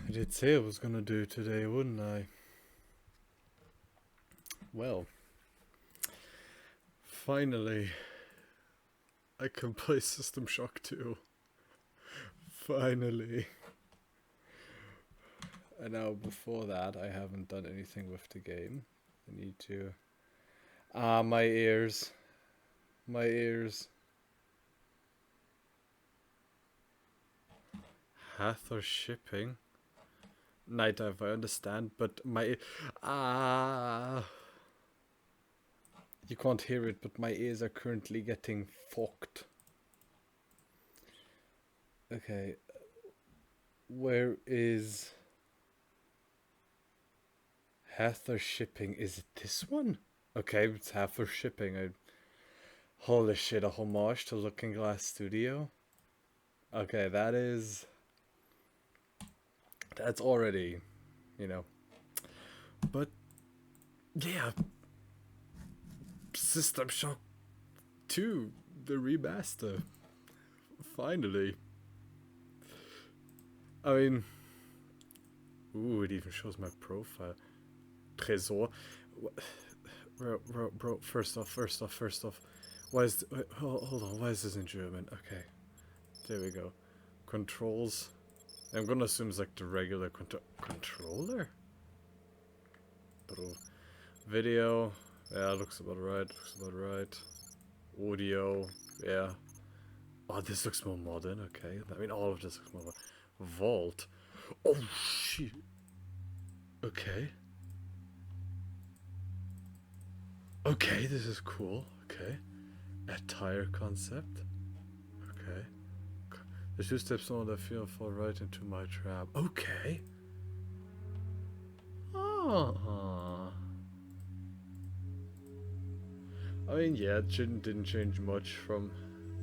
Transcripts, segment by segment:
I did say I was gonna do today, wouldn't I? Well, finally, I can play System Shock 2. Finally. And now, before that, I haven't done anything with the game. I need to. Ah, my ears. My ears. Hathor shipping. Night dive, I understand, but my. Ah. You can't hear it, but my ears are currently getting fucked. Okay. Where is Hathor shipping? Is it this one? Okay, it's Hathor shipping. Holy shit, a homage to Looking Glass Studio? Okay, that's already, you know. But yeah, System Shock 2, the remaster. Finally. I mean, ooh, it even shows my profile. Tresor. Bro, first off. Why is, wait, hold on, why is this in German? Okay, there we go. Controls. I'm gonna assume it's like the regular controller? Bro. Video. Yeah, looks about right. Audio. Yeah. Oh, this looks more modern, okay. I mean, all of this looks more modern. Vault. Oh, shit. Okay. Okay, this is cool. Okay. Attire concept. Okay. The two steps on that feel fall right into my trap. Okay. Ah. I mean, yeah, it didn't change much from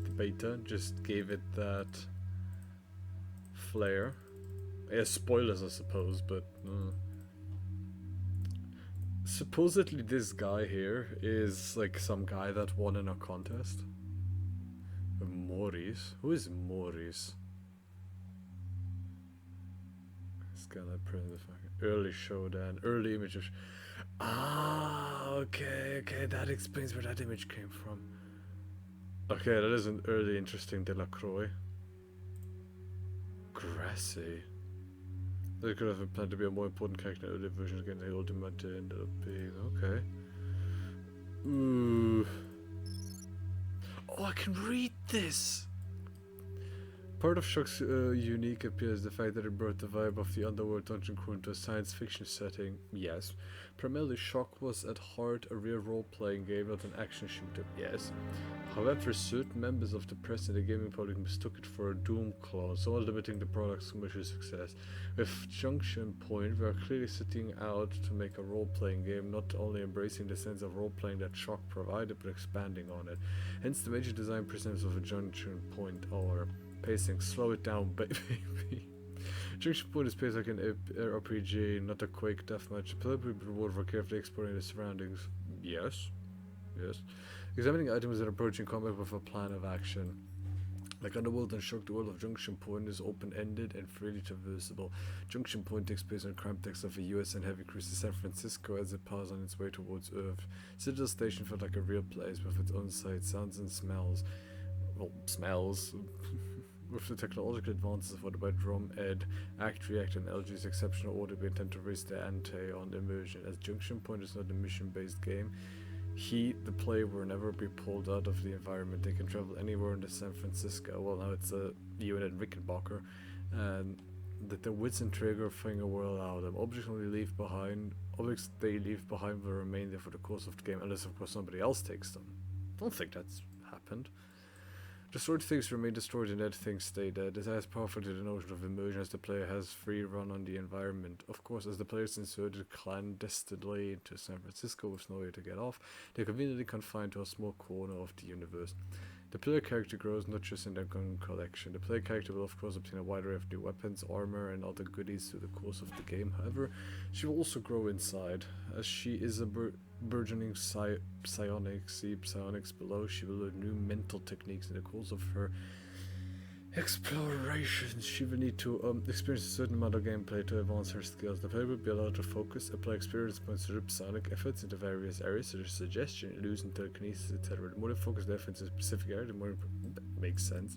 the beta. Just gave it that flair. Yeah, spoilers, I suppose, but supposedly this guy here is like some guy that won in a contest. Maurice? Who is Maurice? Scan that print the fucking early showdown, early images. Ah, okay, that explains where that image came from. Okay, that is an early interesting Delacroix. Grassy. They could have planned to be a more important character in early versions again. The ultimate ended up being okay. Ooh. Oh, I can read this. Part of Shock's unique appeal is the fact that it brought the vibe of the underworld dungeon crawl into a science fiction setting. Yes. Primarily, Shock was at heart a real role-playing game, not an action shooter. Yes. However, certain members of the press and the gaming public mistook it for a doom clone, somewhat limiting the product's commercial success. With Junction Point, we are clearly setting out to make a role-playing game, not only embracing the sense of role-playing that Shock provided, but expanding on it. Hence, the major design principles of a Junction Point are pacing. Slow it down, baby. Junction Point is paced like an RPG, not a Quake deathmatch. Play will be rewarded for carefully exploring the surroundings. Yes. Examining items and approaching combat with a plan of action. Like Underworld and Shock, the world of Junction Point is open-ended and freely traversable. Junction Point takes place on cramped decks of a US and heavy cruise to San Francisco as it passes on its way towards Earth. Citadel Station felt like a real place with its own sights, sounds, and smells. Well, smells. With the technological advances afforded by Drum, Ed, Act, React, and LG's exceptional order, we intend to raise the ante on immersion. As Junction Point is not a mission-based game, the player, will never be pulled out of the environment. They can travel anywhere in the San Francisco. Well, now it's a unit Rickenbacker, and that the wits and trigger finger will allow them. Objects they leave behind will remain there for the course of the game, unless of course somebody else takes them. Don't think that's happened. Destroyed things remain destroyed and dead things stay dead. This adds powerful to the notion of immersion as the player has free run on the environment. Of course, as the players inserted clandestinely into San Francisco with no way to get off, they're conveniently confined to a small corner of the universe. The player character grows not just in their gun collection. The player character will of course obtain a wide array of new weapons, armor, and other goodies through the course of the game. However, she will also grow inside. As she is a burgeoning psionics below, she will learn new mental techniques in the course of her Exploration. She will need to experience a certain amount of gameplay to advance her skills. The player will be allowed to focus, apply experience points to rip sonic efforts into various areas, such as suggestion, illusion, telekinesis, etc. The more they focus their efforts in a specific area, the more that makes sense.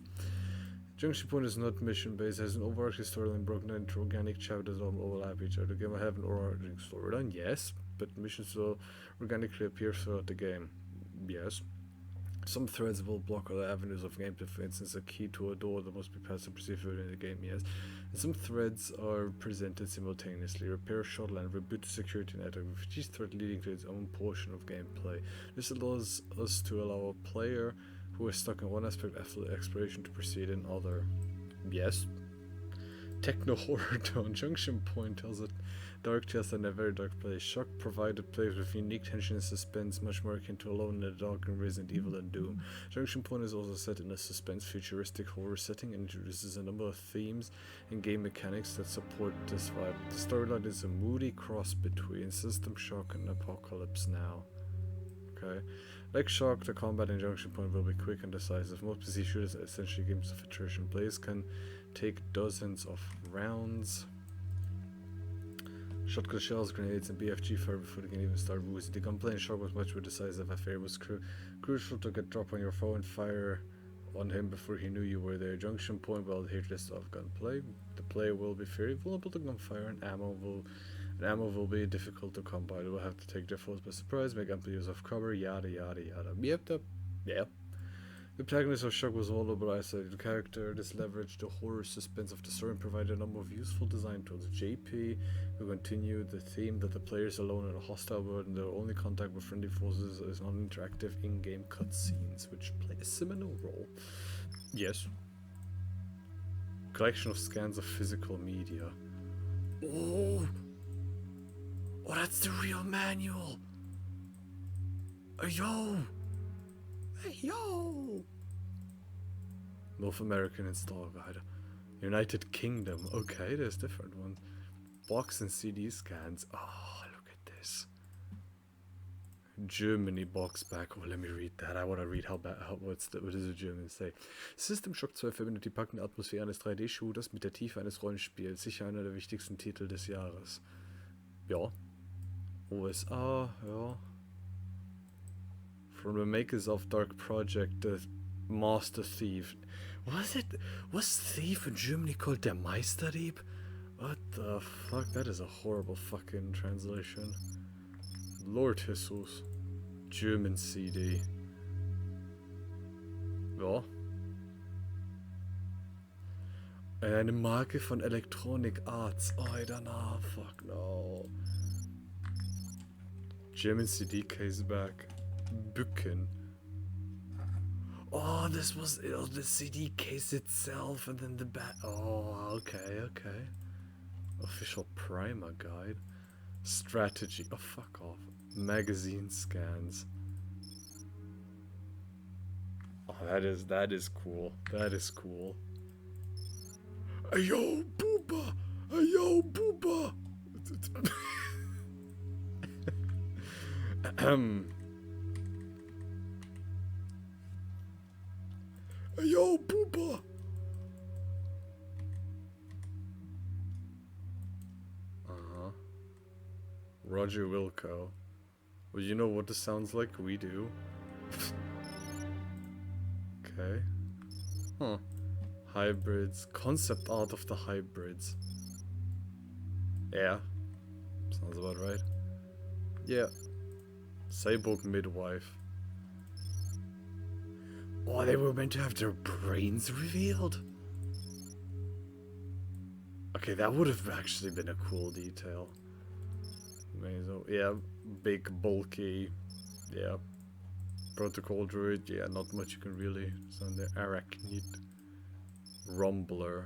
Junction Point is not mission based, has an overarching storyline broken into organic chapters that all overlap each other. The game will have an overarching storyline, yes, but missions will organically appear throughout the game, yes. Some threads will block other avenues of gameplay, for instance, a key to a door that must be passed and perceived within the game, yes. And some threads are presented simultaneously. Repair a shuttle and reboot the security network, with each thread leading to its own portion of gameplay. This allows us to allow a player who is stuck in one aspect of exploration to proceed in other. Yes. Techno horror tone. Junction Point tells a dark tale in a very dark place. Shock provided players with unique tension and suspense, much more akin to Alone in the Dark and Resident Evil and Doom. Junction Point is also set in a suspense futuristic horror setting and introduces a number of themes and game mechanics that support this vibe. The storyline is a moody cross between System Shock and Apocalypse Now. Okay. Like Shock, the combat in Junction Point will be quick and decisive. Most PC shooters are essentially games of attrition. Players can take dozens of rounds, shotgun shells, grenades, and BFG fire before they can even start woozy. The gunplay in Shock was much more decisive. Affair was crucial to get drop on your foe and fire on him before he knew you were there. Junction Point will adhere to this style of gunplay. The player will be very vulnerable to gunfire, and ammo will be difficult to come by. They will have to take their foes by surprise, make ample use of cover, yada yada yada. Yep. The protagonist of Shock was a vulnerable, isolated character. This leveraged the horror suspense of the story and provided a number of useful design tools. JP will continue the theme that the player is alone in a hostile world and their only contact with friendly forces is non-interactive in-game cutscenes, which play a similar role. Yes. Collection of scans of physical media. Oh, that's the real manual. Yo. Hey, yo! North American install guide. United Kingdom. Okay, there's different ones. Box and CD scans. Oh, look at this. Germany box back. Oh, let me read that. I want to read what does the German say. System Shock 2 verbindet die packende Atmosphäre eines 3D-Shooters mit der Tiefe eines Rollenspiels. Sicher einer der wichtigsten Titel des Jahres. Ja. USA, ja. From the makers of Dark Project, the Master Thief. Was Thief in Germany called der Meisterdieb? What the fuck? That is a horrible fucking translation. Lord Jesus. German CD. Ja. Eine Marke von Electronic Arts. Oh, I don't know. Fuck no. German CD case back. Bücken. Oh, this was the CD case itself and then the back. Oh, okay. Official primer guide. Strategy. Oh, fuck off. Magazine scans. Oh, that is cool. That is cool. Ayo, booba! Ayo, booba! Yo, booba! Roger Wilco. Well, you know what this sounds like? We do. Okay. Huh. Hybrids. Concept art of the hybrids. Yeah. Sounds about right. Yeah. Cyborg midwife. Oh, they were meant to have their brains revealed? Okay, that would have actually been a cool detail. Amazing. Yeah, big, bulky. Yeah. Protocol droid. Yeah, not much you can really. So the arachnid. Rumbler.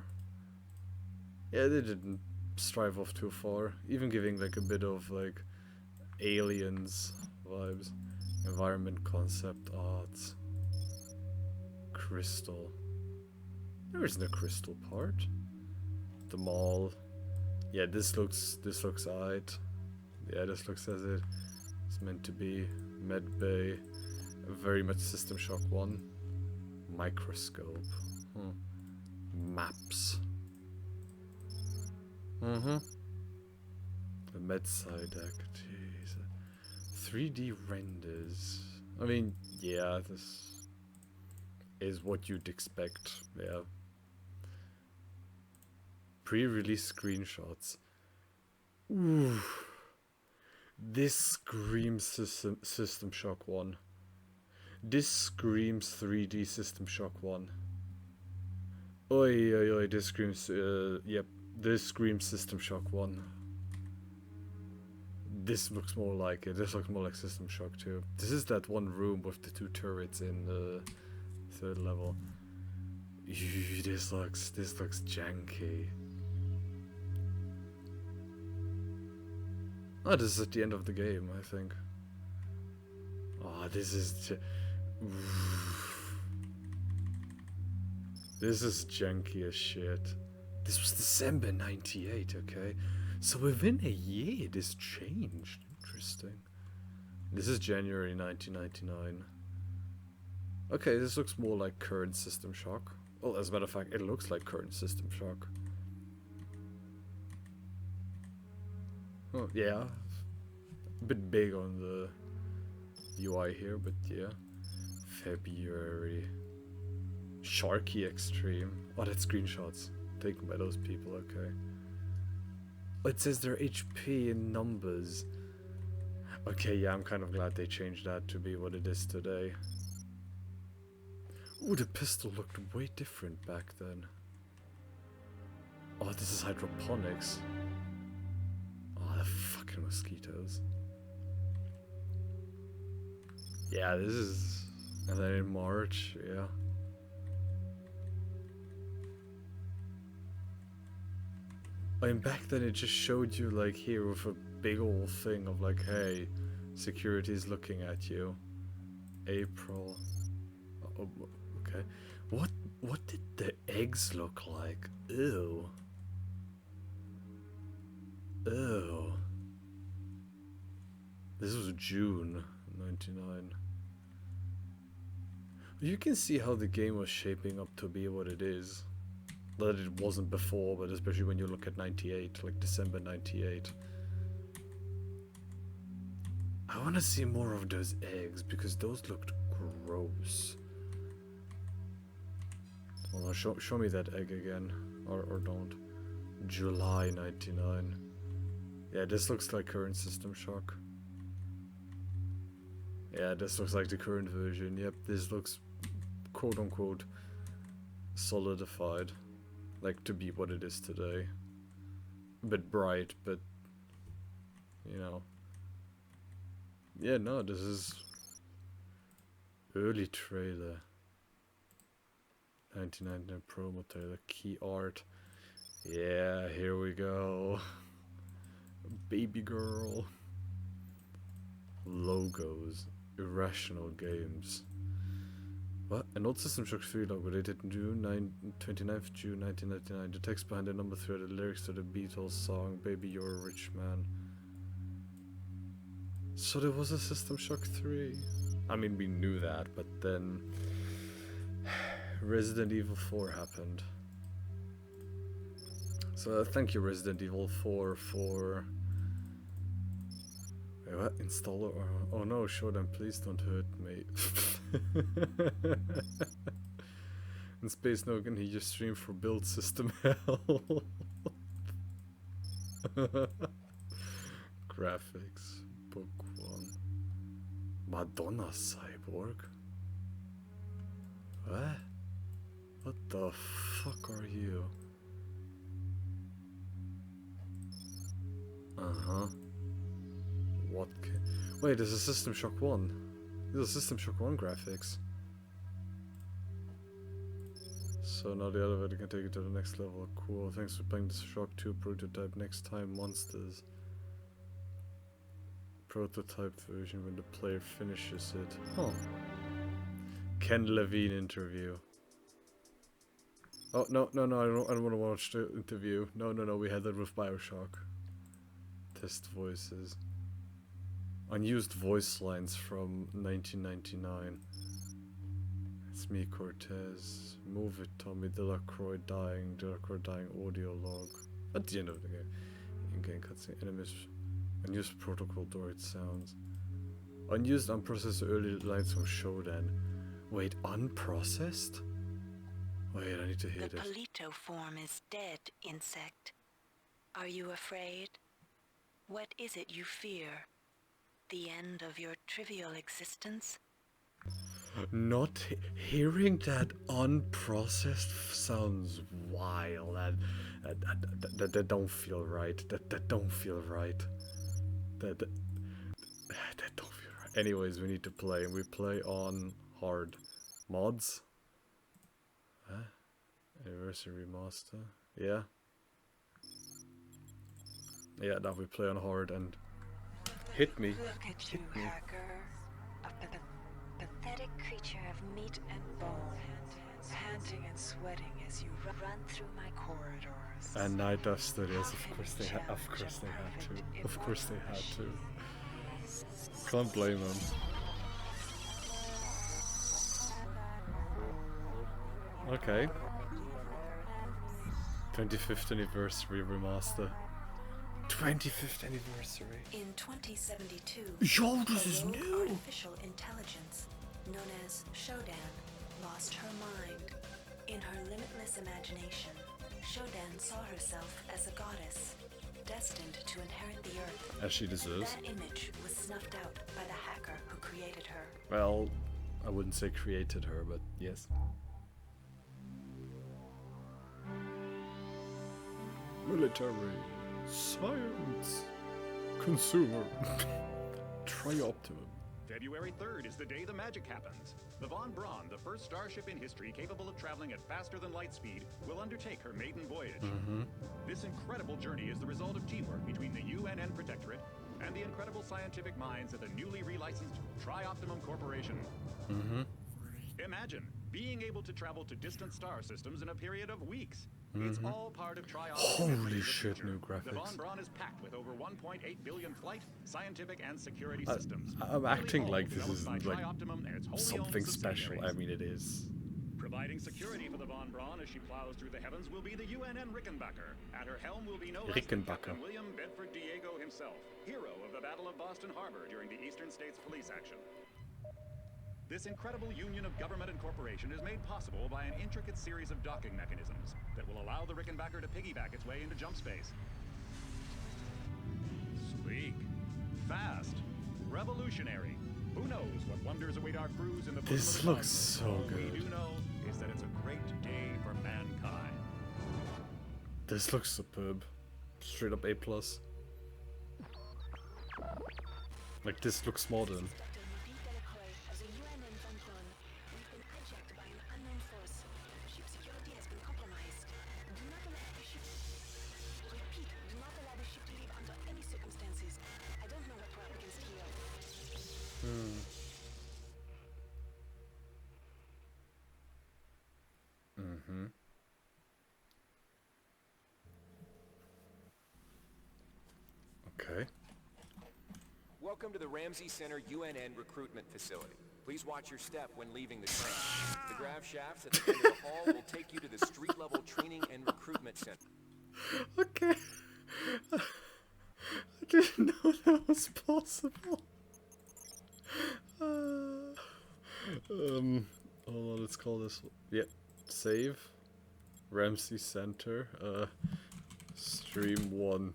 Yeah, they didn't strive off too far. Even giving like a bit of like aliens vibes. Environment concept arts. Crystal. There isn't a crystal part. The mall. Yeah, this looks alright. Yeah, this looks as it's meant to be. Med Bay. Very much System Shock 1. Microscope. Maps. Mm-hmm. The Medside deck, jeez. 3D renders. I mean, yeah, this is what you'd expect, yeah. Pre-release screenshots. Ooh. This screams System Shock 1. This screams 3D System Shock 1. Oi, oi, oi, this screams, yep, this screams System Shock 1. This looks more like it. This looks more like System Shock 2. This is that one room with the 2 turrets in the 3rd level. Ew, this looks janky. Oh, this is at the end of the game, I think. Oh, this is this is janky as shit. This was December 98, okay? So within a year, this changed. Interesting. This is January 1999. Okay, this looks more like current System Shock. Well, as a matter of fact, it looks like current System Shock. Oh, yeah. A bit big on the UI here, but yeah. February. Sharky Extreme. Oh, that's screenshots taken by those people, okay. Oh, it says their HP in numbers. Okay, yeah, I'm kind of glad they changed that to be what it is today. Ooh, the pistol looked way different back then. Oh, this is hydroponics. Oh, the fucking mosquitoes. Yeah, this is... And then in March, yeah. I mean, back then it just showed you, like, here with a big old thing of, like, hey, security's looking at you. April. Oh, okay. What did the eggs look like? Ew. Ew. This was June 99. You can see how the game was shaping up to be what it is. That it wasn't before, but especially when you look at 98, like December 98. I want to see more of those eggs, because those looked gross. Well, show me that egg again, or don't. July 99. Yeah, this looks like current System Shock. Yeah, this looks like the current version. Yep, this looks quote-unquote solidified. Like, to be what it is today. A bit bright, but... You know. Yeah, no, this is... Early trailer. 1999 promo trailer. Key art. Yeah, here we go. Baby girl. Logos. Irrational games. What? An old System Shock 3 logo dated June 29th June 1999. The text behind the number 3 are the lyrics to the Beatles song Baby You're a Rich Man. So there was a System Shock 3. I mean, we knew that, but then Resident Evil 4 happened. So thank you, Resident Evil 4, for... Wait, what? Installer? Oh no, show them, please don't hurt me. In Space No, can he just stream for build system help? Graphics, book 1. Madonna Cyborg? What? What the fuck are you? Uh-huh. What can... Wait, this is System Shock 1. This is System Shock 1 graphics. So now the elevator can take it to the next level. Cool, thanks for playing this Shock 2 prototype. Next time, monsters. Prototype version when the player finishes it. Huh. Ken Levine interview. Oh, no, no, no, I don't want to watch the interview. No, no, no, we had that with Bioshock. Test voices. Unused voice lines from 1999. It's me, Cortez. Move it, Tommy. Delacroix dying. Delacroix dying audio log. At the end of the game. In-game cutscene. Enemies. Unused protocol droid sounds. Unused unprocessed early lines from Shodan. Wait, unprocessed? Wait, I need to hear The this. Polito form is dead, insect. Are you afraid? What is it you fear? The end of your trivial existence? Not hearing that unprocessed sounds wild. That don't feel right. That don't feel right. That don't feel right. Anyways, we need to play, and we play on hard. Mods? Huh? Anniversary Remaster? Yeah. Yeah, now we play on hard and hit me. Look at you, hacker. A pathetic creature of meat and bone, panting and sweating as you run through my corridors. And Night Dive Studios, of course they had to. Of course they had to. Can't blame them. Okay. 25th anniversary remaster. 25th anniversary. In 2072, Yo, this is new! artificial intelligence, known as Shodan, lost her mind. In her limitless imagination, Shodan saw herself as a goddess, destined to inherit the earth. As she deserves. That image was snuffed out by the hacker who created her. Well, I wouldn't say created her, but yes. Military, science, consumer, trioptimum. February 3rd is the day the magic happens. The Von Braun, the first starship in history capable of traveling at faster than light speed, will undertake her maiden voyage. This incredible journey is the result of teamwork between the UNN Protectorate and the incredible scientific minds at the newly relicensed Trioptimum Corporation. Imagine being able to travel to distant star systems in a period of weeks. It's all part of Trioptimum. Holy shit, new graphics. The Von Braun is packed with over 1.8 billion flight, scientific, and security systems. I'm acting like this Developed by isn't like Trioptimum and its wholly something owned special. I subsidiaries. mean, it is. Providing security for the Von Braun as she plows through the heavens will be the UNN Rickenbacker. At her helm will be no less than Rickenbacker. Captain William Bedford Diego himself, hero of the Battle of Boston Harbor during the Eastern States Police action. This incredible union of government and corporation is made possible by an intricate series of docking mechanisms that will allow the Rickenbacker to piggyback its way into jump space. Sleek, fast, revolutionary. Who knows what wonders await our crews in the bosom This of the looks sun. so All good. we do know is that it's a great day for mankind. This looks superb. Straight up A+. Like, this looks modern. As a UNN Von Braun, we've been hijacked by an unknown force. Ship security has been compromised. Do not allow the ship. Repeat, do not allow the ship to leave under any circumstances. I don't know what we're up against here. Okay. Welcome to the Ramsey Center UNN recruitment facility. Please watch your step when leaving the train. The grav shafts at the end of the hall will take you to the street-level training and recruitment center. Okay. I didn't know that was possible. Hold on, let's call this. Yep. Save. Ramsey Center. Stream 1.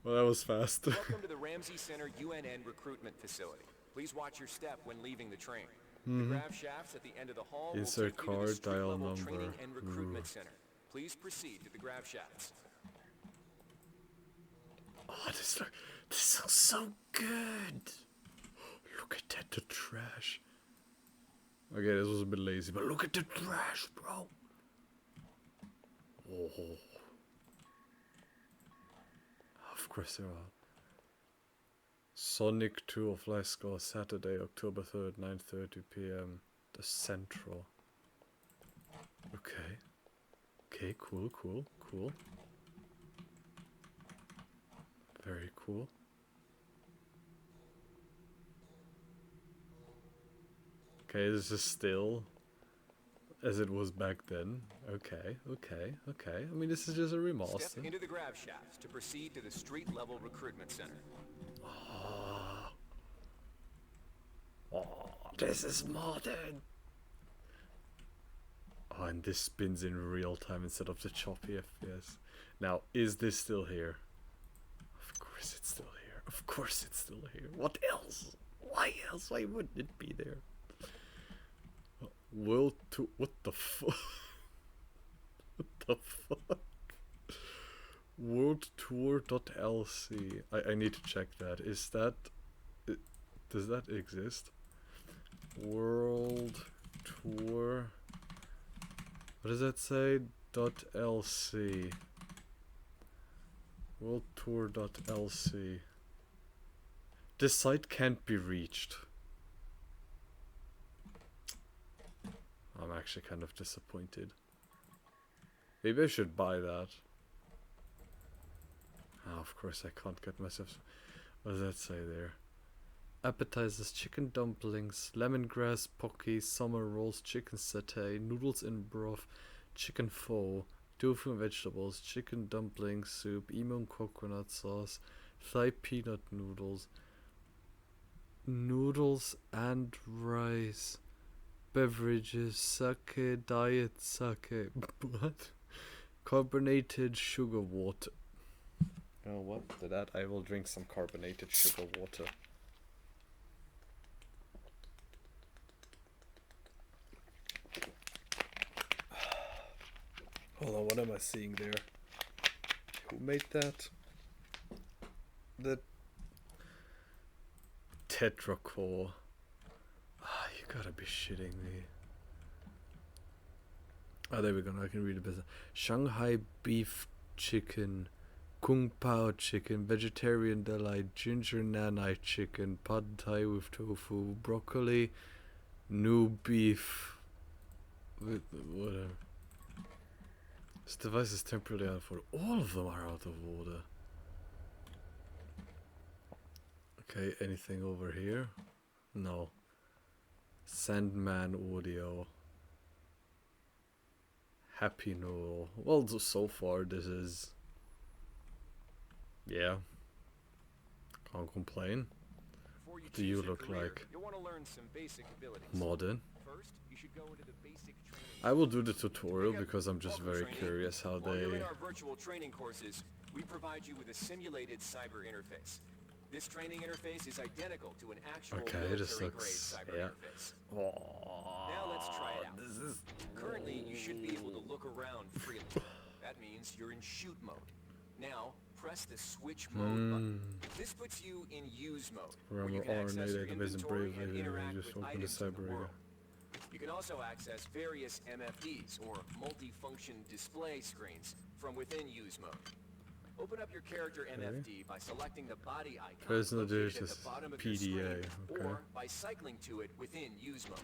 Well, that was fast. Welcome to the Ramsey Center UNN recruitment facility. Please watch your step when leaving the train. The grav shafts at the end of the hall will Insert take you to the card, dial street-level number. training and recruitment center. Please proceed to the grav shafts. Oh, this looks so good. Look at that, the trash. Okay, this was a bit lazy, but look at the trash, bro. Oh. Of course there are. Sonic 2 of Life Score, Saturday, October 3rd, 9:30 p.m. The Central. Okay. Okay, cool. Very cool. Okay, this is still as it was back then. Okay, okay, okay. I mean, this is just a remaster. Step into the grav shafts to proceed to the street-level recruitment center. Oh, this is modern. Oh, and this spins in real time instead of the choppy FPS. Now, is this still here? Of course it's still here. Of course it's still here. What else? Why else? Why wouldn't it be there? World Tour. What the fuck? What the fuck? World Tour.lc. I need to check that. Is that. Does that exist? World Tour. What does that say? .lc. World Tour.lc. This site can't be reached. I'm actually kind of disappointed. Maybe I should buy that. Oh, of course I can't get myself. What does that say there? Appetizers, chicken dumplings, lemongrass pocky, summer rolls, chicken satay, noodles in broth, chicken pho, tofu and vegetables, chicken dumpling soup, lemon coconut sauce, Thai peanut noodles, noodles and rice, beverages, sake, diet sake, what? Carbonated sugar water. Oh, what? To that I will drink some carbonated sugar water. Hold on, what am I seeing there? Who made that? The Tetracore. Ah, you gotta be shitting me. Oh, there we go. Now I can read it better. Shanghai beef chicken, kung pao chicken, vegetarian delight, ginger nanai chicken, pad thai with tofu, broccoli, new beef with whatever. This device is temporarily out of order. All of them are out of order. Okay, anything over here? No. Sandman audio. Happy Noodle. Well, so far this is... yeah. Can't complain. What do you look like? Modern. First, you should go into the basic training. I will do the tutorial because I'm just very curious how While they... you're in our virtual training courses, we provide you with a simulated cyber interface. This training interface is identical to an actual military-grade cyber interface. Now let's try it out. This is... Currently, you should be able to look around freely. That means you're in shoot mode. Now, press the switch mode button. This puts you in use mode, where you can access your inventory and interact with items in the world. You can also access various MFDs, or multi-function display screens, from within use mode. Open up your character MFD by selecting the body icon Personal located dish at is the bottom of your screen, PDA, or by cycling to it within use mode.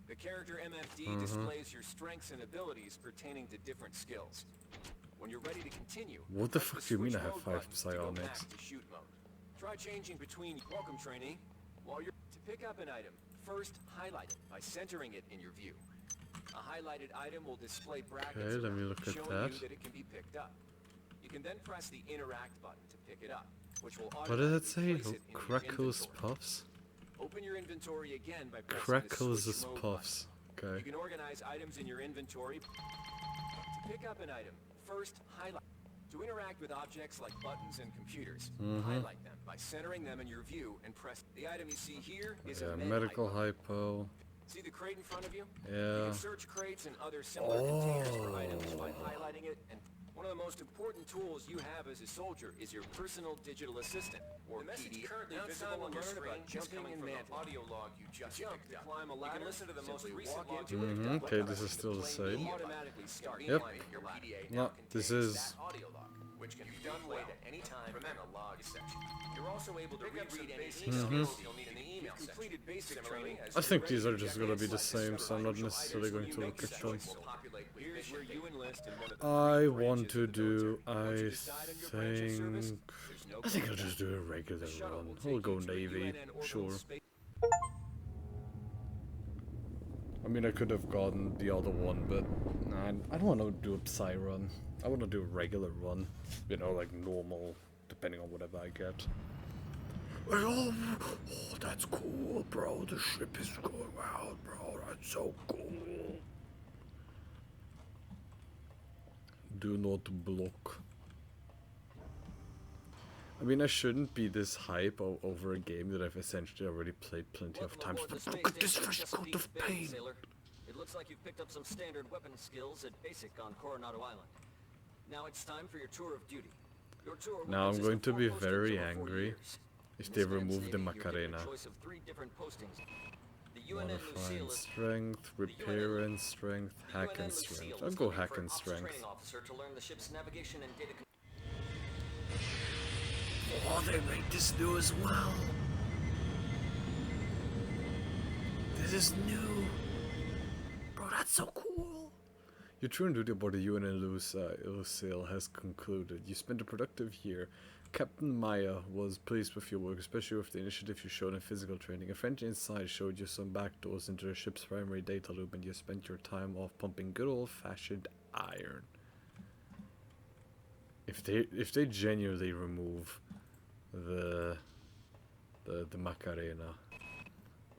The character MFD displays your strengths and abilities pertaining to different skills. When you're ready to continue, What the press fuck do you mean switch I have mode 5 button to go psionics? back to shoot mode. Try changing between welcome training while you're to pick up an item. First, highlight it by centering it in your view. A highlighted item will display brackets Okay, let me around, look at showing that. you that it can be picked up. You can then press the interact button to pick it up, which will What does it say? automatically place it in your Crackles inventory. Puffs? Open your inventory again by pressing Crackles the is switch mode Puffs. button. Okay. You can organize items in your inventory. To pick up an item, first highlight. To interact with objects like buttons and computers, highlight them by centering them in your view and press. The item you see here is Yeah, a med medical item. hypo. See the crate in front of you? You Yeah. can search crates and other similar containers for items by highlighting it. And one of the most important tools you have as a soldier is your personal digital assistant, or the message PD. currently Now it's visible time on to your learn screen about is jumping coming and from the mantle. audio log you just Jump picked to up. climb a You ladder, can listen to the most simply recent walk log into you it. picked up. Okay, this is still the Play same. automatically start Yep. climbing. Your PDA No, now this contains is- that audio log, which can be replayed at any time in the log section. You're also able to reread any emails you'll need in the email section. Completed basic training. I think these are just gonna be the same, so I'm not necessarily going to look at them. Here's where you enlist in one of the I three want branches to of the do, military. Once you I decide on your branch of service, think... there's no I think I'll question. just do a regular The shuttle run. will I'll take go you to a Navy, UNN orbital sure. space- I mean, I could have gotten the other one, but nah, I don't want to do a Psy run. I want to do a regular run. You know, like normal, depending on whatever I get. Oh, that's cool, bro. The ship is going out, bro. That's so cool. Do not block. I mean, I shouldn't be this hype over a game that I've essentially already played plenty of times, but look at this first coat of paint! Sailor. It looks like you've picked up some standard weapon skills at basic on Coronado Island. Now it's time for your tour of duty. Your tour will Now I'm consist going of to 4 be postings very over 4 angry years. if In they this man's remove the navy, you're given Macarena. a choice of 3 different postings. The UNN Modifying Lucille is strength, repair and strength, the hack UNN and Lucille strength. is I'll go looking hack for an and ops strength. training officer to learn the ship's navigation and data. Oh, they made this new as well. This is new. Bro, that's so cool. Your tour and duty aboard the UNN Lucille has concluded. You spent a productive year. Captain Maya was pleased with your work, especially with the initiative you showed in physical training. A friend inside showed you some backdoors into the ship's primary data loop, and you spent your time off pumping good old-fashioned iron. If they genuinely remove the Macarena.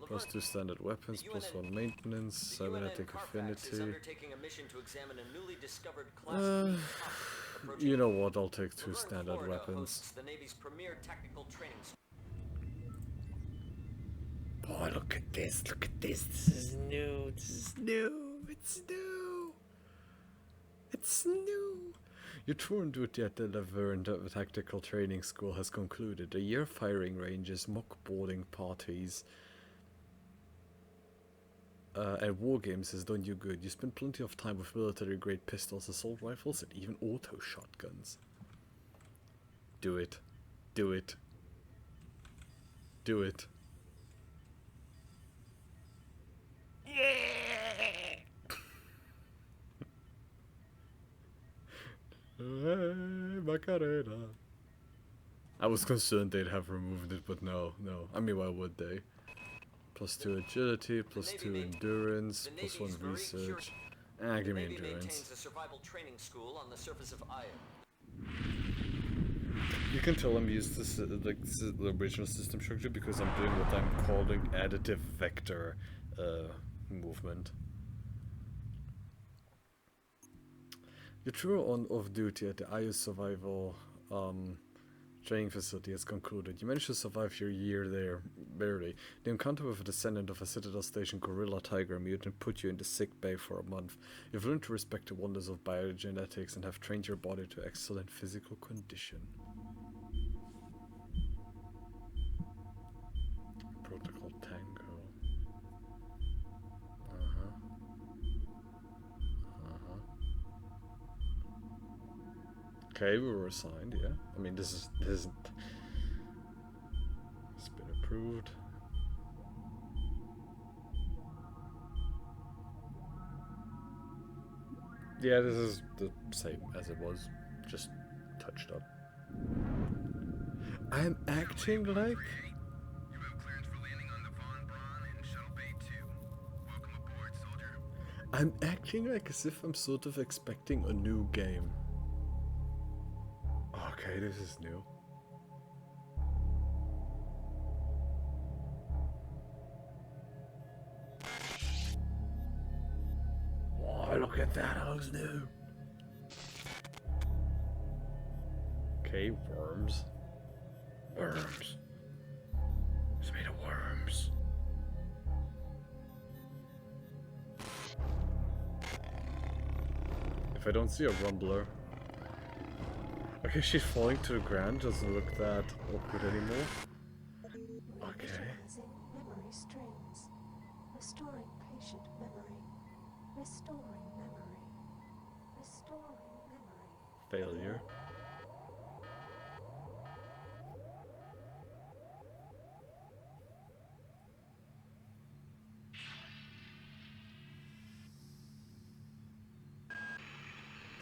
Plus 2 standard weapons, plus 1 maintenance, cybernetic affinity. You know what, I'll take 2 standard weapons. The Navy's premier tactical training. Boy, look at this, this is new, it's new. It's new. Your tour and duty at the Laverne Tactical Training School has concluded. A year firing ranges, mock boarding parties, and war games has done you good. You spent plenty of time with military-grade pistols, assault rifles, and even auto shotguns. Do it. Do it. Do it. Macarena. I was concerned they'd have removed it, but no. I mean, why would they? Plus 2 agility, plus 2 endurance, plus 1 research. Give me endurance. A survival training school on the surface of Io. You can tell I'm used to the original system structure because I'm doing what I'm calling additive vector movement. Your tour on off-duty at the IU Survival training facility has concluded. You managed to survive your year there, barely. The encounter with a descendant of a Citadel Station gorilla tiger mutant put you in the sick bay for a month. You've learned to respect the wonders of biogenetics and have trained your body to excellent physical condition. Protocol Tango. Okay, we were assigned, yeah. I mean, this isn't... It's been approved. Yeah, this is the same as it was, just touched up. I'm acting like... You have clearance for landing on the Von Braun in Shuttle Bay 2. Welcome aboard, soldier. I'm acting like as if I'm sort of expecting a new game. Okay, this is new. Oh, look at that, it looks new. Okay, worms. Worms. It's made of worms. If I don't see a rumbler. Okay, she's falling to the ground, doesn't look that awkward anymore. Okay. Visualizing memory strings. Restoring patient memory. Restoring memory. Restoring memory. Failure.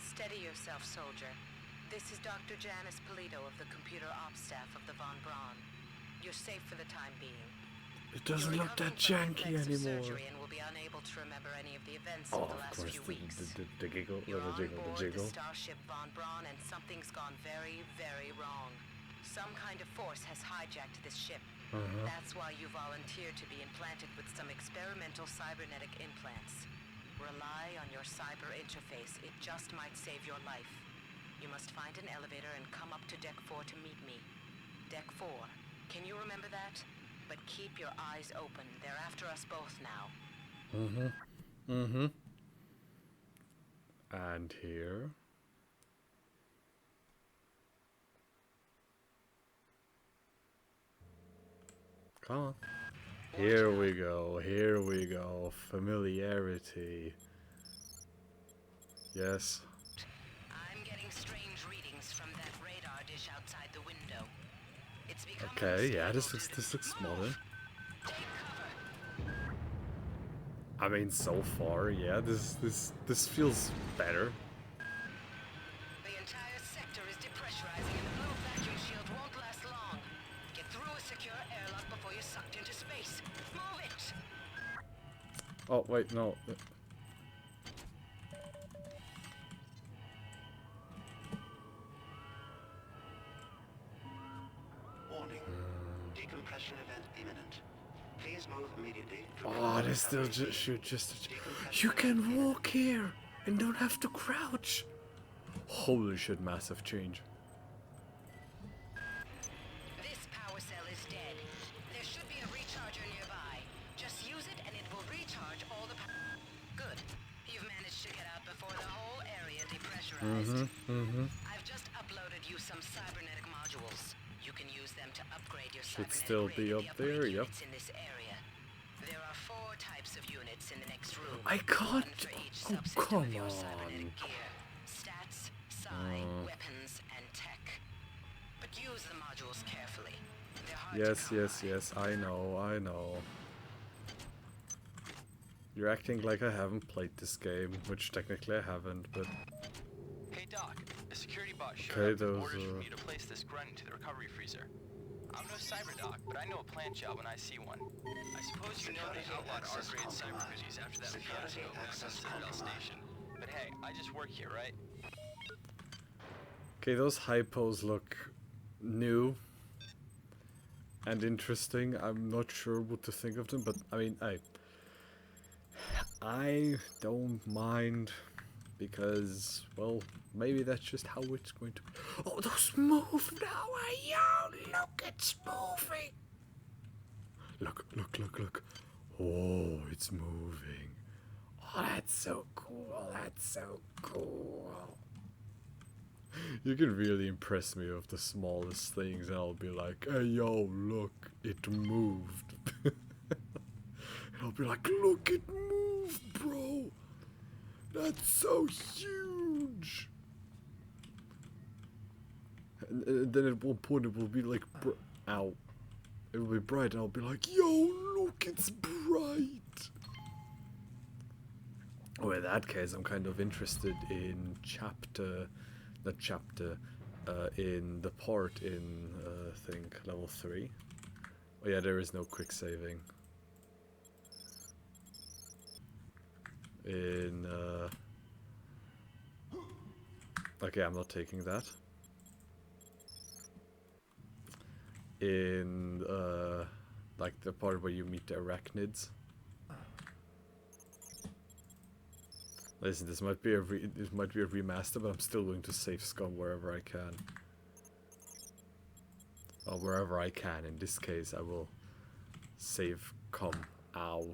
Steady yourself, soldier. This is Dr. Janice Polito of the Computer Ops staff of the Von Braun. You're safe for the time being. It doesn't You're look that recovering from janky complex anymore. surgery and will be unable to remember any of the events Oh, of the of last course, few weeks. the giggle, You're the on jiggle, the board jiggle. the starship Von Braun, and something's gone very, very wrong. Some kind of force has hijacked this ship. That's why you volunteered to be implanted with some experimental cybernetic implants. Rely on your cyber interface. It just might save your life. You must find an elevator and come up to Deck 4 to meet me. Deck 4. Can you remember that? But keep your eyes open. They're after us both now. And here. Come on. Here we go. Here we go. Familiarity. Yes. I'm getting strange readings from that radar dish outside the window. It's becoming Okay. Yeah. unstable This looks Move. modern. Take cover. I mean, so far, yeah. This feels better. The entire sector is depressurizing and the blue vacuum shield won't last long. Get through a secure airlock before you're sucked into space. Move it! Oh wait, no. Warning. Decompression event imminent. Please move immediately. to Oh, recover they still recovery shoot team. just. Decompression You can event walk here and don't have to crouch. Holy shit! Massive change. This power cell is dead. There should be a recharger nearby. Just use it and it will recharge all the power. Good. You've managed to get out before the whole area depressurized. I've just uploaded you some cybernetic modules. You can use them to upgrade your Should cybernetic still rig be and up the upgrade there, yep. units in this area. There are 4 types of units in the next room. I can't. One for each Oh, subsystem come of your on. cybernetic gear. Stats, psi, weapons, and tech. But use the modules carefully. They're hard to Yes, come yes, by. yes. I know. You're acting like I haven't played this game, which technically I haven't, but Hey Doc, a security bot showed Okay, up with those, orders for me to place this grunt into the recovery freezer. I'm no cyber doc, but I know a plant job when I see one. I suppose you know they Security outlawed access R-grade cyber compromised. cookies after that Security fiasco back on access Citadel compromised. Station. But hey, I just work here, right? okay, those hypos look new and interesting. I'm not sure what to think of them, but I mean, I don't mind because, well, maybe that's just how it's going to be. Oh, those move now! Look, it's moving! Look. Oh, it's moving. Oh, that's so cool. You can really impress me with the smallest things and I'll be like, hey yo, look, it moved. And I'll be like, look, it moved, bro. That's so huge. And then at one point it will be like, ow. It will be bright and I'll be like, yo, look, it's bright. Well, in that case, I'm kind of interested in in the part in, I think, level 3. Oh yeah, there is no quick saving. Okay, I'm not taking that. In, like the part where you meet the arachnids. Listen, this might be a remaster, but I'm still going to save scum wherever I can. Or wherever I can. In this case, I will save cum. Ow.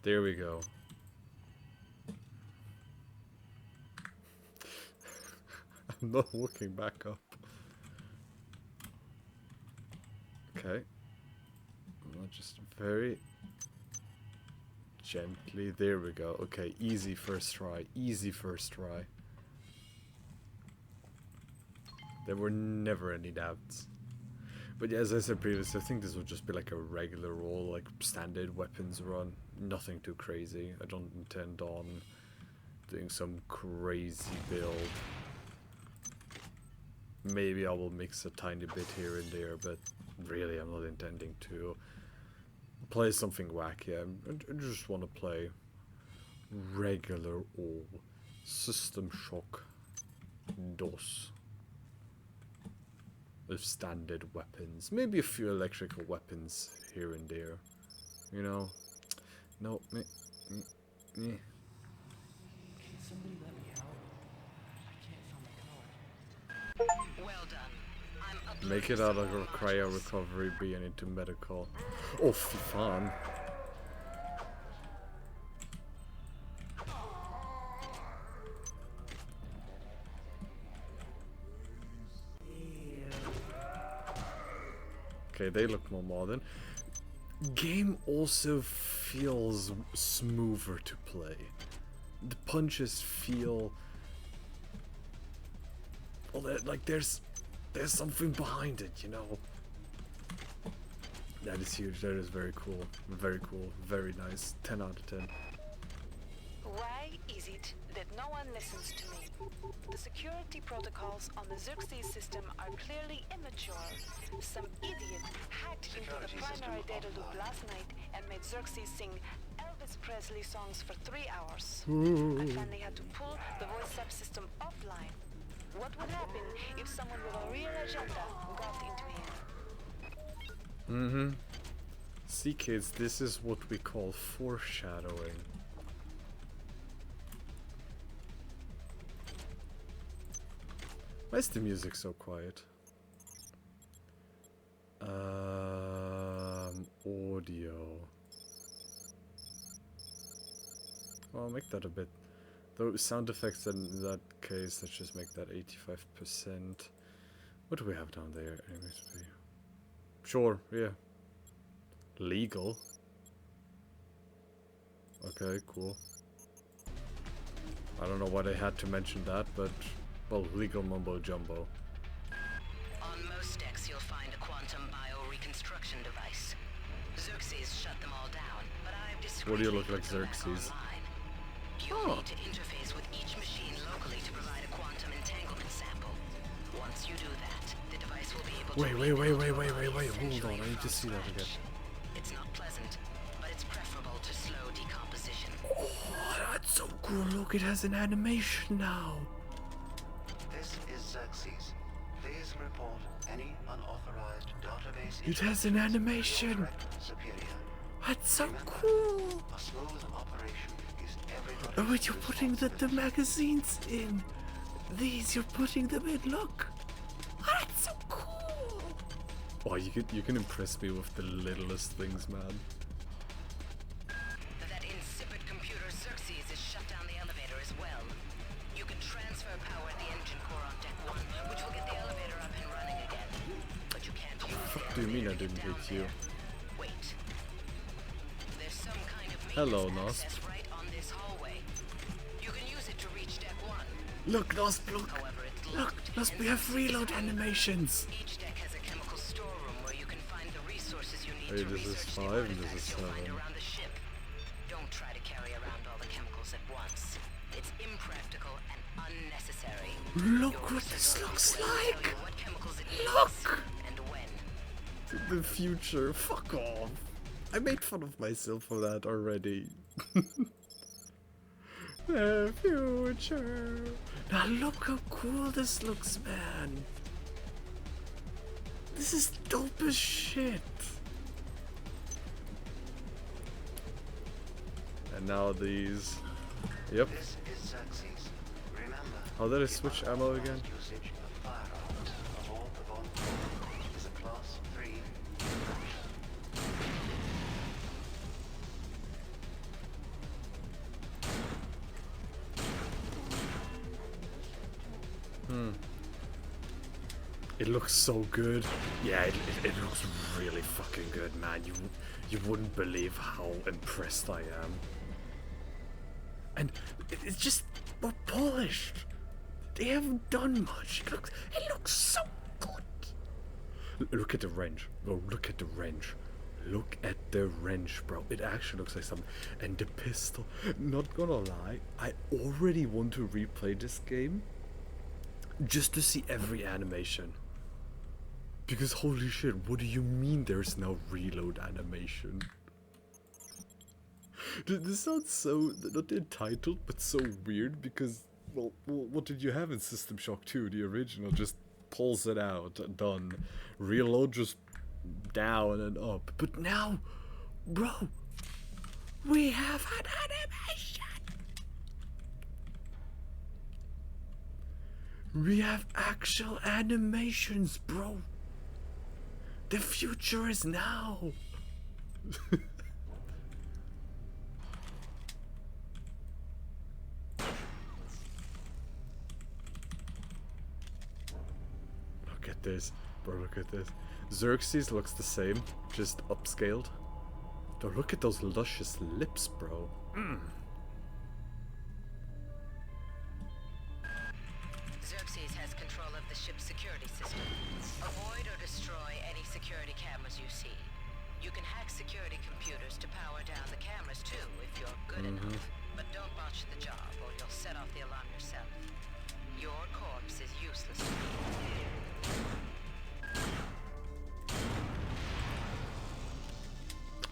There we go. I'm not looking back up. Okay. I'll just very gently. There we go. Okay, easy first try. Easy first try. There were never any doubts. But yeah, as I said previously, I think this would just be like a regular roll, like standard weapons run. Nothing too crazy. I don't intend on doing some crazy build. Maybe I will mix a tiny bit here and there, but really I'm not intending to play something wacky. I just want to play regular old System Shock DOS with standard weapons. Maybe a few electrical weapons here and there. You know? No, meh. Can somebody let me out? I can't find my card. Well done. I'm Make it out of cryo recovery, be and into medical. Oh, fun. Okay, they look more modern. Game also feels smoother to play. The punches feel... well, like there's something behind it, you know? That is huge, that is very cool, very nice. 10 out of 10. Why is it that no one listens to me? The security protocols on the Xerxes system are clearly immature. Some idiot hacked into the primary data loop last night and made Xerxes sing Elvis Presley songs for 3 hours. I finally had to pull the voice subsystem offline. What would happen if someone with a real agenda got into here? See kids, this is what we call foreshadowing. Why is the music so quiet? Audio. Well, I'll make that a bit. Though sound effects in that case, let's just make that 85%. What do we have down there? MSP. Sure, yeah. Legal. Okay, cool. I don't know why they had to mention that, but well, legal mumbo jumbo. On most decks, you'll find a quantum bioreconstruction device. Xerxes shut them all down, but I've discreetly What do you look like, put them back Xerxes? online. You'll need to interface with each machine locally to provide a quantum entanglement sample. Once you do that, the device will be able to... Wait, hold on, I need to see that again. It's not pleasant, but it's preferable to slow decomposition. Oh, that's so cool, look, it has an animation now. This is Xerxes. Please report any unauthorized database. It has an animation. Superior. That's so cool. A smooth operation is every... Oh wait, you're putting the magazines in. These, you're putting them in, look. Oh, that's so cool. Oh, you can impress me with the littlest things, man. That insipid computer Xerxes is shut down the elevator as well. You can transfer power the engine core on deck 1, which will get the elevator up and running again. But you can't use the What do you mean I elevator didn't down hit you? there. Wait. There's some kind of Hello, maintenance Nost. access right on this hallway. You can use it to reach deck 1. Look, Nost, look. However, it's Look, locked Nost, and we have sensitive. reload animations. Each deck has a chemical storeroom where you can find the resources you need Hey, to this is research the 5 and this artifacts is you'll find 7. around the ship. Don't try to carry around all the chemicals at once. It's impractical and unnecessary. Look Your what research this will looks tell you like. what chemicals it needs Look. and when. The future, fuck off. I made fun of myself for that already. The future. Now look how cool this looks, man. This is dope as shit. And now these. Yep. This is Xerxes. Remember, How did I switch ammo again? usage of firearms aboard the Von Braun is a Class 3 infraction. It looks so good. Yeah, it looks really fucking good, man. You wouldn't believe how impressed I am. And it's just more polished. They haven't done much. It looks so good. Look at the wrench. Oh, look at the wrench. Look at the wrench, bro. It actually looks like something. And the pistol. Not gonna lie, I already want to replay this game just to see every animation. Because holy shit, what do you mean there's no reload animation? This sounds so, not entitled, but so weird because, well, what did you have in System Shock 2? The original just pulls it out, done. Reload just down and up. But now, bro, we have an animation! We have actual animations, bro! The future is now! Look at this, bro, look at this. Xerxes looks the same, just upscaled. Though look at those luscious lips, bro. Xerxes has control of the ship's security system. Avoid or destroy any security cameras you see. You can hack security computers to power down the cameras too, if you're good enough. But don't botch the job, or you'll set off the alarm yourself. Your corpse is useless to me.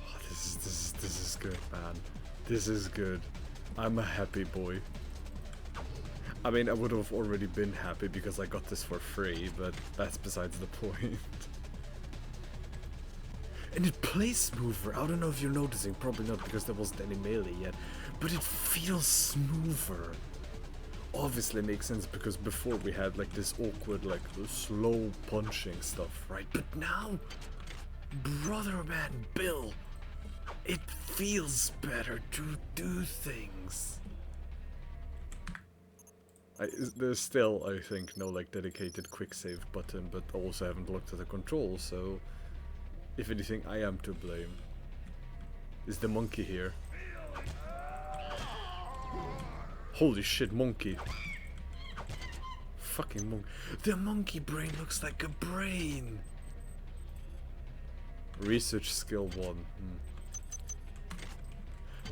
Oh, this is good, man. This is good. I'm a happy boy. I mean, I would have already been happy because I got this for free, but that's besides the point. And it plays smoother. I don't know if you're noticing, probably not because there wasn't any melee yet, but it feels smoother. Obviously it makes sense because before we had like this awkward, like slow punching stuff, right? But now, brother man Bill, it feels better to do things. There's still, I think, no like dedicated quick save button, but I also haven't looked at the controls, so if anything, I am to blame. Is the monkey here? Holy shit, monkey. Fucking monkey. The monkey brain looks like a brain. Research skill 1.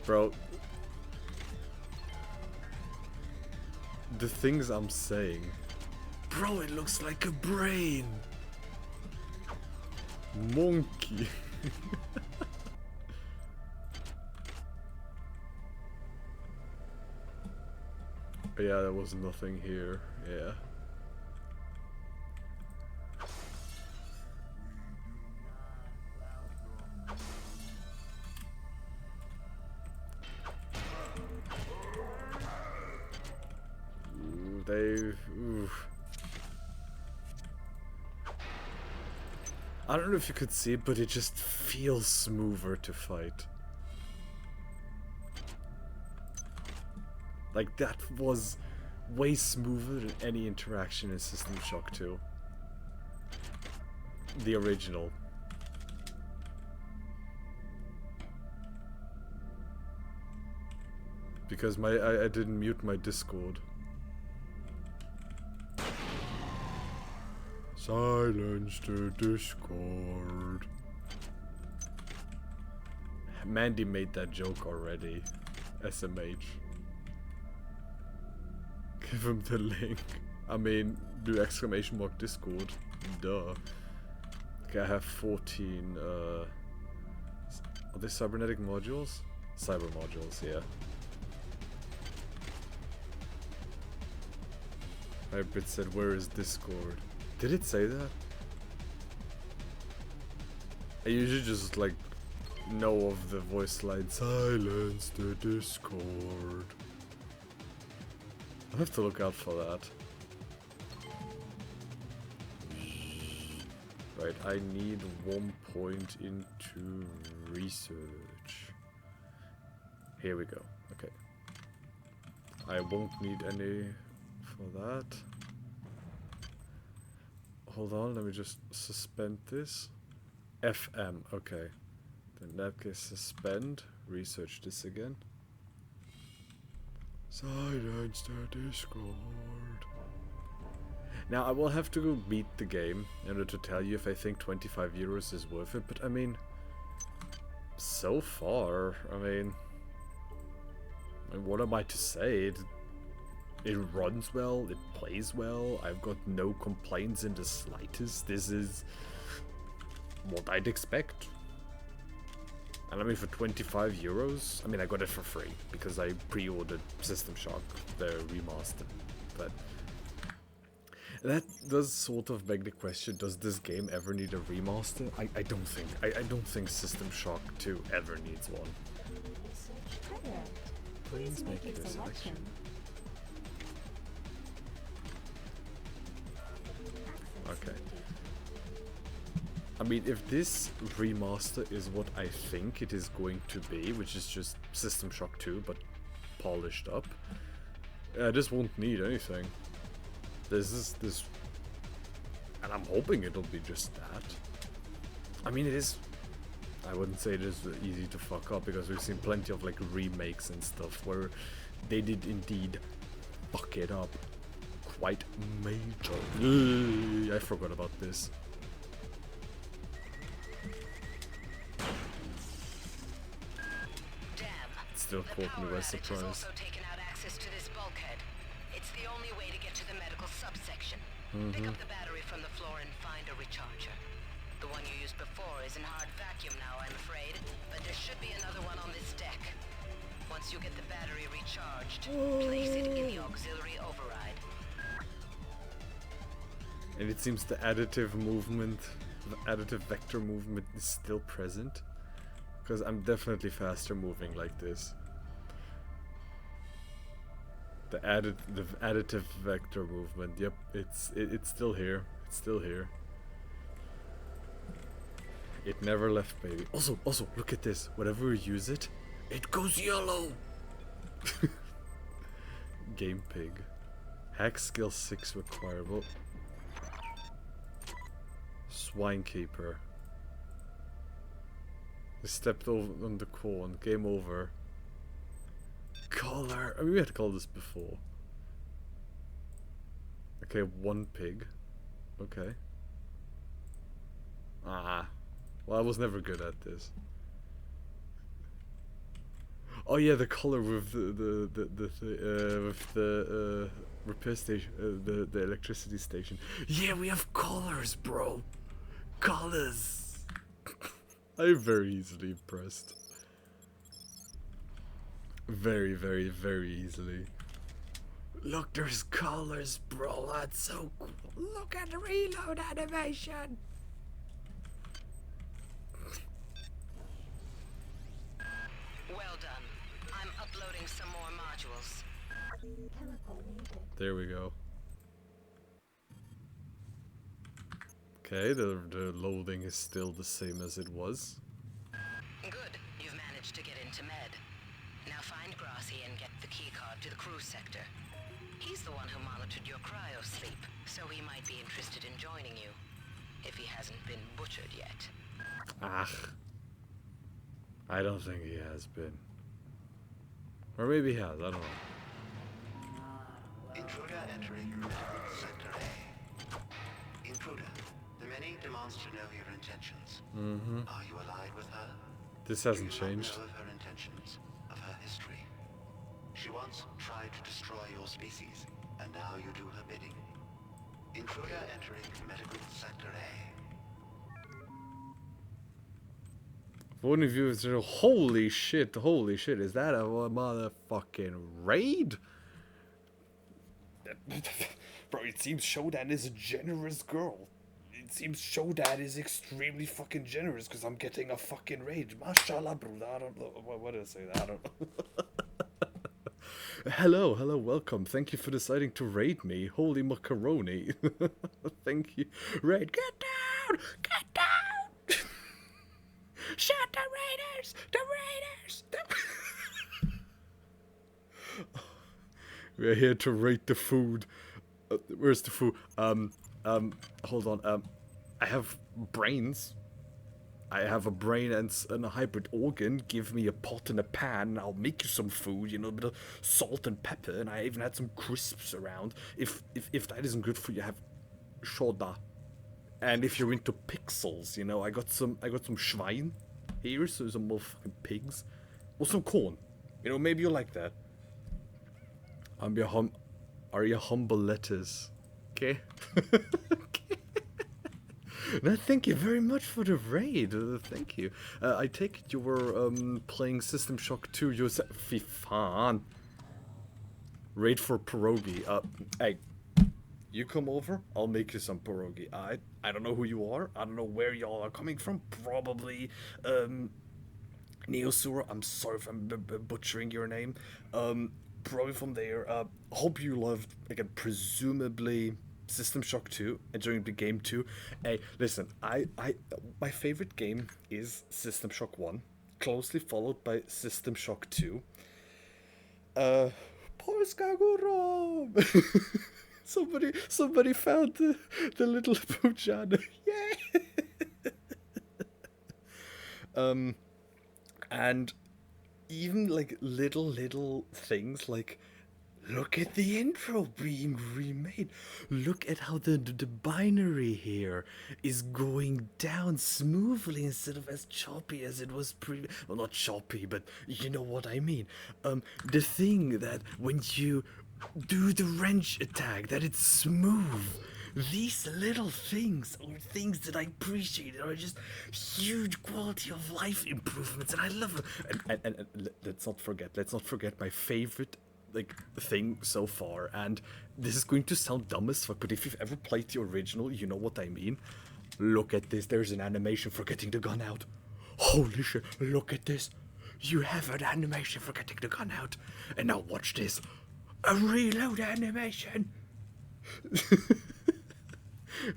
Bro. The things I'm saying. Bro, it looks like a brain. Monkey. Yeah, there was nothing here. Yeah. Oof. I don't know if you could see it, but it just feels smoother to fight. Like, that was way smoother than any interaction in System Shock 2. The original. Because I didn't mute my Discord. Silence the Discord. Mandy made that joke already. SMH. Give him the link. I mean, do exclamation mark Discord. Duh. Okay, I have 14, are they cybernetic modules? Cyber modules, yeah. Hybrid said, where is Discord? Did it say that? I usually just, like, know of the voice line, silence the Discord. I have to look out for that. Right, I need 1 point into research. Here we go. Okay. I won't need any for that. Hold on, let me just suspend this. FM, okay. Then in that case, suspend. Research this again. Silence the Discord. Now I will have to go beat the game in order to tell you if I think 25 euros is worth it, but I mean, so far, I mean, what am I to say? It runs well, it plays well, I've got no complaints in the slightest. This is what I'd expect. And I mean, for 25 euros, I mean, I got it for free because I pre-ordered System Shock, the remaster. But that does sort of beg the question: does this game ever need a remaster? I don't think. I don't think System Shock 2 ever needs one. Research triggered. Please make your selection. Okay. I mean, if this remaster is what I think it is going to be, which is just System Shock 2 but polished up, this won't need anything. This, and I'm hoping it'll be just that. I mean, it is. I wouldn't say it is easy to fuck up because we've seen plenty of like remakes and stuff where they did indeed fuck it up quite major. I forgot about this. Still caught me by surprise. Also taken out access to this bulkhead. It's the only way to get to the medical subsection. Pick up the battery from the floor and find a recharger. The one you used before is in hard vacuum now, I'm afraid, but there should be another one on this deck. Once you get the battery recharged, place it in the auxiliary override. And it seems the additive movement, the additive vector movement is still present. Because I'm definitely faster moving like this. The additive vector movement, yep, it's still here. It's still here. It never left, baby. Also, look at this. Whenever we use it, it goes yellow. Game Pig. Hack skill 6 requirable. Swinekeeper. I stepped over on the corn. Game over. Color. I mean, we had to call this before. Okay, 1 pig. Okay. Ah. Well, I was never good at this. Oh yeah, the color with the repair station, the electricity station. Yeah, we have colors, bro. Colors. I'm very easily impressed. Very, very, very easily. Look, there's colors, bro. That's so cool. Look at the reload animation. Well done. I'm uploading some more modules. Chemical needed. There we go. Okay, the loading is still the same as it was. Good. You've managed to get into med. Now find Grassi and get the keycard to the crew sector. He's the one who monitored your cryo sleep, so he might be interested in joining you. If he hasn't been butchered yet. Ah. I don't think he has been. Or maybe he has, I don't know. Intruder entering medical sector A. Intruder, the many demands to know your intentions. Are you allied with her? This hasn't Do you not changed. know of her intentions, of her history? She once tried to destroy your species, and now you do her bidding. Intruder entering medical sector A. One of you is holy shit, is that a motherfucking raid? Bro, it seems Shodan is a generous girl. It seems Shodan is extremely fucking generous because I'm getting a fucking raid. Mashallah, bro. I don't know. What did I say? I don't know. Hello, welcome. Thank you for deciding to raid me. Holy macaroni. Thank you. Raid, get down! Get down! Shut the raiders! The raiders! We're here to raid the food. Where's the food? Hold on. I have brains. I have a brain and a hybrid organ. Give me a pot and a pan, and I'll make you some food. You know, a bit of salt and pepper, and I even had some crisps around. If that isn't good for you, have Shoda. And if you're into pixels, you know, I got some Schwein here, so some motherfucking pigs. Or some corn. You know, maybe you like that. Are your humble letters. Okay? Okay. No, thank you very much for the raid. Thank you. I take it you were playing System Shock 2 yourself. Fy fan. Raid for pierogi. Hey, you come over, I'll make you some pierogi. I don't know who you are. I don't know where y'all are coming from. Probably Neosura. I'm sorry if I'm butchering your name. Probably from there. Hope you loved, again, presumably System Shock 2, enjoying the game too. Hey, listen, my favorite game is System Shock 1, closely followed by System Shock 2. Polska Góra! Somebody found the little Pujana. Yeah! And even like little things like, look at the intro being remade. Look at how the binary here is going down smoothly instead of as choppy as it was well, not choppy, but you know what I mean. The thing that when you do the wrench attack, that it's smooth. These little things are things that I appreciate. Are just huge quality of life improvements, and I love it. And let's not forget my favorite like thing so far. And this is going to sound dumb as fuck, but if you've ever played the original, you know what I mean. Look at this. There's an animation for getting the gun out. Holy shit! Look at this. You have an animation for getting the gun out, and now watch this. A reload animation.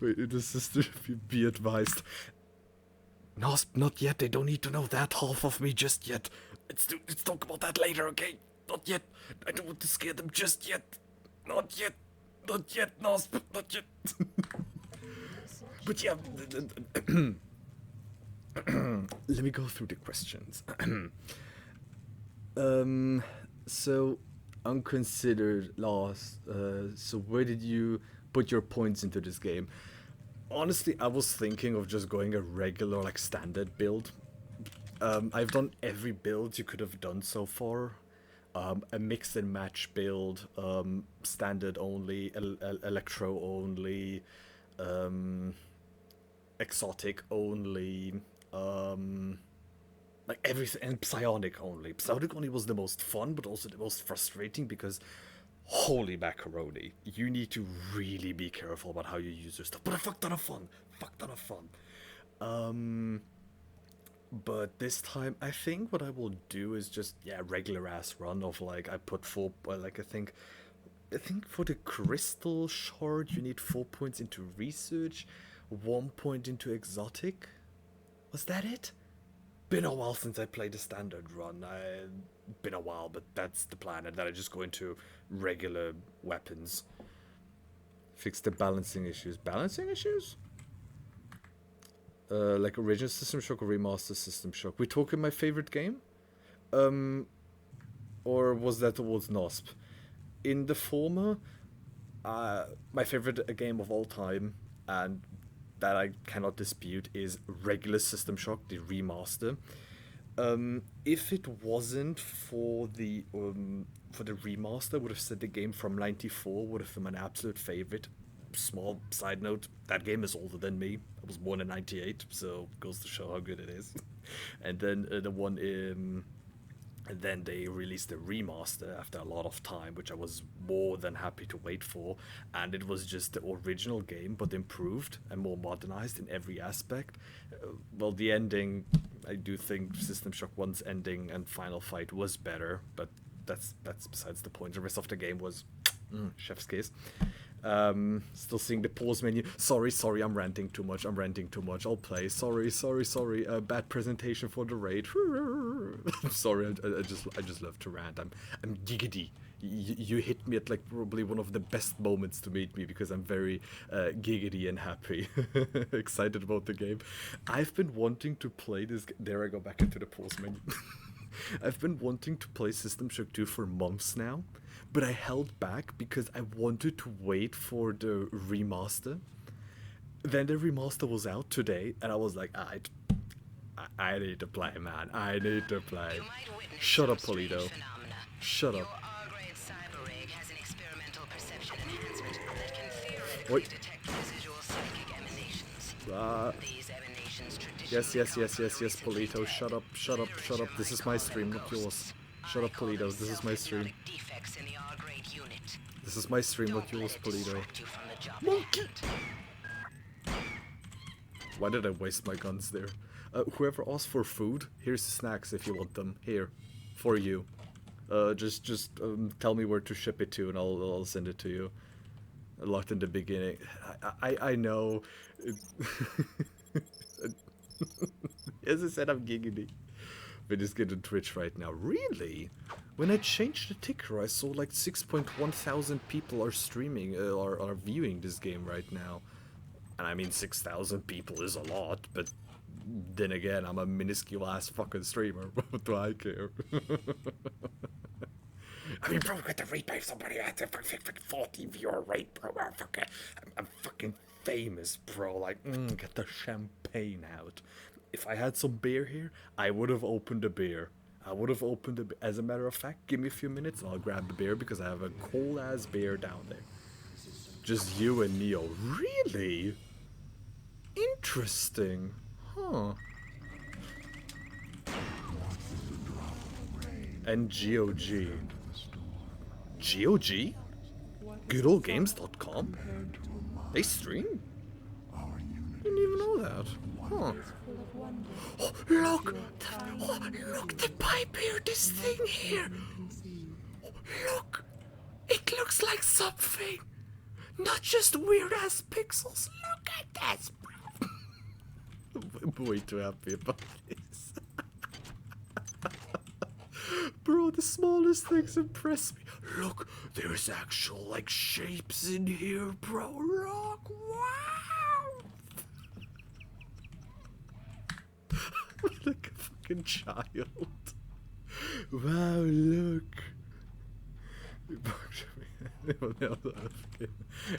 Wait, the sister, be advised. Nosp, not yet. They don't need to know that half of me just yet. Let's talk about that later, okay? Not yet. I don't want to scare them just yet. Not yet. Not yet, Nosp. Not yet. But yeah. Let me go through the questions. So, unconsidered loss. So where did you put your points into this game? Honestly, I was thinking of just going a regular, like, standard build. I've done every build you could have done so far. A mix and match build, standard only, electro only, exotic only, like everything, and psionic only. Psionic only was the most fun, but also the most frustrating because holy macaroni, you need to really be careful about how you use your stuff. But a fuck ton of fun. But this time, I think what I will do is just, regular ass run of like, I put four, like I think for the crystal shard, you need 4 points into research, 1 point into exotic. Was that it? Been a while since I played a standard run. Been a while, but that's the plan. And then I just go into regular weapons. Fix the balancing issues. Balancing issues? Like original System Shock or Remaster System Shock? We talking my favorite game? Or was that towards NOSP? In the former, my favorite game of all time, and that I cannot dispute, is regular System Shock, the remaster. If it wasn't for the remaster, I would have said the game from '94 would have been my absolute favorite. Small side note, that game is older than me. I was born in '98, so goes to show how good it is. And then the one and then they released a remaster after a lot of time, which I was more than happy to wait for. And it was just the original game, but improved and more modernized in every aspect. Well, the ending, I do think System Shock 1's ending and final fight was better, but that's besides the point. The rest of the game was chef's kiss. Still seeing the pause menu. Sorry, I'm ranting too much. I'll play. Sorry. Bad presentation for the raid. I'm sorry. I just love to rant. I'm giggity. You hit me at like probably one of the best moments to meet me because I'm very giggity and happy, excited about the game. I've been wanting to play this. There I go back into the pause menu. I've been wanting to play System Shock 2 for months now, but I held back because I wanted to wait for the remaster. then the remaster was out today, and I was like, I need to play, man. I need to play. Shut up, Polito. Shut up. R-grade cyber rig has an experimental perception enhancement that can theoretically Wait. detect residual psychic emanations. These emanations Yes, traditionally Polito. Shut up, shut up, shut up. This is my stream, not yours. Shut up, Polito. This is my stream. defects in the R-grade unit. This is my stream, not yours, Polito. Distract you from the job at Monkey! hand. Why did I waste my guns there? Whoever asked for food, here's the snacks if you want them. Here, for you. Just tell me where to ship it to, and I'll send it to you. Locked in the beginning. I know. As I said, I'm giggity. But just get on Twitch right now. Really? When I changed the ticker, I saw like 6.1 thousand people are streaming, are viewing this game right now. And I mean, 6,000 people is a lot, but then again, I'm a minuscule ass fucking streamer. What do I care? I mean, bro, get the replay of somebody at a fucking 40 viewer rate, bro. I'm fucking famous, bro. Like, get the champagne out. If I had some beer here, I would have opened a beer. As a matter of fact, give me a few minutes and I'll grab the beer because I have a cold ass beer down there. Just you and Neo. Really? Interesting. Huh. And GOG. GOG? GoodOldGames.com? They stream? Didn't even know that. Huh. Oh, look! Look, the pipe here, this thing here! Oh, look! It looks like something! Not just weird ass pixels. Look at this, bro! I'm way too happy about this. Bro, the smallest things impress me. Look, there's actual, like, shapes in here, bro. Look, wow! Like a fucking child. Wow, look.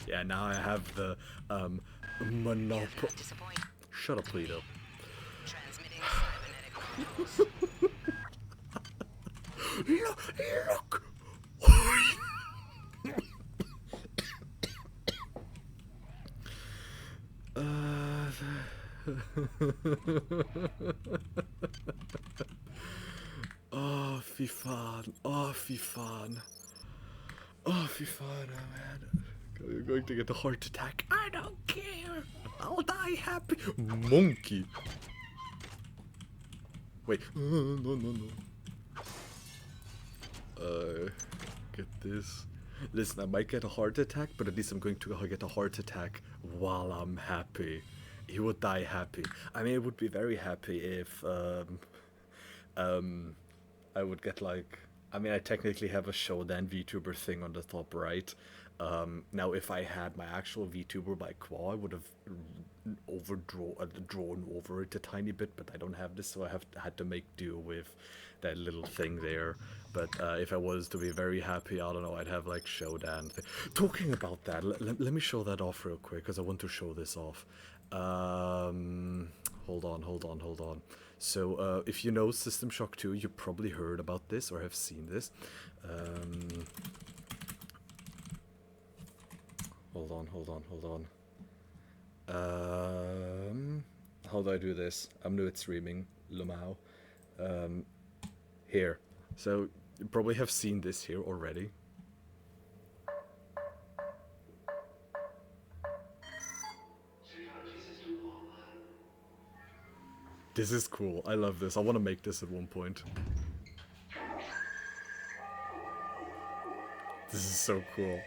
Yeah, now I have the monopoly. Shut up, Polito. Transmitting cybernetic Look! Oh, fy fan. Oh, fy fan. Oh, fy fan, oh, man. You're going to get a heart attack. I don't care. I'll die happy. Monkey. Wait. No. Get this. Listen, I might get a heart attack, but at least I'm going to get a heart attack while I'm happy. He would die happy. I mean, I would be very happy if, I would get like, I mean, I technically have a Shodan VTuber thing on the top right. Now, if I had my actual VTuber by Qua, I would have drawn over it a tiny bit, but I don't have this, so I had to make do with that little thing there. But if I was to be very happy, I don't know, I'd have like Shodan. Talking about that, let me show that off real quick, because I want to show this off. Hold on. So, if you know System Shock 2, you probably heard about this or have seen this. Hold on. How do I do this? I'm new at streaming, Lumao. Here. So, you probably have seen this here already. This is cool. I love this. I want to make this at one point. This is so cool.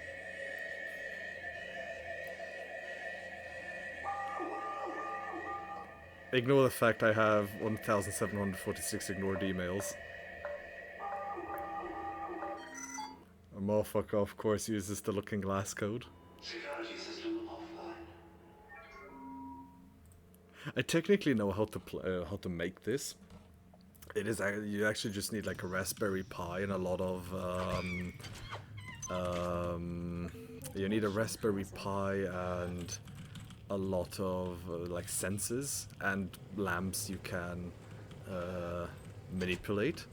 Ignore the fact I have 1,746 ignored emails. A motherfucker, of course, uses the looking glass code. Security system offline. I technically know how to make this. It is you actually just need like a Raspberry Pi and a lot of you need a Raspberry Pi and a lot of like sensors and lamps you can manipulate.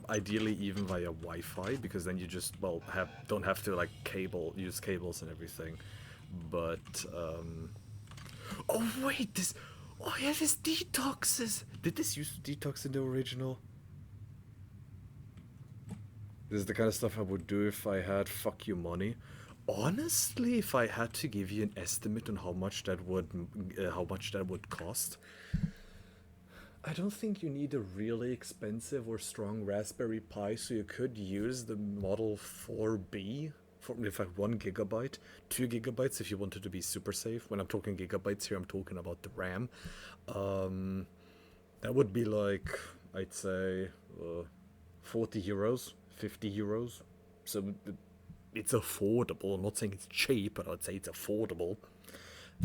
Ideally even via Wi-Fi, because then you just, well, don't have to like use cables and everything. But oh wait, this, oh yeah, this detoxes. Did this use to detox in the original? This is the kind of stuff I would do if I had fuck you money. Honestly, if I had to give you an estimate on how much that would cost, I don't think you need a really expensive or strong Raspberry Pi, so you could use the Model 4B for, in fact, 1 gigabyte, 2 gigabytes if you wanted to be super safe. When I'm talking gigabytes here, I'm talking about the RAM. That would be like, I'd say, 40 euros, 50 euros. So it's affordable. I'm not saying it's cheap, but I'd say it's affordable.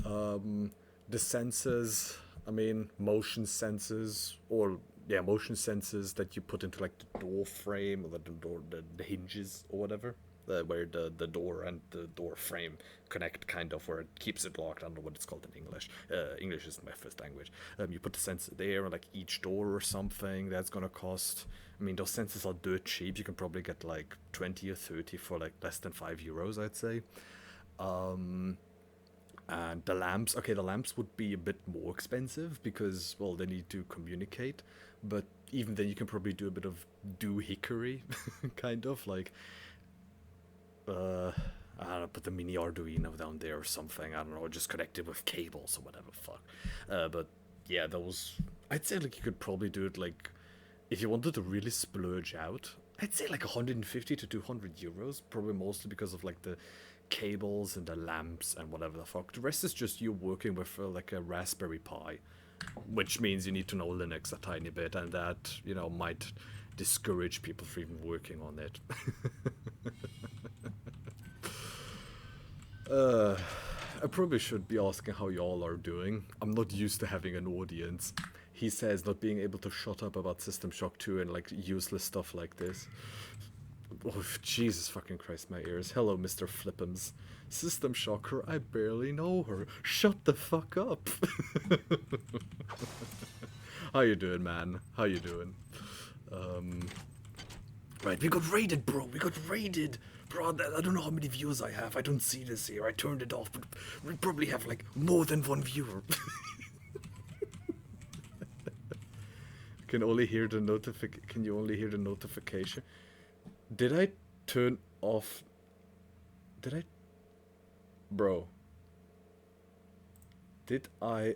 The sensors, I mean, motion sensors, or yeah, motion sensors that you put into like the door frame or the door, the hinges or whatever, where the door and the door frame connect, kind of, where it keeps it locked. I don't know what it's called in English. English is my first language. You put the sensor there, like each door or something. That's gonna cost. I mean, those sensors are dirt cheap. You can probably get like 20 or 30 for like less than 5 euros, I'd say. And the lamps, okay, the lamps would be a bit more expensive because, well, they need to communicate. But even then, you can probably do a bit of doohickery, kind of like, I don't know, put the mini Arduino down there or something. I don't know, just connect it with cables or whatever. Fuck. But yeah, those, I'd say like you could probably do it like, if you wanted to really splurge out, I'd say like 150 to 200 euros, probably mostly because of like the cables and the lamps and whatever the fuck. The rest is just you working with like a Raspberry Pi, which means you need to know Linux a tiny bit, and that, you know, might discourage people from even working on it. I probably should be asking how y'all are doing. I'm not used to having an audience. He says not being able to shut up about System Shock 2 and like useless stuff like this. Oh, Jesus fucking Christ, my ears. Hello, Mr. Flippums. System Shocker, I barely know her. Shut the fuck up. How you doing, man? How you doing? Right, we got raided, bro. We got raided. Bro, I don't know how many viewers I have. I don't see this here. I turned it off, but we probably have like more than one viewer. Can you only hear the notification? Did I turn off? Bro. Did I?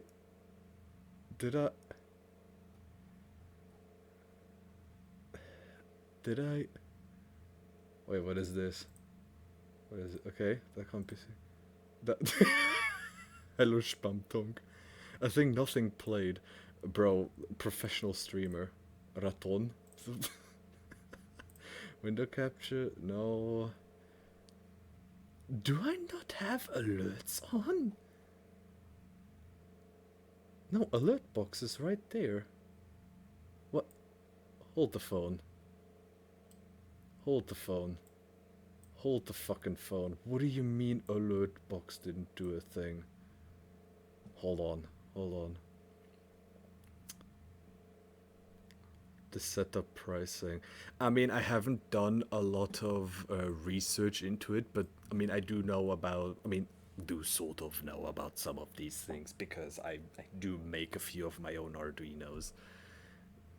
Wait, what is this? What is it? Okay, that can't be seen. That. Hello, Spamtonk. I think nothing played. Bro, professional streamer. Raton. Window capture, no. Do I not have alerts on? No, alert box is right there. What? Hold the phone. Hold the phone. Hold the fucking phone. What do you mean alert box didn't do a thing? Hold on. Hold on. The setup pricing. I mean, I haven't done a lot of research into it, but I mean, I do know about, I mean, do sort of know about some of these things because I do make a few of my own Arduinos.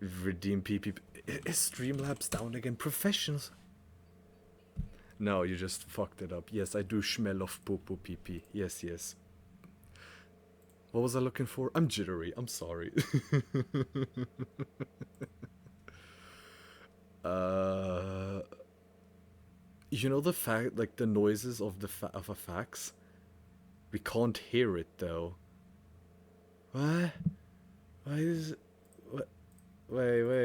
Redeem PP. Is Streamlabs down again? Professionals? No, you just fucked it up. Yes, I do smell of poo-poo PP. Yes, yes. What was I looking for? I'm jittery. I'm sorry. You know the fact, like the noises of of a fax? We can't hear it though. What? Why is it? What? Wait. Wait.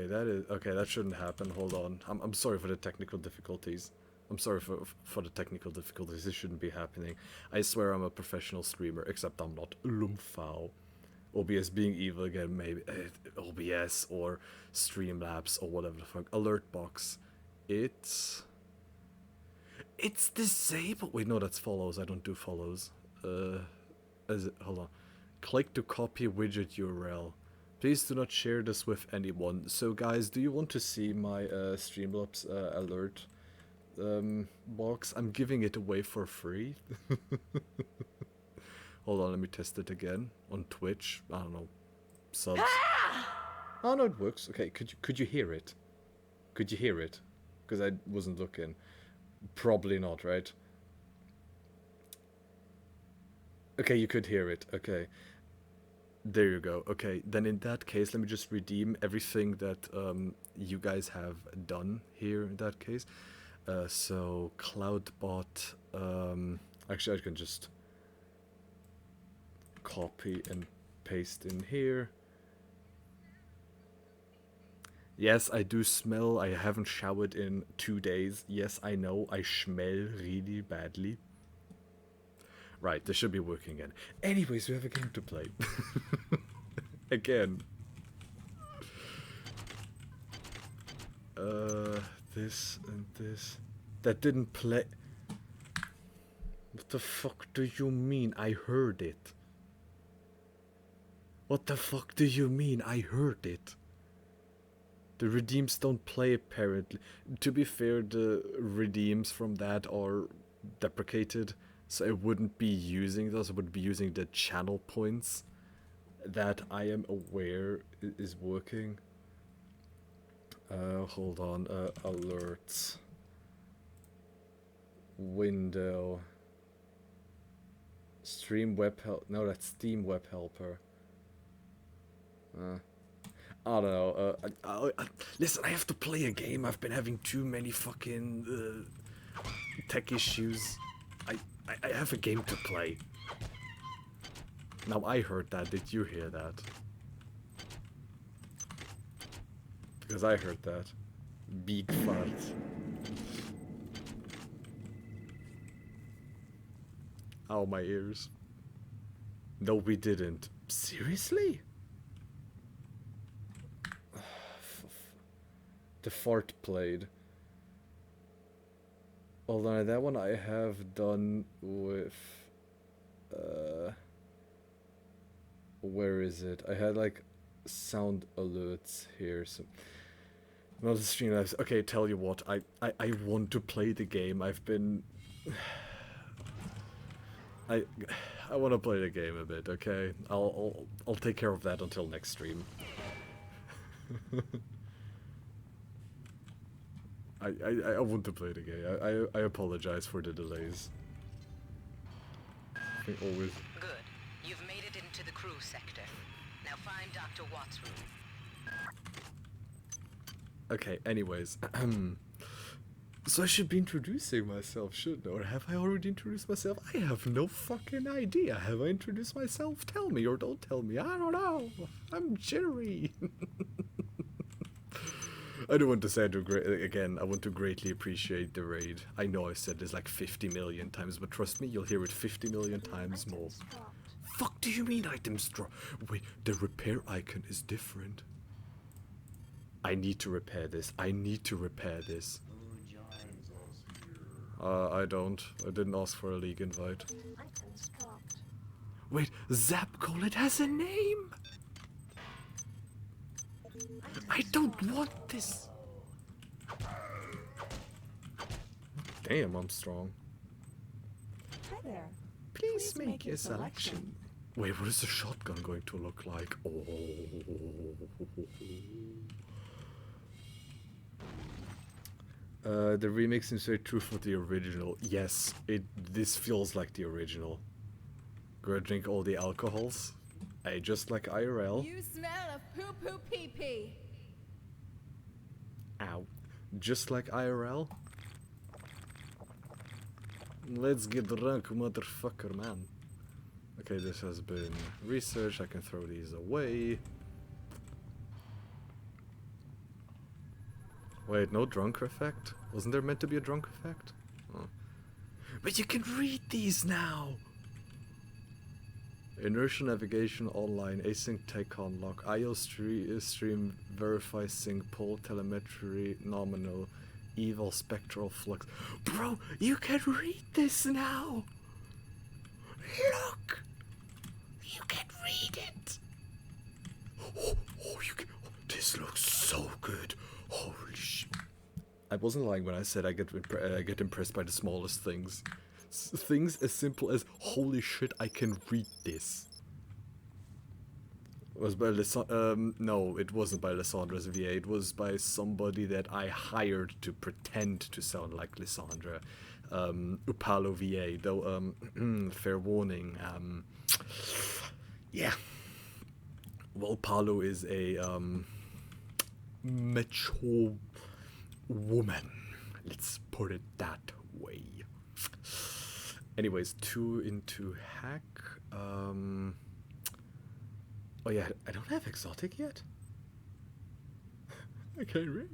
That is okay. That shouldn't happen. Hold on. I'm sorry for the technical difficulties. I'm sorry for the technical difficulties. This shouldn't be happening. I swear I'm a professional streamer, except I'm not. Lumfao. OBS being evil again, maybe. OBS or Streamlabs or whatever the fuck. Alert box. It's disabled. Wait, no, that's follows. I don't do follows. Hold on. Click to copy widget URL. Please do not share this with anyone. So guys, do you want to see my Streamlabs alert box? I'm giving it away for free. Hold on, let me test it again on Twitch. I don't know, subs. Oh no, it works. Okay, could you hear it? Could you hear it? Because I wasn't looking. Probably not, right? Okay, you could hear it. Okay. There you go. Okay, then in that case, let me just redeem everything that you guys have done here in that case. So, Cloudbot, actually I can just copy and paste in here. Yes, I do smell. I haven't showered in 2 days. Yes, I know. I smell really badly. Right, this should be working again. Anyways, we have a game to play. Again. This and this. That didn't play. What the fuck do you mean? I heard it. What the fuck do you mean? I heard it. The redeems don't play apparently. To be fair, the redeems from that are deprecated. So I wouldn't be using those, I would be using the channel points that I am aware is working. Hold on, alerts. Window. Stream web help, no, that's Steam web helper. I don't know, listen, I have to play a game, I've been having too many fucking tech issues. I have a game to play. Now I heard that. Did you hear that? Because I heard that. Big fart. Ow, my ears. No, we didn't. Seriously? The fart played. Although that one I have done with, where is it? I had like sound alerts here. So not the stream lives. Okay, tell you what, I want to play the game. I've been, I want to play the game a bit. Okay, I'll take care of that until next stream. I want to play the game. I apologize for the delays. I think always. Good. You've made it into the crew sector. Now find Dr. Watt's room. Okay, anyways. So I should be introducing myself, shouldn't I? Or have I already introduced myself? I have no fucking idea. Have I introduced myself? Tell me or don't tell me. I don't know. I'm jittery. I do want to say again, I want to greatly appreciate the raid. I know I've said this like 50 million times, but trust me, you'll hear it 50 million times more. Fuck do you mean items drop? Wait, the repair icon is different. I need to repair this. I need to repair this. I don't. I didn't ask for a league invite. Wait, Zapcall, it has a name! I don't want this. Damn, I'm strong. Hi there. Please make your selection. Wait, what is the shotgun going to look like? Oh. The remix seems very true for the original. Yes, this feels like the original. Go drink all the alcohols. Hey, just like IRL. You smell of poo-poo pee-pee. Ow. Just like IRL. Let's get drunk, motherfucker, man. Okay, this has been researched. I can throw these away. Wait, no drunk effect? Wasn't there meant to be a drunk effect? Oh. But you can read these now! Inertial navigation online, async tech unlock, IO stream verify sync poll telemetry nominal, Evil spectral flux. Bro, you can read this now! Look! You can read it! Oh, you can, this looks so good. Holy shit. I wasn't lying when I said I get impressed by the smallest things. Things as simple as, holy shit, I can read this. It was by no, it wasn't by Lissandra's VA. It was by somebody that I hired to pretend to sound like Lissandra. Upalo VA, though, fair warning. Yeah. Well, Palo is a, mature woman. Let's put it that way. Anyways, 2 into hack. Oh yeah, I don't have exotic yet. Okay, right.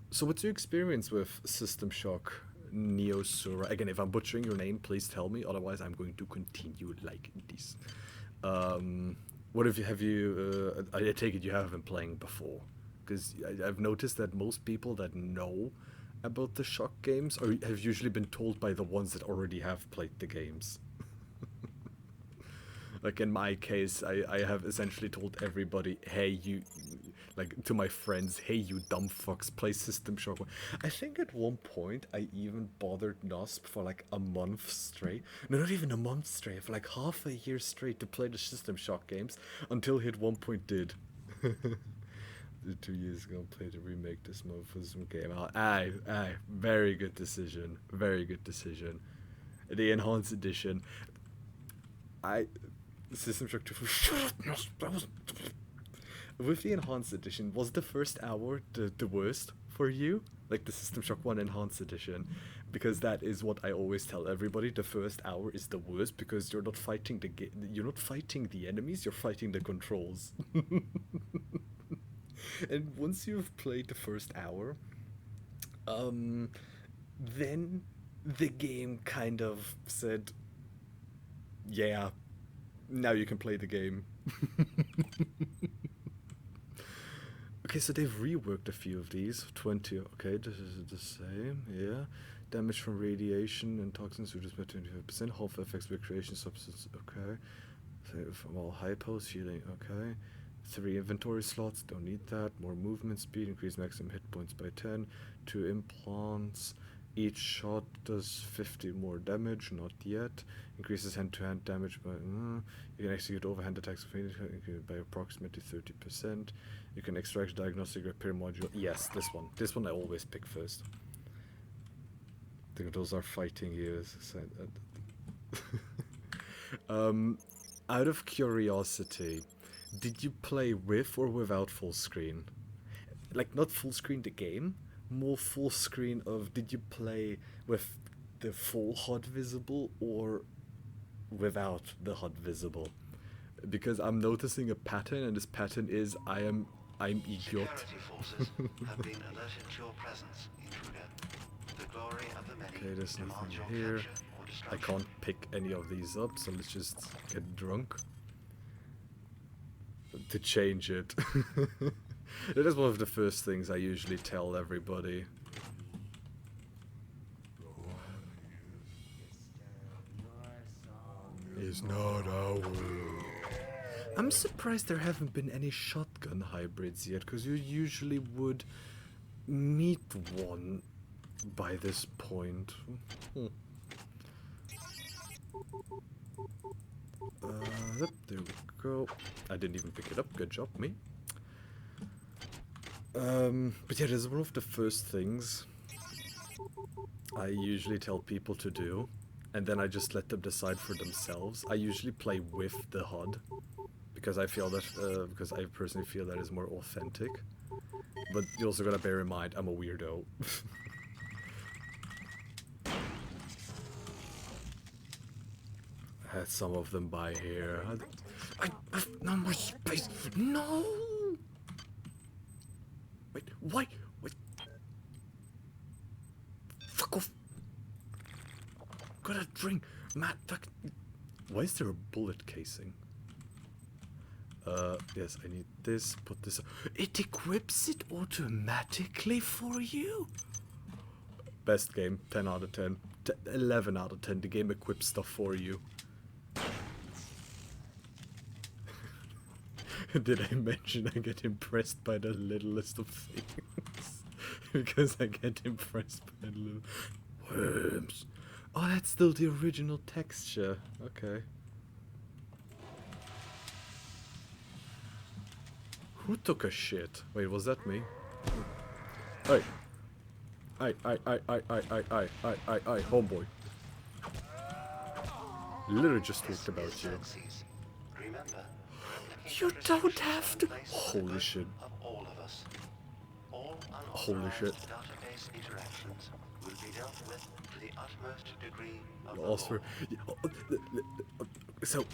So what's your experience with System Shock Neosura? Again, if I'm butchering your name, please tell me. Otherwise, I'm going to continue like this. What have you? I take it you haven't been playing before, because I've noticed that most people that know about the Shock games have usually been told by the ones that already have played the games. Like in my case, I have essentially told everybody, hey, you, like to my friends, hey, you dumb fucks, play System Shock. I think at one point I even bothered NOSP for like a month straight. No, not even a month straight, for like half a year straight to play the System Shock games, until he at one point did. 2 years ago, played to remake this motherfucking game out. Aye, very good decision. Very good decision. The Enhanced Edition. System Shock 2. With the Enhanced Edition, was the first hour the worst for you? Like the System Shock 1 Enhanced Edition? Because that is what I always tell everybody. The first hour is the worst because you're not fighting you're not fighting the enemies, you're fighting the controls. And once you've played the first hour, then the game kind of said, yeah, now you can play the game. Okay, so they've reworked a few of these. 20, okay, this is the same, yeah. Damage from radiation and toxins reduced by 25%. Half effects by creation substance, okay. From all hypos, healing, okay. 3 inventory slots, don't need that. More movement speed, increase maximum hit points by 10. 2 implants. Each shot does 50 more damage, not yet. Increases hand-to-hand damage by... you can execute overhand attacks by approximately 30%. You can extract diagnostic repair module. Yes, this one. This one I always pick first. I think those are fighting years. Out of curiosity, did you play with or without full screen? Like, not full screen the game, more full screen of, did you play with the full HUD visible or without the HUD visible? Because I'm noticing a pattern, and this pattern is I'm idiot. Security forces have been alerted to your presence, intruder. The glory of the many Okay, there's nothing demands your here. capture or I destruction. can't pick any of these up, so let's just get drunk to change it. That is one of the first things I usually tell everybody. Is not our world. I'm surprised there haven't been any shotgun hybrids yet, because you usually would meet one by this point. Yep, there we go. I didn't even pick it up. Good job, me. But yeah, this is one of the first things I usually tell people to do, and then I just let them decide for themselves. I usually play with the HUD, because I feel that, because I personally feel that is more authentic. But you also gotta bear in mind, I'm a weirdo. I had some of them by here. I have no more space. No! Wait, why? Wait. Fuck off. Got a drink. Matt, fuck. Why is there a bullet casing? Yes, I need this, put this... It equips it automatically for you? Best game, 10 out of 10. 11 out of 10, the game equips stuff for you. Did I mention I get impressed by the littlest of things? Because I get impressed by the little... Worms! Oh, that's still the original texture. Okay. Who took a shit? Wait, was that me? Hey. I, homeboy. Literally just talked about you. Remember, You don't have to. Holy shit. of all of us. All Holy shit. database interactions will be dealt with to the utmost degree of the Also, law. so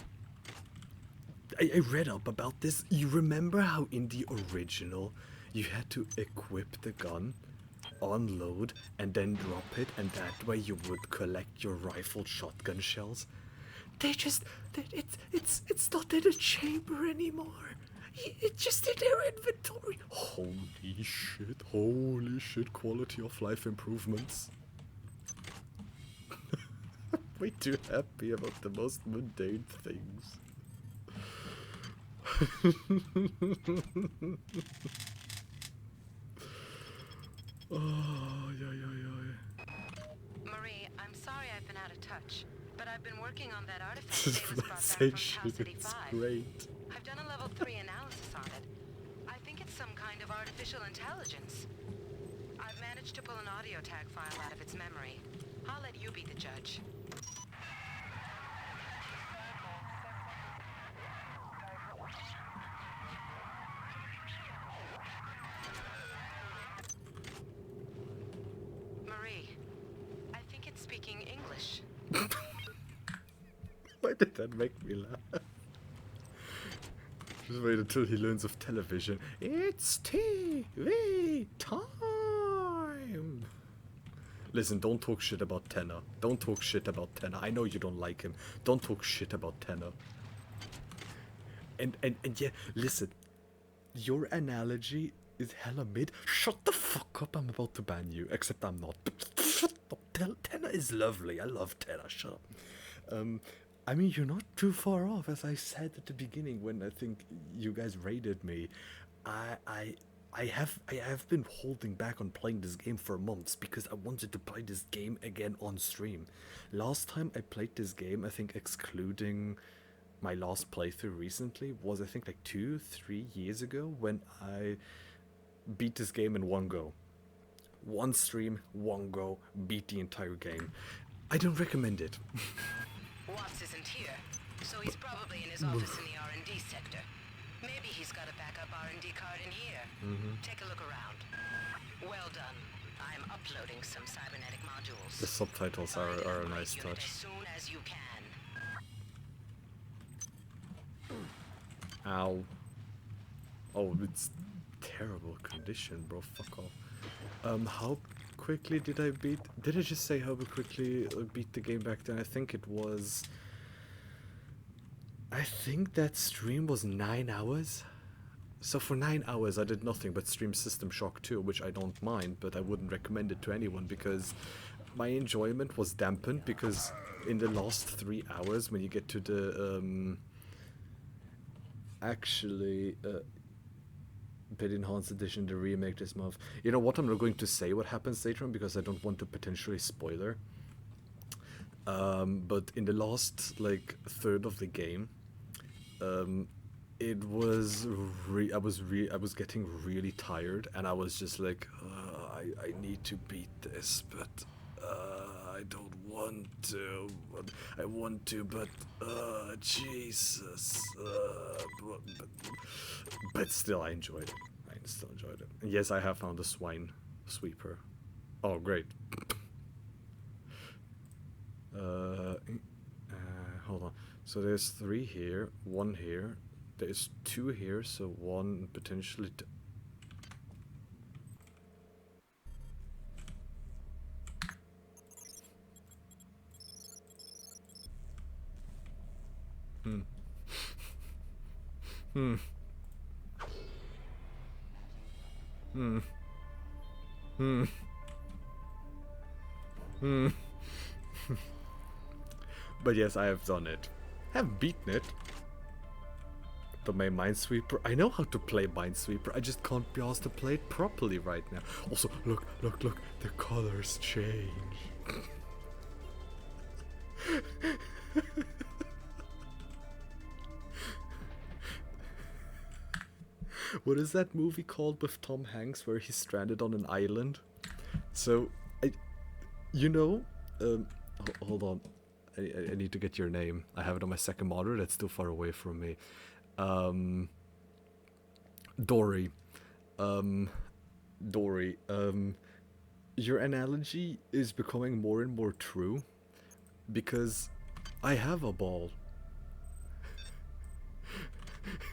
I read up about this. You remember how in the original you had to equip the gun, unload, and then drop it, and that way you would collect your rifled shotgun shells? They just it's not in a chamber anymore. It's just in their inventory. Holy shit, quality of life improvements. Way too happy about the most mundane things. Oh, yeah. Marie, I'm sorry I've been out of touch, but I've been working on that artifact Davis brought back from Tau City 5. Great. I've done a level 3 analysis on it. I think it's some kind of artificial intelligence. I've managed to pull an audio tag file out of its memory. I'll let you be the judge. Marie, I think it's speaking English. Why did that make me laugh? Just wait until he learns of television. It's TV time! Listen, don't talk shit about Tenor. Don't talk shit about Tenor. I know you don't like him. Don't talk shit about Tenor. And yeah, listen. Your analogy is hella mid. Shut the fuck up, I'm about to ban you. Except I'm not. Shut up. Tenor is lovely. I love Tenor. Shut up. I mean, you're not too far off, as I said at the beginning when I think you guys raided me. I have been holding back on playing this game for months because I wanted to play this game again on stream. Last time I played this game, I think excluding my last playthrough recently, was I think like 2-3 years ago when I beat this game in one go. One stream, one go, beat the entire game. I don't recommend it. Watts isn't here, so he's probably in his office in the R&D sector. Maybe he's got a backup R&D card in here. Take a look around. Well done. I'm uploading some cybernetic modules. The subtitles are a nice As touch. soon as you can. Ow. Oh, it's terrible condition, bro. Fuck off. How quickly did I beat... Did I just say how quickly I beat the game back then? I think it was... I think that stream was 9 hours. So for 9 hours I did nothing but stream System Shock 2, which I don't mind, but I wouldn't recommend it to anyone because my enjoyment was dampened because in the last 3 hours when you get to the... bit enhanced edition, the remake this month. You know what, I'm not going to say what happens later on because I don't want to potentially spoiler. But in the last like third of the game, it was I was getting really tired, and I was just like, I need to beat this, but I don't want to. I want to, but Jesus. But still, I enjoyed it. I still enjoyed it. And yes, I have found a swine sweeper. Oh, great. Hold on. So there's 3 here, 1 here. There's 2 here, so 1 potentially. Hmm. Hmm. Hmm. Hmm. But yes, I have done it. I haven't beaten it. The main Minesweeper. I know how to play Minesweeper. I just can't be asked to play it properly right now. Also, look, look, look. The colors change. What is that movie called with Tom Hanks where he's stranded on an island? So, you know, hold on. I need to get your name. I have it on my second monitor. That's too far away from me. Dory. Dory. Your analogy is becoming more and more true because I have a ball.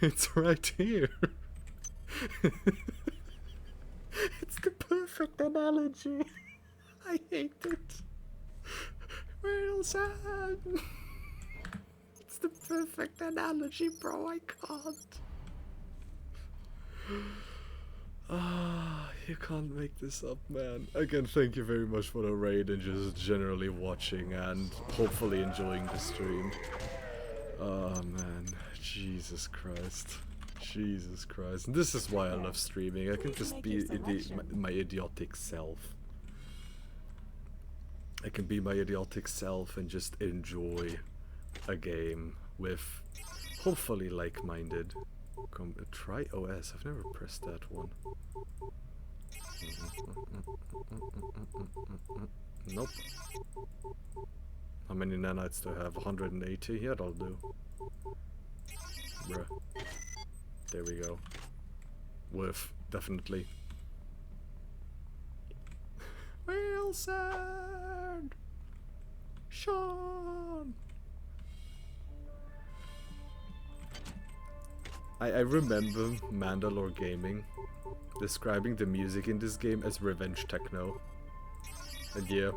It's right here. It's the perfect analogy. I hate it. Real sad. It's the perfect analogy, bro. I can't. Ah, you can't make this up, man. Again, thank you very much for the raid and just generally watching and hopefully enjoying the stream. Oh, man. Jesus Christ. Jesus Christ. And this is why I love streaming. I can just be my idiotic self. I can be my idiotic self and just enjoy a game with hopefully like-minded. Try OS. I've never pressed that one. Nope. How many nanites do I have? 180? Yeah, that'll do. Bruh. There we go. Worth, definitely. Wilson! Sean! I remember Mandalore Gaming describing the music in this game as revenge techno. And yeah,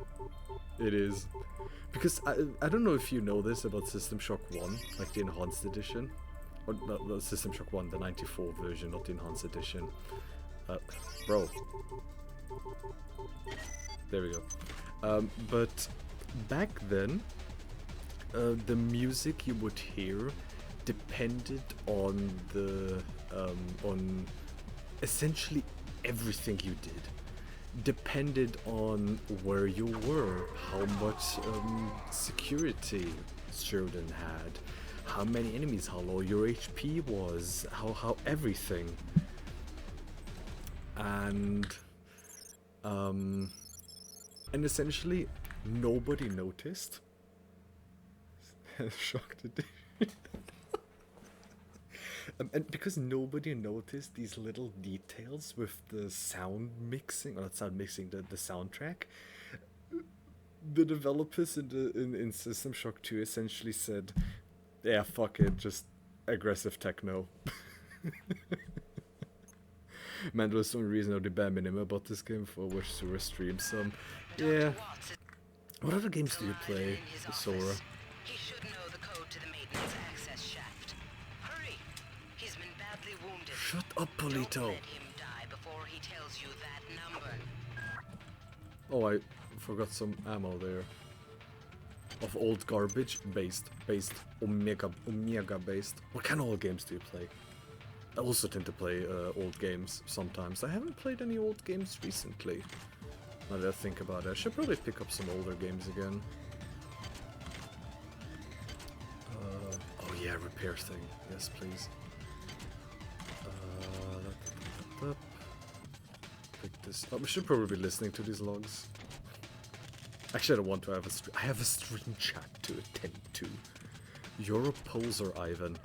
it is. Because I don't know if you know this about System Shock 1, like the Enhanced Edition. Or no, System Shock 1, the 94 version, not the Enhanced Edition. Bro. There we go. But back then, the music you would hear depended on the on essentially everything you did. Depended on where you were, how much security Sheridan had, how many enemies, how low your HP was, how everything. And essentially nobody noticed. Shocked it. And because nobody noticed these little details with the sound mixing, or not sound mixing, the soundtrack, the developers in System Shock 2 essentially said, yeah, fuck it, just aggressive techno. Man, there was some reason of the bare minimum about this game for which to stream some. Yeah. What other games do you play, Sora? He should know the code to the maintenance access shaft. Hurry! He's been badly wounded. Shut up, Polito. Don't let him die before he tells you that number. Oh, I forgot some ammo there. Of old garbage, based, Omega based. What kind of old games do you play? I also tend to play old games sometimes. I haven't played any old games recently. Now that I think about it, I should probably pick up some older games again. Oh yeah, repair thing. Yes, please. Pick this up. I should probably be listening to these logs. Actually, I don't want to have a I have a stream chat to attend to. You're a poser, Ivan.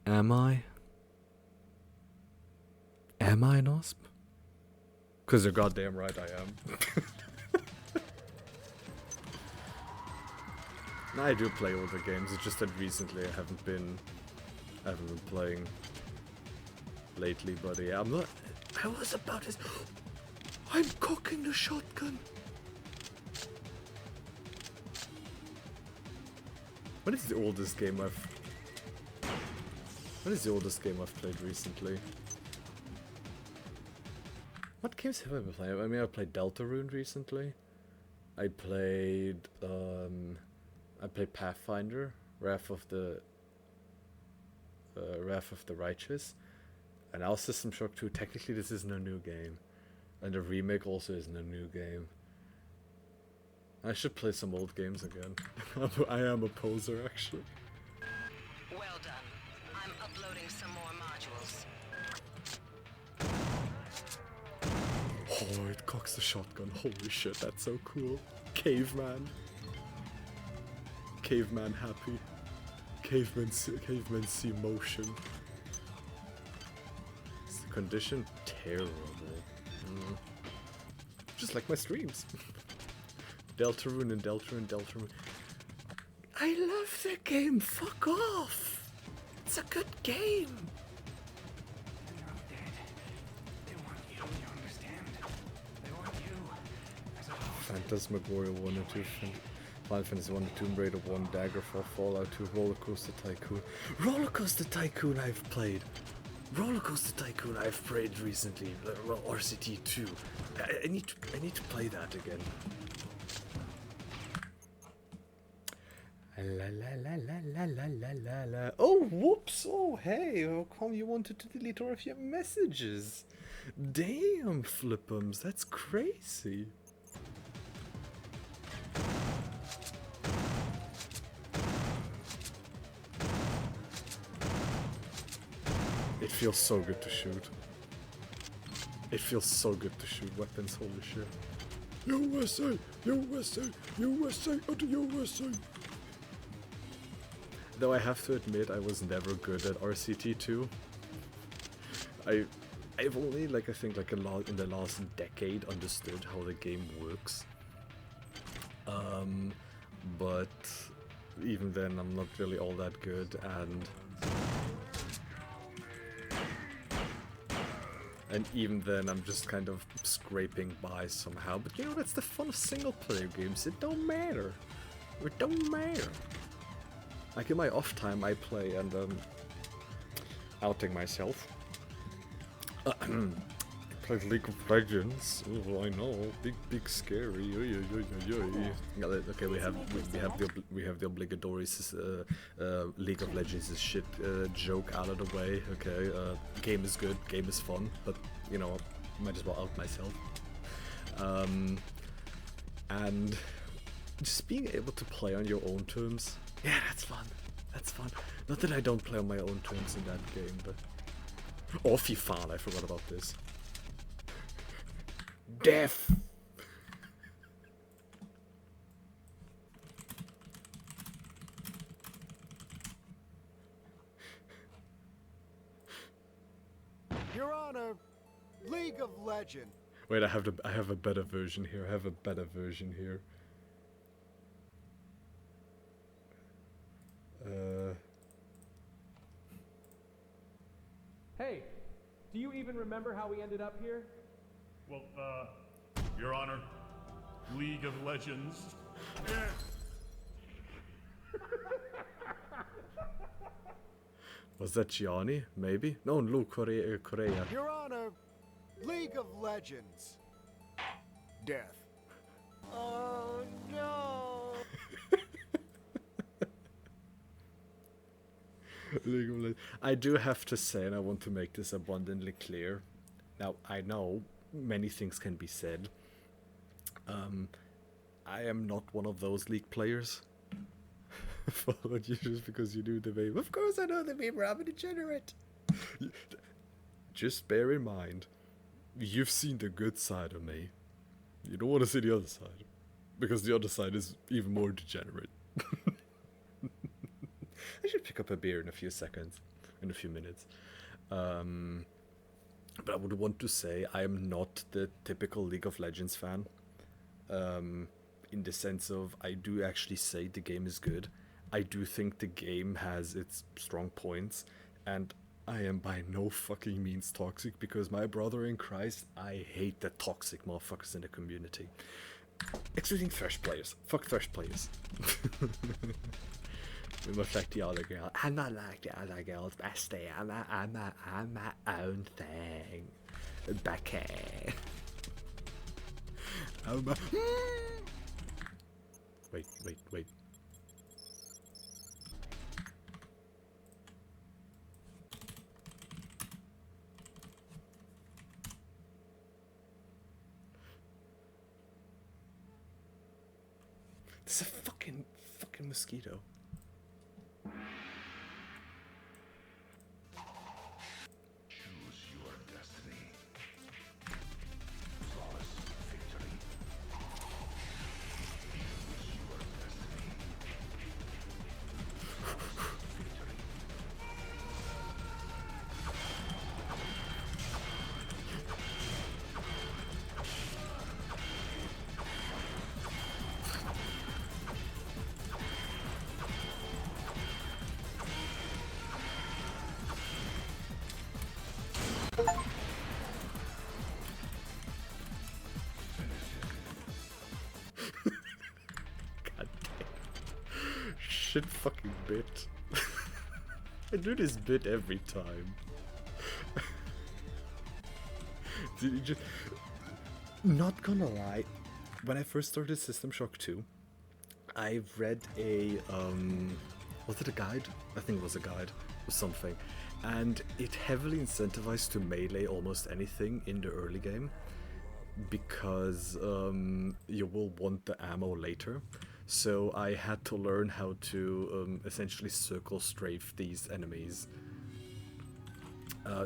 Am I? Am I an OSP? Because you're goddamn right I am. I do play older games, it's just that recently I haven't been playing lately, but yeah, I'm not. I was about to. I'm cocking the shotgun. What is the oldest game I've played recently? What games have I been playing? I mean, I played Deltarune recently. I played Pathfinder, Wrath of the Righteous, and now System Shock 2. Technically, this isn't a new game, and the remake also isn't a new game. I should play some old games again. I am a poser, actually. Well done. I'm uploading some more modules. Oh, it cocks the shotgun. Holy shit, that's so cool. Caveman. Caveman happy. Caveman see motion. Is the condition terrible? Just like my streams. Deltarune and Deltarune. I love the game. Fuck off. It's a good game. You're not dead. They want you, you understand? They want you as a host. Phantasmagoria 1 and 2, Final Fantasy 1 and Tomb Raider 1, Daggerfall, Fallout 2, Rollercoaster Tycoon. Rollercoaster Tycoon I've played. Rollercoaster Tycoon I've played recently. RCT 2. I need to play that again. La la la la la la la la la. Oh, whoops! Oh, hey! How come you wanted to delete all of your messages? Damn, Flippums, that's crazy. It feels so good to shoot. It feels so good to shoot weapons. Holy shit! USA, USA, USA, oh, the USA. Though I have to admit, I was never good at RCT2. I've only, like, I think, like, in the last decade understood how the game works. But even then, I'm not really all that good, and even then, I'm just kind of scraping by somehow. But you know, that's the fun of single-player games. It don't matter. It don't matter. Like in my off time, I play, and outing myself. Play League of Legends. Oh, I know, big scary. Okay, we have the obligatory League of Legends is shit joke out of the way. Okay, game is good, game is fun, but you know, might as well out myself. And just being able to play on your own terms. Yeah, that's fun. That's fun. Not that I don't play on my own terms in that game, but... Oh, FIFA, I forgot about this. Death! Your Honor, League of Legends. Wait, I have a better version here. Hey, do you even remember how we ended up here? Well, Your Honor, League of Legends. Was that Gianni? Maybe? No, Luke, Korea. Your Honor, League of Legends. Death. Oh no! League of Legends. I do have to say, and I want to make this abundantly clear. Now, I know many things can be said. I am not one of those League players. Followed you just because you do the meme. Of course I know the meme, I'm a degenerate. Just bear in mind, you've seen the good side of me. You don't want to see the other side. Because the other side is even more degenerate. I should pick up a beer in a few seconds. In a few minutes. But I would want to say I am not the typical League of Legends fan. In the sense of, I do actually say the game is good. I do think the game has its strong points, and I am by no fucking means toxic, because my brother in Christ, I hate the toxic motherfuckers in the community. Excluding Thresh players. Fuck Thresh players. We must like the other girl. I'm not like the other girls, bestie. I'm my own thing. Becky. Wait. There's a fucking mosquito. Choose your destiny. Flawless victory. Choose your destiny. Flawless victory. God damn. Shit fucking bit. I do this bit every time. Dude, you just... Not gonna lie, when I first started System Shock 2, I read a, was it a guide? I think it was a guide or something. And it heavily incentivized to melee almost anything in the early game, because you will want the ammo later. So I had to learn how to essentially circle strafe these enemies.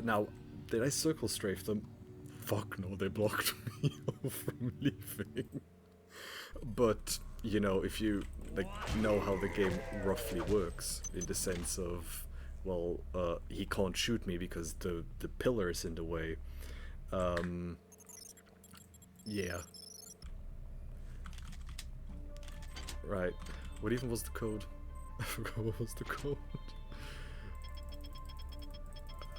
Now, did I circle strafe them? Fuck no, they blocked me from leaving. But, you know, if you like know how the game roughly works, in the sense of, well, he can't shoot me because the pillar is in the way. Yeah. Right. What even was the code? I forgot what was the code.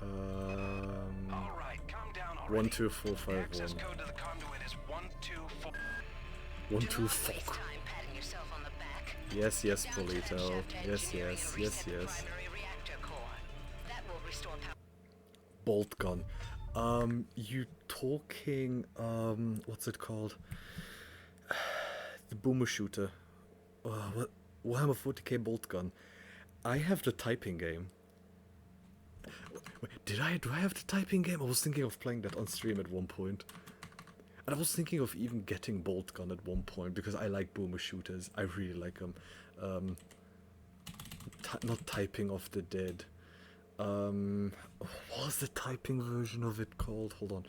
All right, calm down already. 12451. Access code to the conduit is 124. 124. Yes, Polito. Yes. Bolt gun. You talking, what's it called? The boomer shooter. What? Warhammer 40k bolt gun. I have the typing game. Wait, do I have the typing game? I was thinking of playing that on stream at one point. And I was thinking of even getting bolt gun at one point, because I like boomer shooters. I really like them. Not typing of the dead. What was the typing version of it called? Hold on.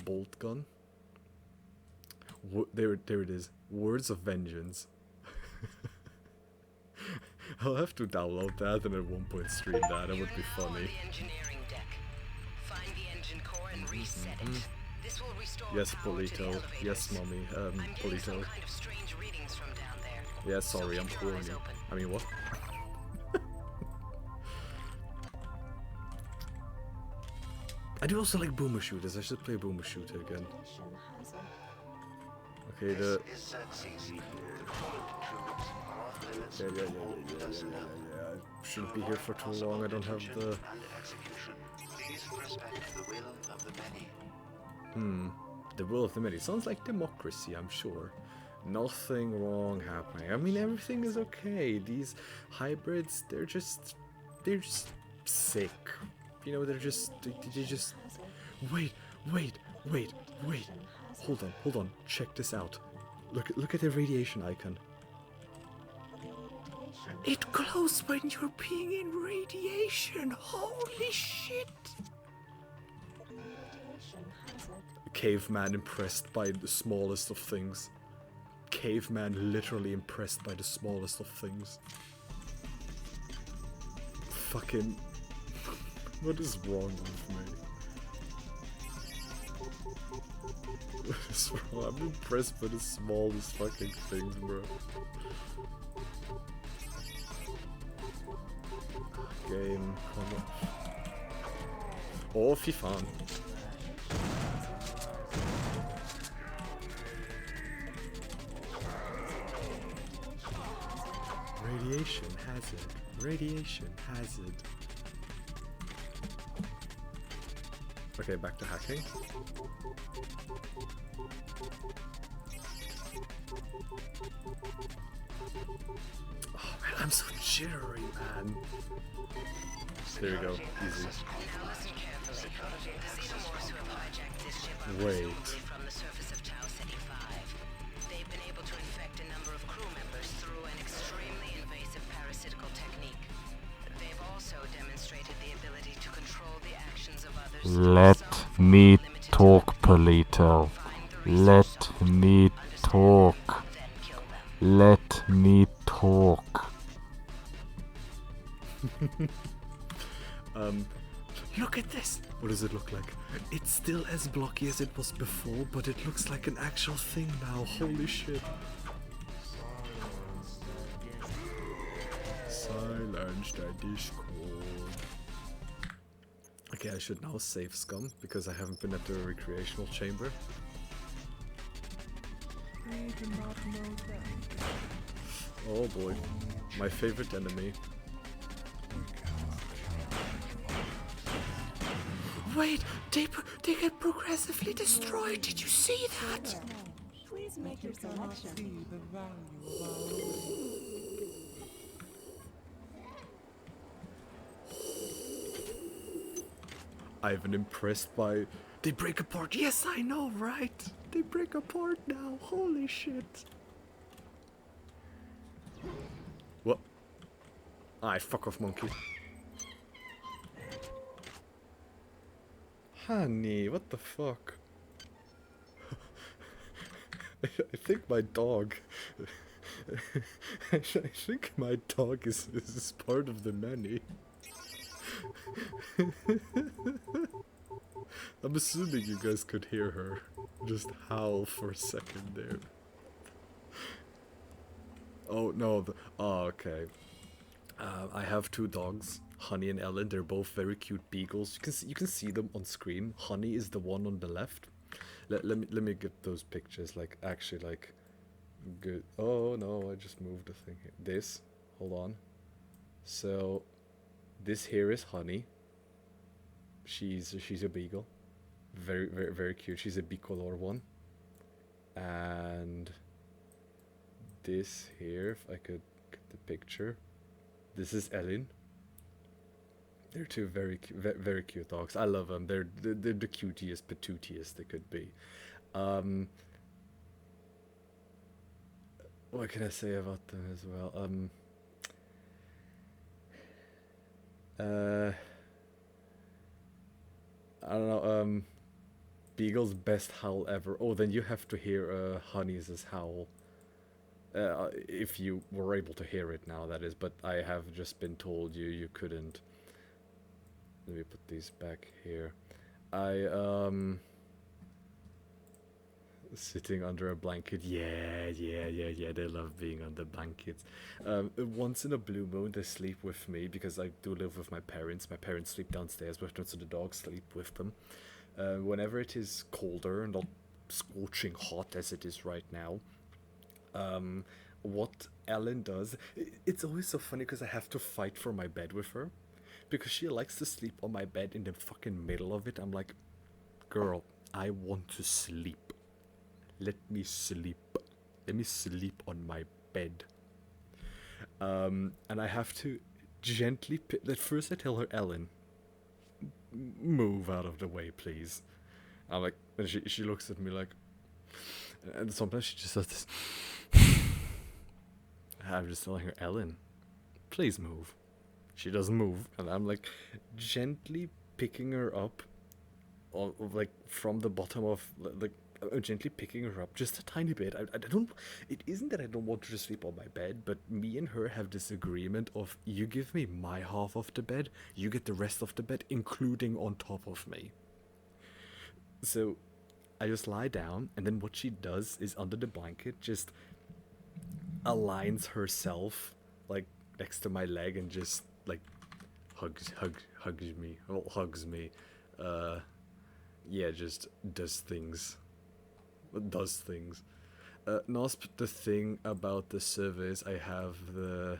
Bolt gun. There it is. Words of Vengeance. I'll have to download that and at one point stream that. That would be funny. Yes, Polito. Yes, mommy. Polito. Yeah, sorry, I'm horny. I mean, what? I do also like boomer shooters. I should play boomer shooter again. Okay, the... Yeah. I shouldn't be here for too long. I don't have the... The will of the many. Sounds like democracy, I'm sure. Nothing wrong happening. I mean, everything is okay. These hybrids, they're just sick. You know, they just... Wait. Hold on. Check this out. Look at the radiation icon. It glows when you're being in radiation. Holy shit! Caveman impressed by the smallest of things. Caveman literally impressed by the smallest of things. Fucking... What is wrong with me? What is wrong? I'm impressed by the smallest fucking things, bro. Game, come on. Oh, fy fan. Radiation hazard. Radiation hazard. Okay, back to hacking. Oh man, I'm so jittery, man. There you go, easy. Now listen carefully. The xenomorphs who have hijacked this ship are Wait. presumably from the surface of Tau Ceti 5. They've been able to infect a number of crew members through an extremely invasive parasitical technique. They've also demonstrated the ability to control the actions of others. Let me talk, Polito. Let me talk. Let me talk. Look at this! What does it look like? It's still as blocky as it was before, but it looks like an actual thing now. Holy shit. Silence the Discord. Okay, I should now save Scum, because I haven't been at the recreational chamber. Oh boy. My favorite enemy. Wait, they get progressively destroyed. Did you see that? Please make your selection. I've been impressed by... They break apart. Yes, I know, right? They break apart now. Holy shit. What? Aye, fuck off, monkey. Honey, what the fuck? I think my dog... I think my dog is part of the many. I'm assuming you guys could hear her just howl for a second there. Oh no, oh okay. I have two dogs, Honey and Ellen. They're both very cute beagles. You can see them on screen. Honey is the one on the left. Let me get those pictures, like actually like good. Oh no, I just moved the thing here. This, hold on. So this here is Honey. She's a beagle. Very cute. She's a bicolor one. And this here, if I could get the picture. This is Ellen. They're two very cute dogs. I love them. They're the cutiest, patootiest they could be. What can I say about them as well? I don't know. Beagle's best howl ever. Oh, then you have to hear Honey's howl. If you were able to hear it now, that is. But I have just been told you couldn't. Let me put these back here. Sitting under a blanket. Yeah. They love being under blankets. Once in a blue moon, they sleep with me because I do live with my parents. My parents sleep downstairs with them, so the dogs sleep with them. Whenever it is colder, not scorching hot as it is right now, what Ellen does, it's always so funny because I have to fight for my bed with her. Because she likes to sleep on my bed in the fucking middle of it. I'm like, girl, I want to sleep. Let me sleep. Let me sleep on my bed. And I have to gently... At first I tell her, Ellen, move out of the way, please. I'm like... And she looks at me like... And sometimes she just does this. I'm just telling her, Ellen, please move. She doesn't move, and I'm like gently picking her up, like from the bottom of like gently picking her up just a tiny bit. I don't. It isn't that I don't want her to sleep on my bed, but me and her have this agreement of you give me my half of the bed, you get the rest of the bed, including on top of me. So I just lie down, and then what she does is under the blanket just aligns herself like next to my leg and just like hugs me. Yeah, just does things. Nosp, the thing about the server is I have the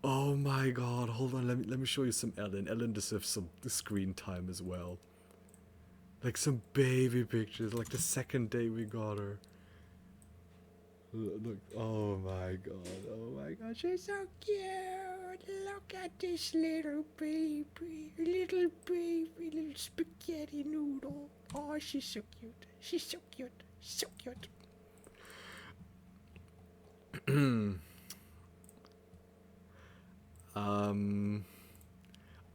Oh my god, hold on, let me show you some Ellen. Ellen deserves some screen time as well. Like some baby pictures, like the second day we got her. Look, oh my god, she's so cute. Look at this little baby, little spaghetti noodle. Oh, she's so cute. She's so cute. So cute.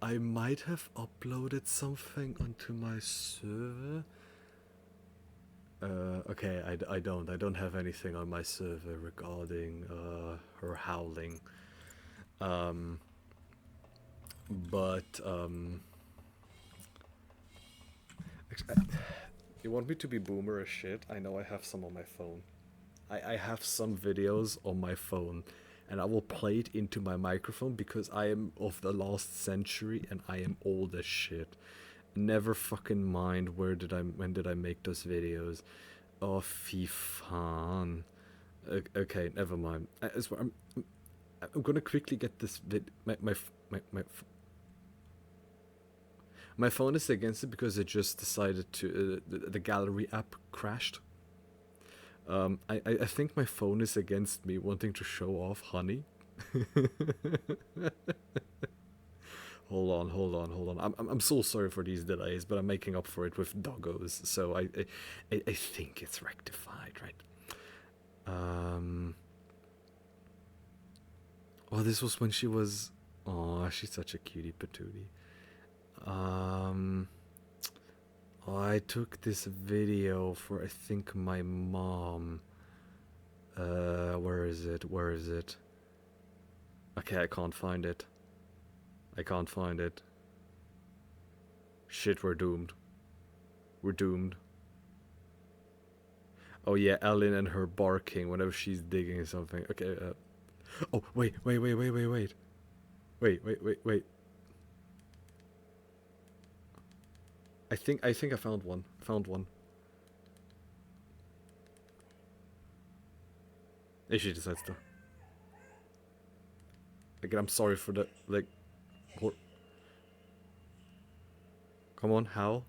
I might have uploaded something onto my server. Okay, I don't have anything on my server regarding her howling. You want me to be boomer as shit? I know I have some on my phone. I have some videos on my phone, and I will play it into my microphone because I am of the last century and I am old as shit. Never fucking mind when did I make those videos. Oh, fy fan. Okay, never mind. I'm gonna quickly get this my phone is against it because it just decided to the gallery app crashed. I think my phone is against me wanting to show off honey. Hold on. I'm so sorry for these delays, but I'm making up for it with doggos, so I think it's rectified, right? Oh, this was when she was. Oh, she's such a cutie patootie. I took this video for I think my mom. Where is it? Okay, I can't find it. Shit, we're doomed. Oh yeah, Ellen and her barking whenever she's digging something. Okay. Oh wait. I think I found one. If she decides to. Again, I'm sorry for the Come on, how?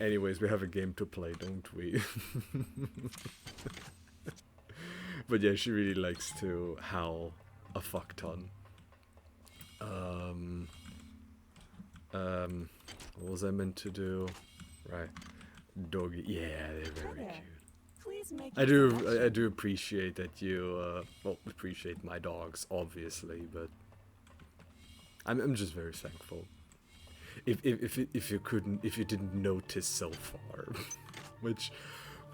Anyways, we have a game to play, don't we? But yeah, she really likes to howl a fuck ton. What was I meant to do? Right. Doggy. Yeah, they're very cute. Please make I do appreciate that you appreciate my dogs, obviously, but I'm just very thankful. If you didn't notice so far, which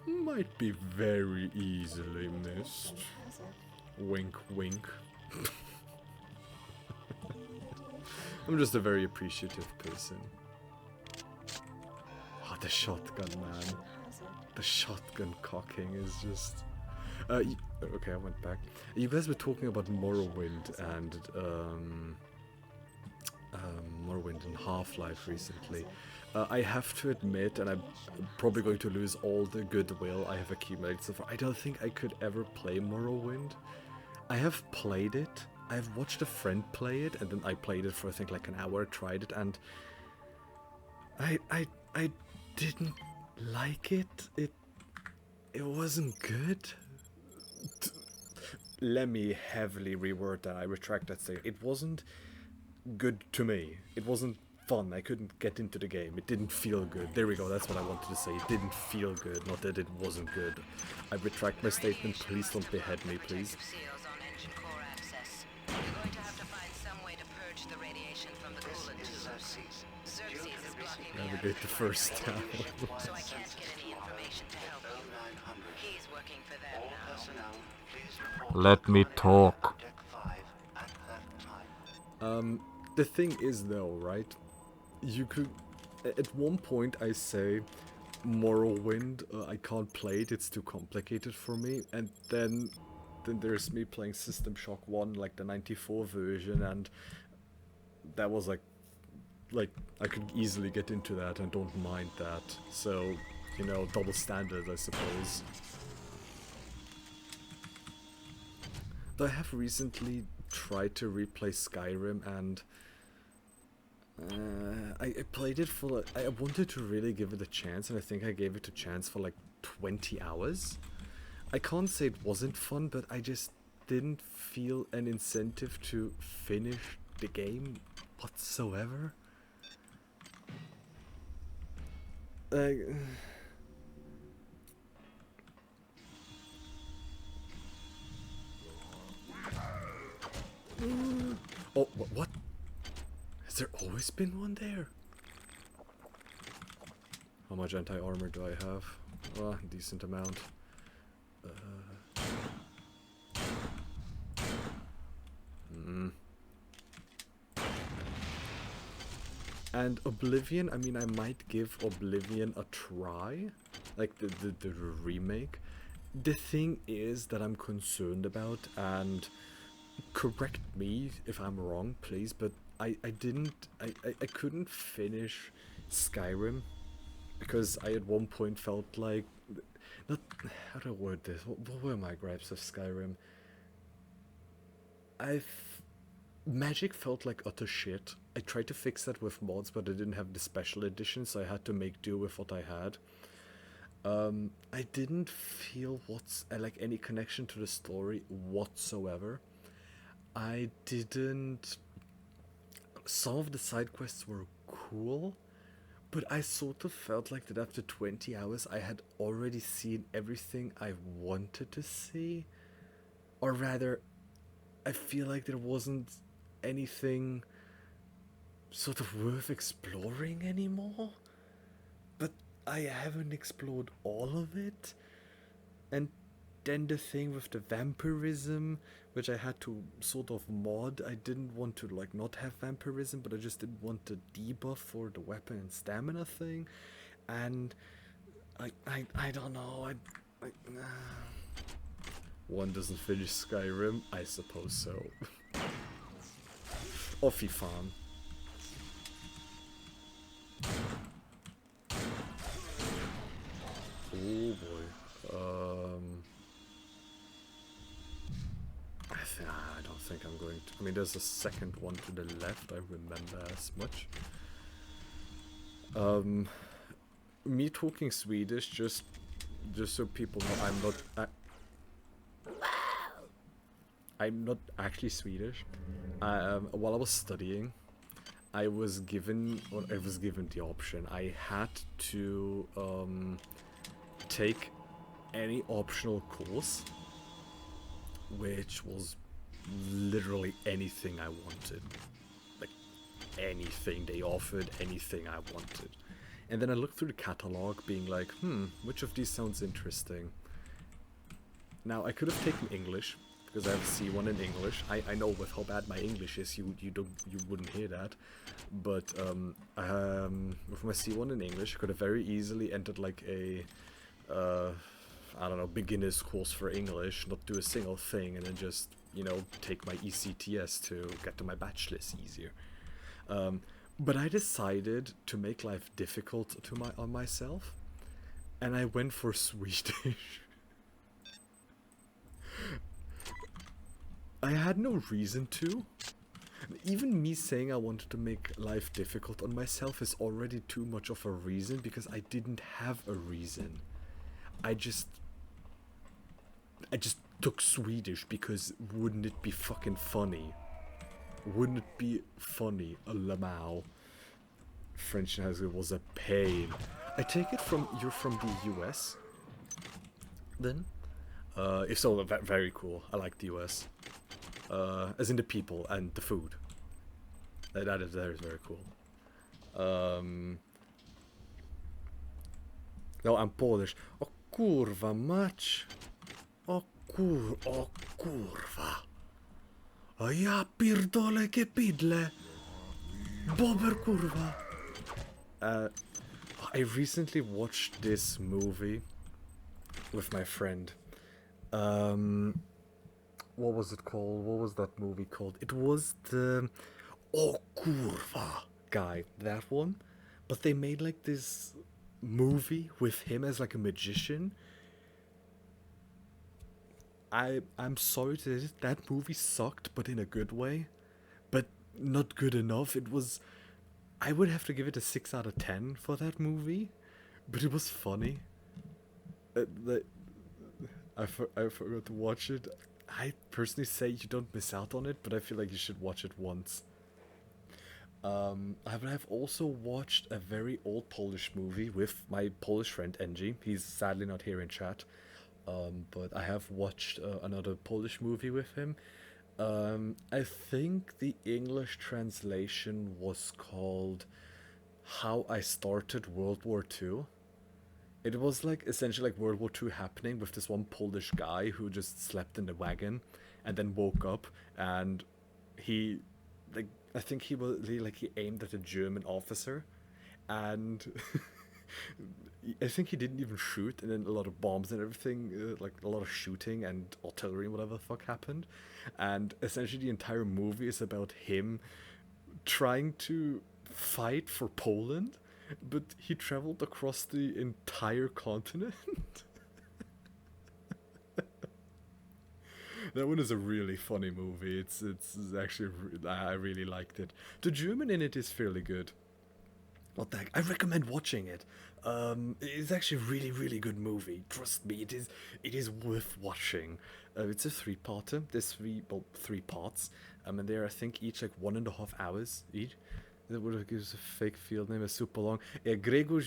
might be very easily missed. Wink, wink. I'm just a very appreciative person. Oh, the shotgun, man. The shotgun cocking is just... okay, I went back. You guys were talking about Morrowind and Half-Life recently. I have to admit, and I'm probably going to lose all the goodwill I have accumulated so far, I don't think I could ever play Morrowind. I have played it, I've watched a friend play it, and then I played it for I think like an hour, tried it, and I didn't like it. It wasn't good. Let me heavily reword that. I retract that statement. It wasn't good to me. It wasn't fun. I couldn't get into the game. It didn't feel good. There we go. That's what I wanted to say. It didn't feel good. Not that it wasn't good. I retract my statement. Please don't behead me, please. Navigate the first tower. So I can't get any information to help you. He's working for them now. Let me talk. The thing is though, right? You could... At one point I say, Morrowind, I can't play it, it's too complicated for me. And then there's me playing System Shock 1, like the 94 version, and that was like I could easily get into that and don't mind that. So you know, double standard, I suppose. Though I have recently tried to replay Skyrim, and I played it for, I wanted to really give it a chance, and I think I gave it a chance for like 20 hours. I can't say it wasn't fun, but I just didn't feel an incentive to finish the game whatsoever. Like... Oh, what? Has there always been one there? How much anti-armor do I have? Oh, decent amount. And Oblivion, I mean, I might give Oblivion a try. Like, the remake. The thing is that I'm concerned about, and correct me if I'm wrong, please, but I couldn't finish Skyrim because I at one point felt like, not, how do I word this? What were my gripes of Skyrim? Magic felt like utter shit. I tried to fix that with mods, but I didn't have the special edition, so I had to make do with what I had. I didn't feel like any connection to the story whatsoever. I didn't... Some of the side quests were cool, but I sort of felt like that after 20 hours I had already seen everything I wanted to see. Or rather, I feel like there wasn't anything sort of worth exploring anymore. But I haven't explored all of it. And then the thing with the vampirism, which I had to sort of mod. I didn't want to like not have vampirism, but I just didn't want the debuff for the weapon and stamina thing. And I don't know. One doesn't finish Skyrim, I suppose so. Offie farm. Oh boy. I don't think I'm going to. I mean, there's a second one to the left. I remember as much. Me talking Swedish just so people know I'm not actually Swedish. While I was studying, I was given the option. I had to take any optional course, which was literally anything I wanted. Like anything they offered, anything I wanted. And then I looked through the catalog, being like, which of these sounds interesting? Now I could have taken English, because I have a C1 in English. I know with how bad my English is, you wouldn't hear that. But with my C1 in English, I could have very easily entered like a I don't know, beginner's course for English, not do a single thing, and then just, you know, take my ECTS to get to my bachelor's easier. But I decided to make life difficult on myself, and I went for Swedish. I had no reason to. Even me saying I wanted to make life difficult on myself is already too much of a reason, because I didn't have a reason. I just took Swedish because wouldn't it be fucking funny? Wouldn't it be funny? A lamau. French in high school was a pain. I take it you're from the US? Then? If so, very cool. I like the US. As in the people and the food. That is very cool. No, I'm Polish. O kurwa mać. O kurwa. A ja pierdolę kepidle. Bober kurwa. I recently watched this movie with my friend. What was it called? What was that movie called? It was the O kurwa guy, that one. But they made like this movie with him as like a magician. I'm sorry to say that movie sucked, but in a good way, but not good enough. It was, I would have to give it a 6 out of 10 for that movie, but it was funny. I forgot to watch it. I personally say you don't miss out on it, but I feel like you should watch it once. I've also watched a very old Polish movie with my Polish friend Enji. He's sadly not here in chat, but I have watched another Polish movie with him. I think the English translation was called How I Started World War II. It was like essentially like World War II happening with this one Polish guy who just slept in the wagon and then woke up, and he like I think he aimed at a German officer, and I think he didn't even shoot, and then a lot of bombs and everything, like a lot of shooting and artillery and whatever the fuck happened, and essentially the entire movie is about him trying to fight for Poland, but he traveled across the entire continent. That one is a really funny movie. It's actually I really liked it. The German in it is fairly good. What the heck? I recommend watching it. It's actually a really good movie. Trust me, it is worth watching. It's a 3-parter. There's 3 parts. And they're I think each like 1.5 hours each. That would give us a fake field name. Is super long. Gregor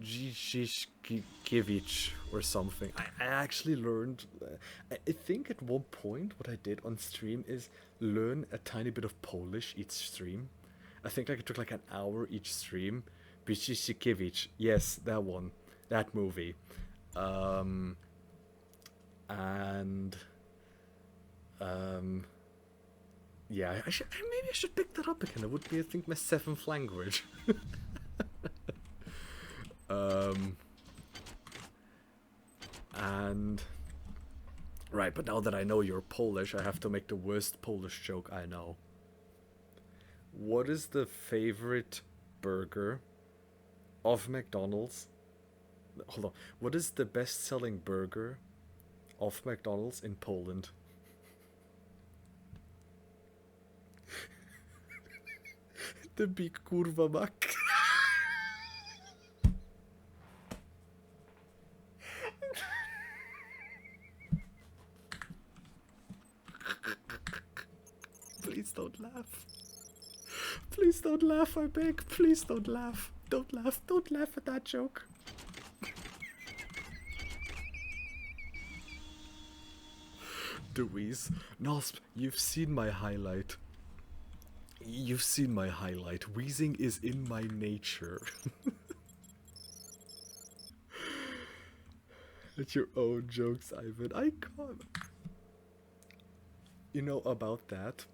Zizkiewicz or something. I actually learned, I think at one point what I did on stream is learn a tiny bit of Polish each stream. I think like it took like an hour each stream. Zizkiewicz, yes, that one, that movie. Yeah, maybe I should pick that up again. It would be I think my 7th language. And right, but now that I know you're Polish, I have to make the worst Polish joke I know. What is the favorite burger of McDonald's? Hold on. What is the best-selling burger of McDonald's in Poland? The big kurwa mak. Please don't laugh. Please don't laugh, I beg. Please don't laugh. Don't laugh. Don't laugh at that joke. Deweese. Nosp, you've seen my highlight. You've seen my highlight. Wheezing is in my nature. At your own jokes, Ivan. I can't. You know about that?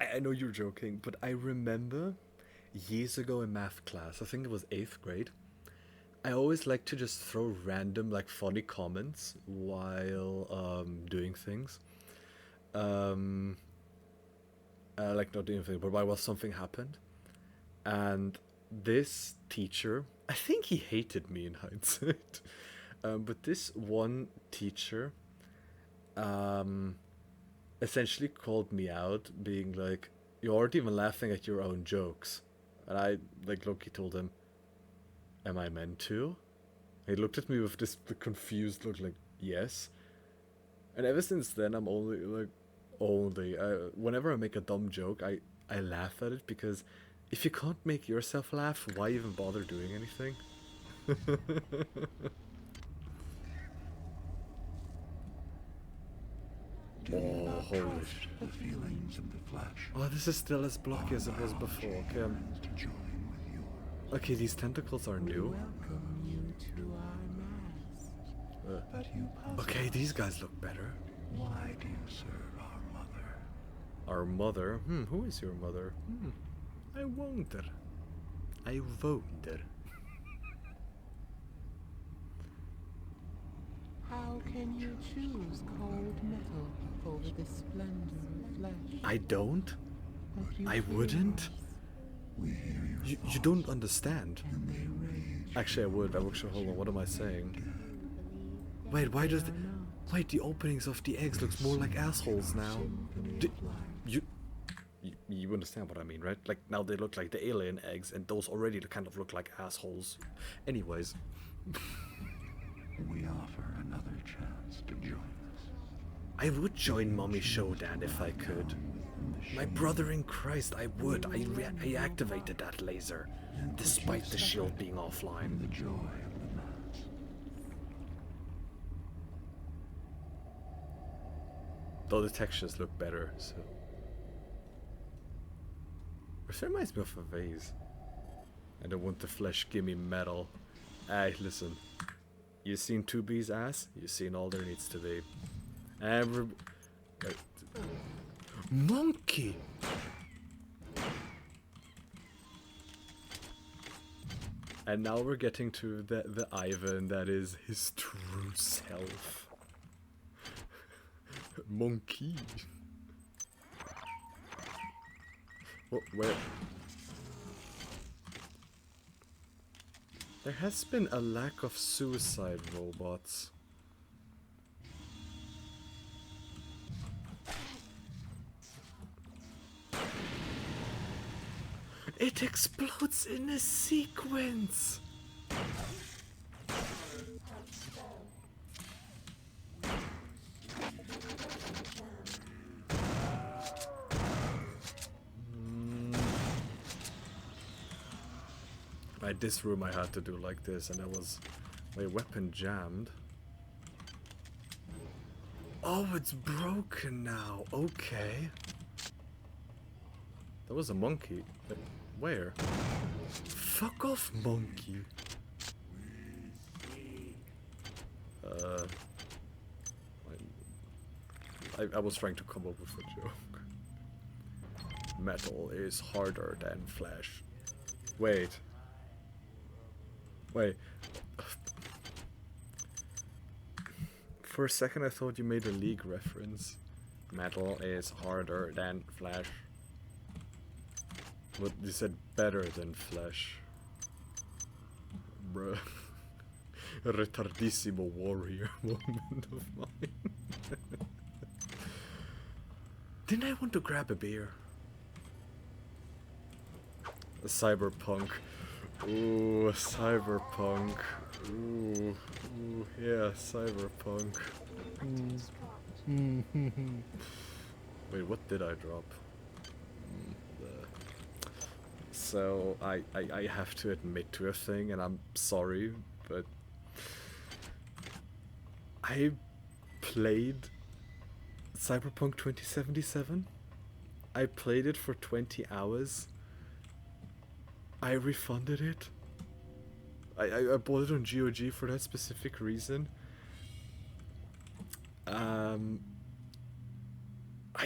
I know you're joking, but I remember years ago in math class, I think it was 8th grade, I always like to just throw random like funny comments while doing things. Like not doing anything, but while something happened. And this teacher, I think he hated me in hindsight, but this one teacher essentially called me out, being like, "You aren't even laughing at your own jokes." And I, like, low-key told him, "Am I meant to?" He looked at me with this confused look, like, "Yes." And ever since then, I'm whenever I make a dumb joke, I laugh at it, because if you can't make yourself laugh, why even bother doing anything? Oh, holy shit. The feelings of the flesh. Oh, this is still as blocky as it was before. Okay, okay, these tentacles are new. Welcome you to our mass. But you Okay, these guys look better. Why do you serve our mother? Our mother? Who is your mother? I wonder. I wonder. How can you choose cold metal over the splendor of flesh? I don't? I wouldn't? You don't understand. Actually, I would. Actually, hold on. What am I saying? Wait, why does wait, the openings of the eggs looks more like assholes now. You understand what I mean, right? Like, now they look like the alien eggs, and those already kind of look like assholes. Anyways. We offer another chance to join us. I would join Mommy Showdown if I could. My brother in Christ, I would. I activated that laser, despite the shield being offline. The joy of the mass. Though the textures look better, so... Which reminds me of a vase. I don't want the flesh, gimme metal. Hey, listen. You seen 2B's ass? You seen all there needs to be. Monkey! And now we're getting to the Ivan that is his true self. Monkey. Where? There has been a lack of suicide robots. It explodes in a sequence. Right, this room I had to do like this, and I was my weapon jammed. Oh, it's broken now. Okay. That was a monkey. Where? Fuck off, monkey. I was trying to come up with a joke. Metal is harder than flesh. Wait. For a second I thought you made a League reference. Metal is harder than flesh. But you said better than flesh. Bruh. A retardissimo warrior moment of mine. Didn't I want to grab a beer? A cyberpunk. Ooh, cyberpunk. Ooh, yeah, cyberpunk. Wait, what did I drop? So, I have to admit to a thing, and I'm sorry, but I played Cyberpunk 2077. I played it for 20 hours. I refunded it. I bought it on GOG for that specific reason. I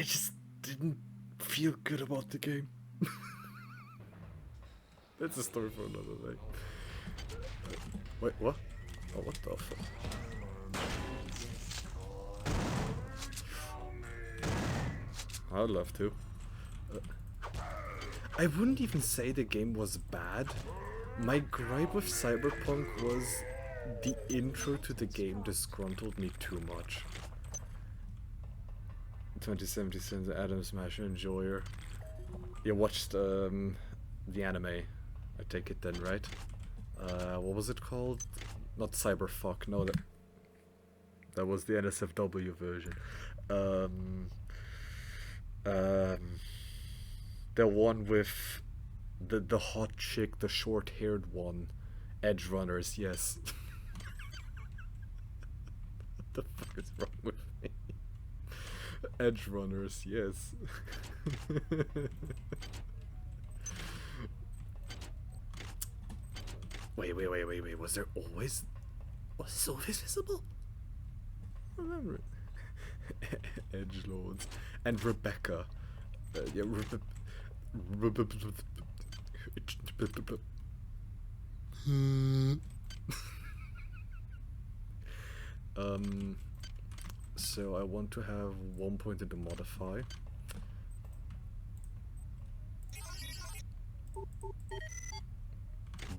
just didn't feel good about the game. That's a story for another day. Wait, what? Oh, what the fuck? I'd love to. I wouldn't even say the game was bad. My gripe with Cyberpunk was the intro to the game disgruntled me too much. 2077, the Adam Smasher Enjoyer. You watched the anime, I take it then, right? What was it called? Not Cyberfuck, no, that was the NSFW version. The one with the hot chick, the short-haired one. Edge Runners, yes. What the fuck is wrong with me? Edge Runners, yes. Wait, was there always... Was this always visible? I remember it. Edgelords. And Rebecca. Yeah, so I want to have 1 point in the modify.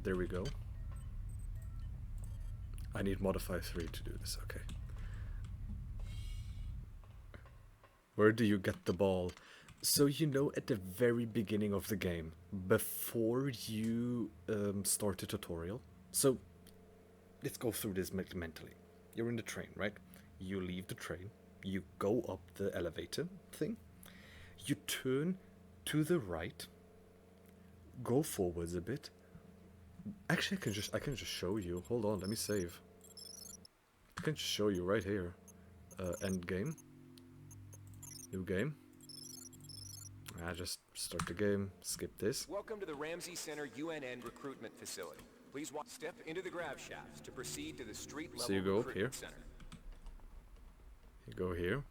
There we go. I need modify 3 to do this, okay. Where do you get the ball? So you know at the very beginning of the game, before you start the tutorial. So let's go through this mentally. You're in the train, right? You leave the train, you go up the elevator thing, you turn to the right, go forwards a bit. Actually, I can just show you. Hold on, let me save. I can just show you right here. End game. New game. I just start the game, skip this. Welcome to the Ramsey Center UNN Recruitment Facility. Please step into the grav shafts to proceed to the street level So you go up here. recruitment center. You go here.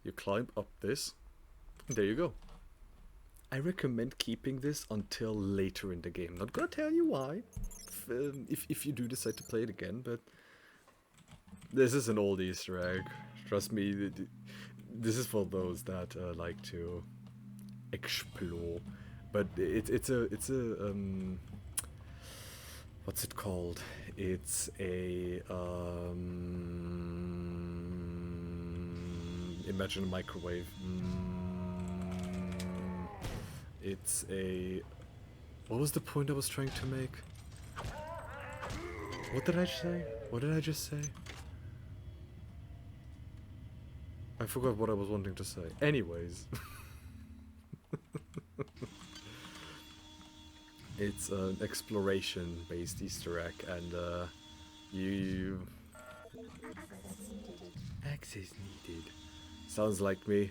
You climb up this. There you go. I recommend keeping this until later in the game. Not gonna tell you why, if you do decide to play it again, but this is an old Easter egg. Trust me, this is for those that like to explore. But it's a what's it called? It's a imagine a microwave. It's a... What was the point I was trying to make? What did I say? What did I just say? I forgot what I was wanting to say. Anyways. It's an exploration-based Easter egg, and you... Access needed. Sounds like me.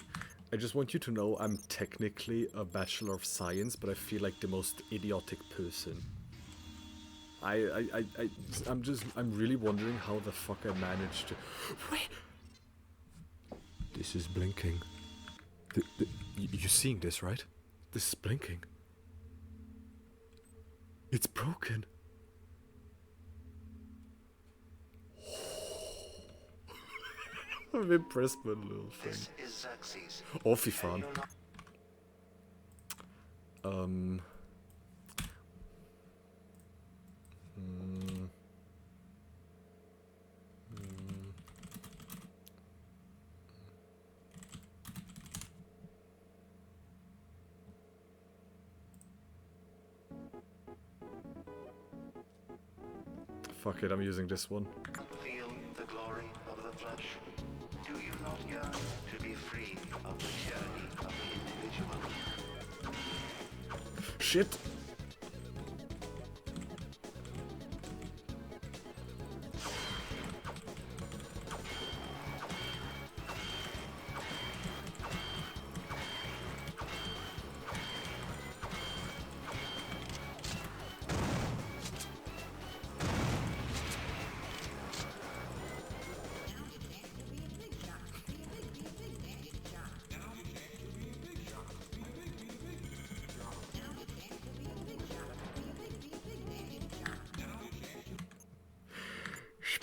I just want you to know I'm technically a Bachelor of Science, but I feel like the most idiotic person. I'm really wondering how the fuck I managed to... Wait! This is blinking. You're seeing this, right? This is blinking. It's broken. I'm impressed by the little thing. This is Xerxes. Oh, fy fan. Fuck it, I'm using this one. Feel the glory of the flesh. Do you not yearn to be free of the tyranny of the individual? Shit!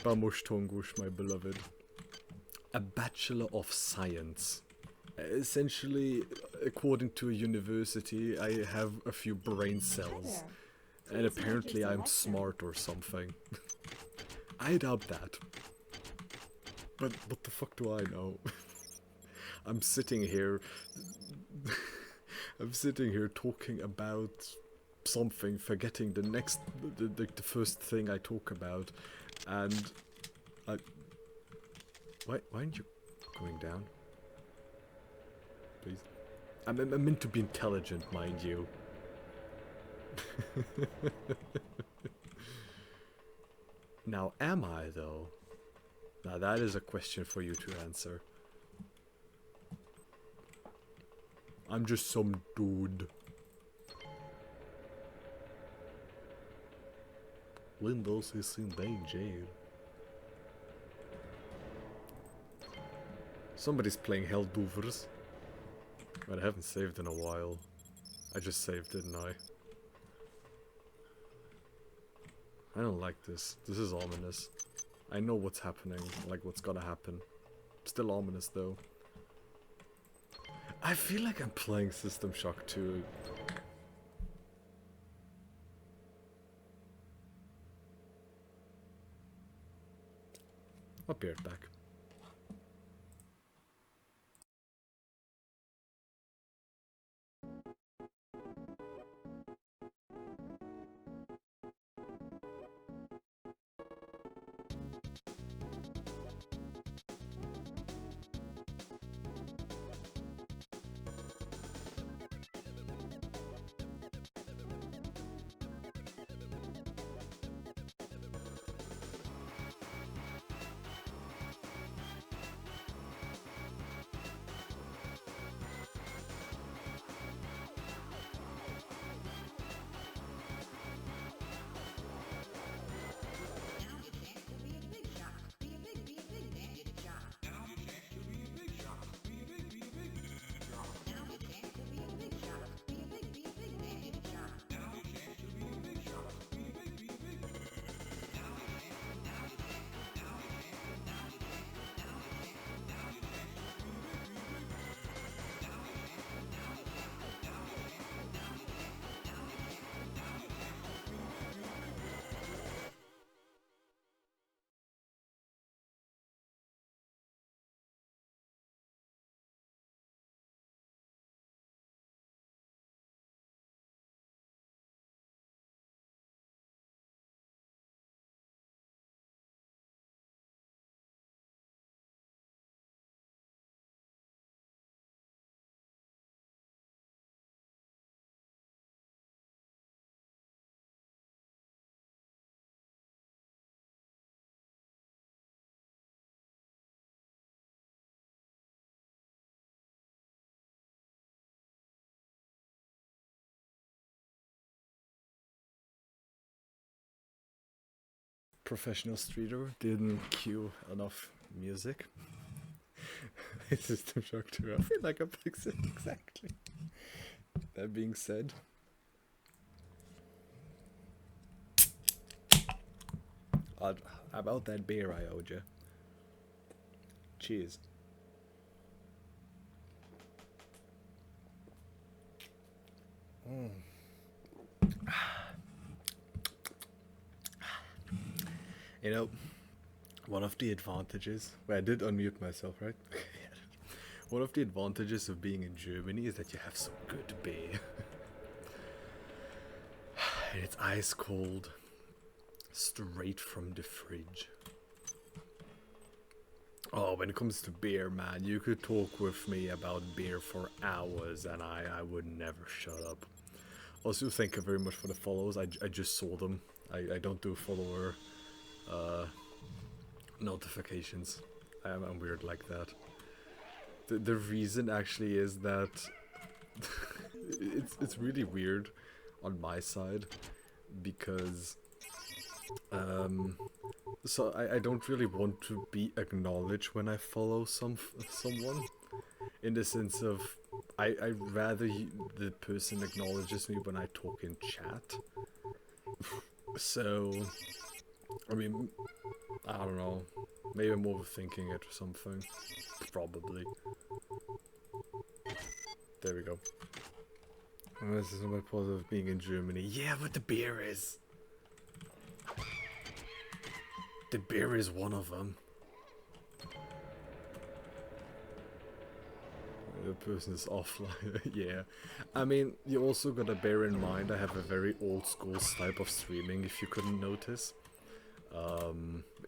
Spamush Tongush, my beloved. A Bachelor of Science. Essentially, according to a university, I have a few brain cells. And apparently I'm smart or something. I doubt that. But what the fuck do I know? I'm sitting here... I'm sitting here talking about something, forgetting the first thing I talk about. And why aren't you going down? Please. I'm meant to be intelligent, mind you. Now, am I though? Now that is a question for you to answer. I'm just some dude. Windows is in danger. Somebody's playing Helldovers. But I haven't saved in a while. I just saved, didn't I? I don't like this. This is ominous. I know what's happening, like what's gonna happen. Still ominous though. I feel like I'm playing System Shock 2. I'll be right back. Professional streeter didn't cue enough music. System Shock 2. I feel like I fixed it exactly. That being said, about that beer I owed you. Cheers. You know, one of the advantages, well, I did unmute myself, right? One of the advantages of being in Germany is that you have some good beer. And it's ice cold, straight from the fridge. Oh, when it comes to beer, man, you could talk with me about beer for hours and I would never shut up. Also, thank you very much for the follows. I just saw them. I don't do follower notifications. I'm weird like that. The reason actually is that it's really weird on my side because so I don't really want to be acknowledged when I follow someone, in the sense of I'd rather the person acknowledges me when I talk in chat. So I mean, I don't know, maybe I'm overthinking it or something. Probably. There we go. Oh, this is my positive being in Germany. Yeah, but the beer is. The beer is one of them. The person is offline. Yeah. I mean, you also gotta bear in mind I have a very old school type of streaming, if you couldn't notice.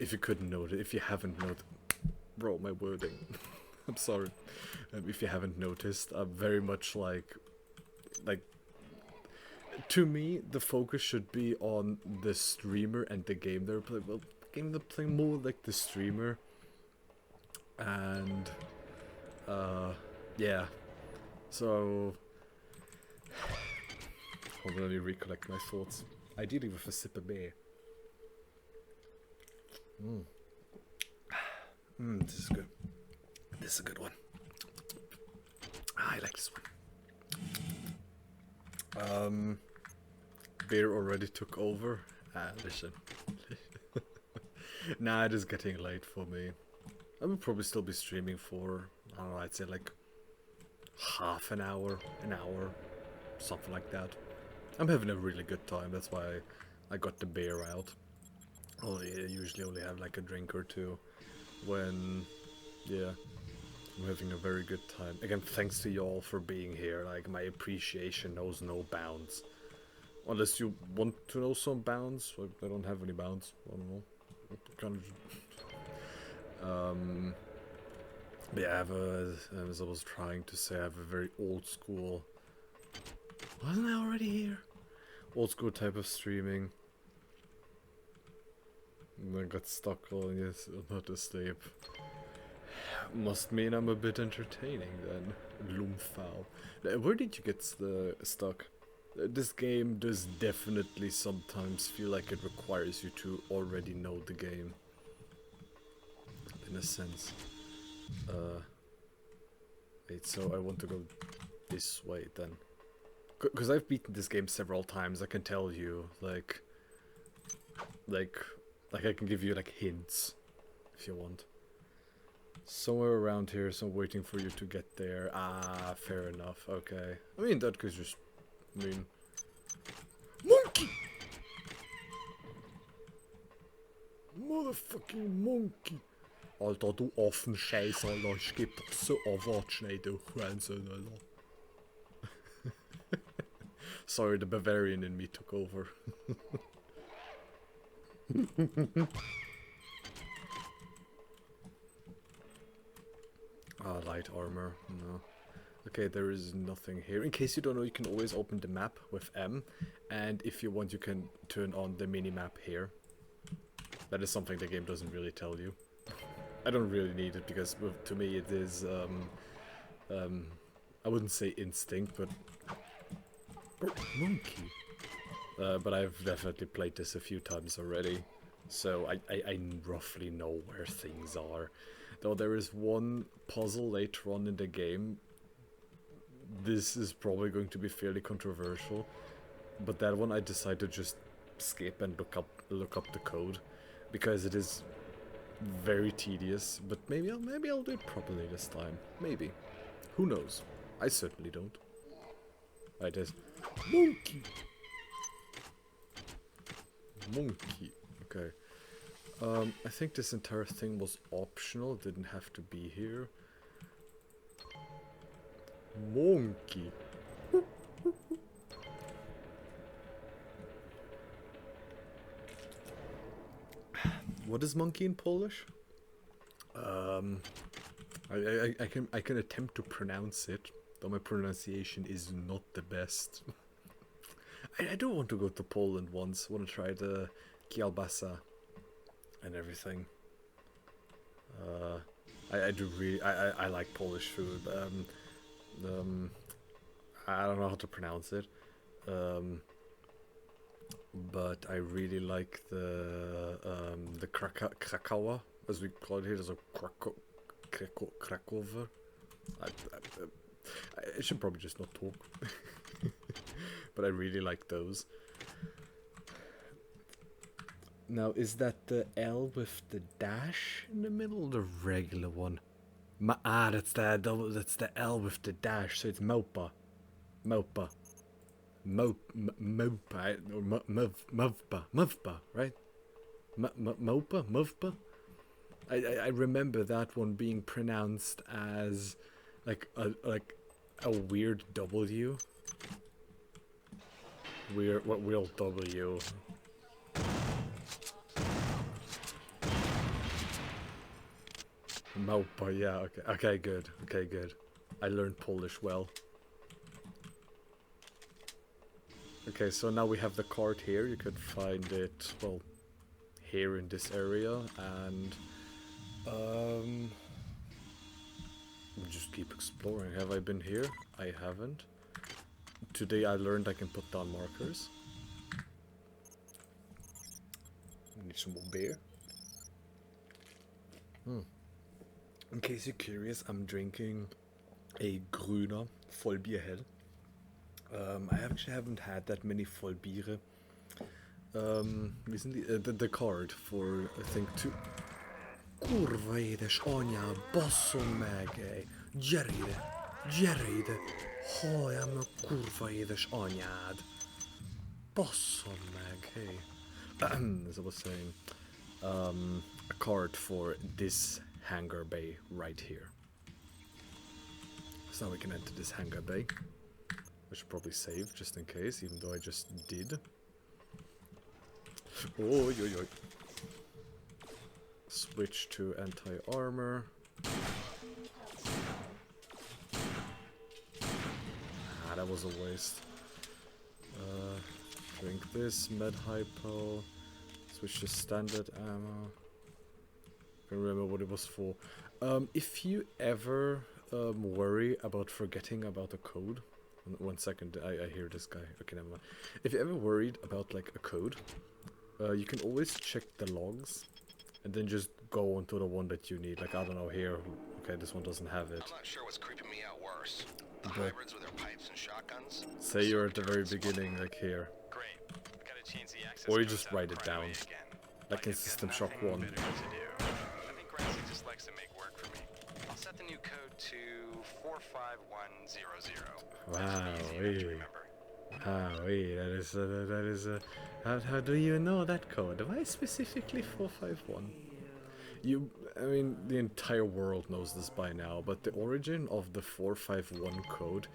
If you couldn't notice, if you haven't noticed. Bro, my wording. I'm sorry. If you haven't noticed, I'm very much like, to me, the focus should be on the streamer and the game they're playing. Well, game they're playing more like the streamer. And, yeah. So, hold on, let me recollect my thoughts. Ideally with a sip of beer. This is good. This is a good one. I like this one. Beer already took over. Listen. Nah, it is getting late for me. I will probably still be streaming for, I don't know, I'd say like half an hour, something like that. I'm having a really good time, that's why I got the beer out. I usually only have like a drink or two when, yeah, I'm having a very good time. Again, thanks to you all for being here. Like, my appreciation knows no bounds. Unless you want to know some bounds. Like, I don't have any bounds. I don't know. Kind of. But yeah, I have a, as I was trying to say, I have a very old school. Wasn't I already here? Old school type of streaming. And I got stuck on yes, not asleep. Must mean I'm a bit entertaining then. Lumfau. Where did you get stuck? This game does definitely sometimes feel like it requires you to already know the game. In a sense. Wait, so I want to go this way then. Because I've beaten this game several times, I can tell you, like I can give you like hints, if you want. Somewhere around here, so I'm waiting for you to get there. Ah, fair enough, okay. I mean, that could just, I mean... Monkey! Motherfucking monkey! Alter, du Affenscheiß, Alter, ich geb doch so Wort schnell, du Hurensohn, Alter. Sorry, the Bavarian in me took over. Ah, light armor, no. Okay, there is nothing here. In case you don't know, you can always open the map with M, and if you want, you can turn on the mini-map here. That is something the game doesn't really tell you. I don't really need it, because to me it is, I wouldn't say instinct, but... Oh, monkey! But I've definitely played this a few times already, so I roughly know where things are. Though there is one puzzle later on in the game. This is probably going to be fairly controversial, but that one I decided to just skip and look up the code, because it is very tedious. But maybe I'll do it properly this time. Maybe. Who knows? I certainly don't. Right, there's monkey. Monkey. Okay. I think this entire thing was optional. It didn't have to be here. Monkey. What is monkey in Polish? I can attempt to pronounce it, though my pronunciation is not the best. I do want to go to Poland once. I want to try the kielbasa and everything. I do really I like Polish food. I don't know how to pronounce it. But I really like the Krakowa, as we call it here. There's a Krakowa. I should probably just not talk. But I really like those. Now, is that the L with the dash in the middle, or the regular one? That's the L with the dash, so it's Mopa. Mopa. Mopa, or Movpa, right? Mopa? Movpa? I remember that one being pronounced as like a weird W. Weird W. Mopa, yeah, okay, good. I learned Polish well. Okay, so now we have the card here. You could find it, well, here in this area, and we'll just keep exploring. Have I been here? I haven't. Today I learned I can put down markers. Need some more beer. In case you're curious, I'm drinking a Grüner Vollbierhell. I actually haven't had that many Vollbiere recently. The card for, I think, two... Kurwa jedes Anya, bosszom meg, gyere ide, halljam meg, kurva édes anyád, bosszom meg, hey. As I was saying, a card for this hangar bay right here. So now we can enter this hangar bay. I should probably save just in case, even though I just did. Oh, yo, yo. Switch to anti-armor. Ah, that was a waste. Drink this, med hypo. Switch to standard ammo. I can't remember what it was for. If you ever worry about forgetting about a code, 1 second, I hear this guy. Okay, never mind. If you ever worried about like a code, you can always check the logs, and then just go onto the one that you need. Like, I don't know, here. Okay, this one doesn't have it. I'm not sure what's creeping me out worse. The But hybrids with their pipes and shotguns. say you're at the very beginning, like here. Great. Gotta change the access Or you codes just out write of it down. Primary again. Like in System Shock 1. I think Grassy just likes to make work for me. I'll set the new code to 45100. Wow, that is how do you know that code? Why specifically 451? I mean, the entire world knows this by now, but the origin of the 451 code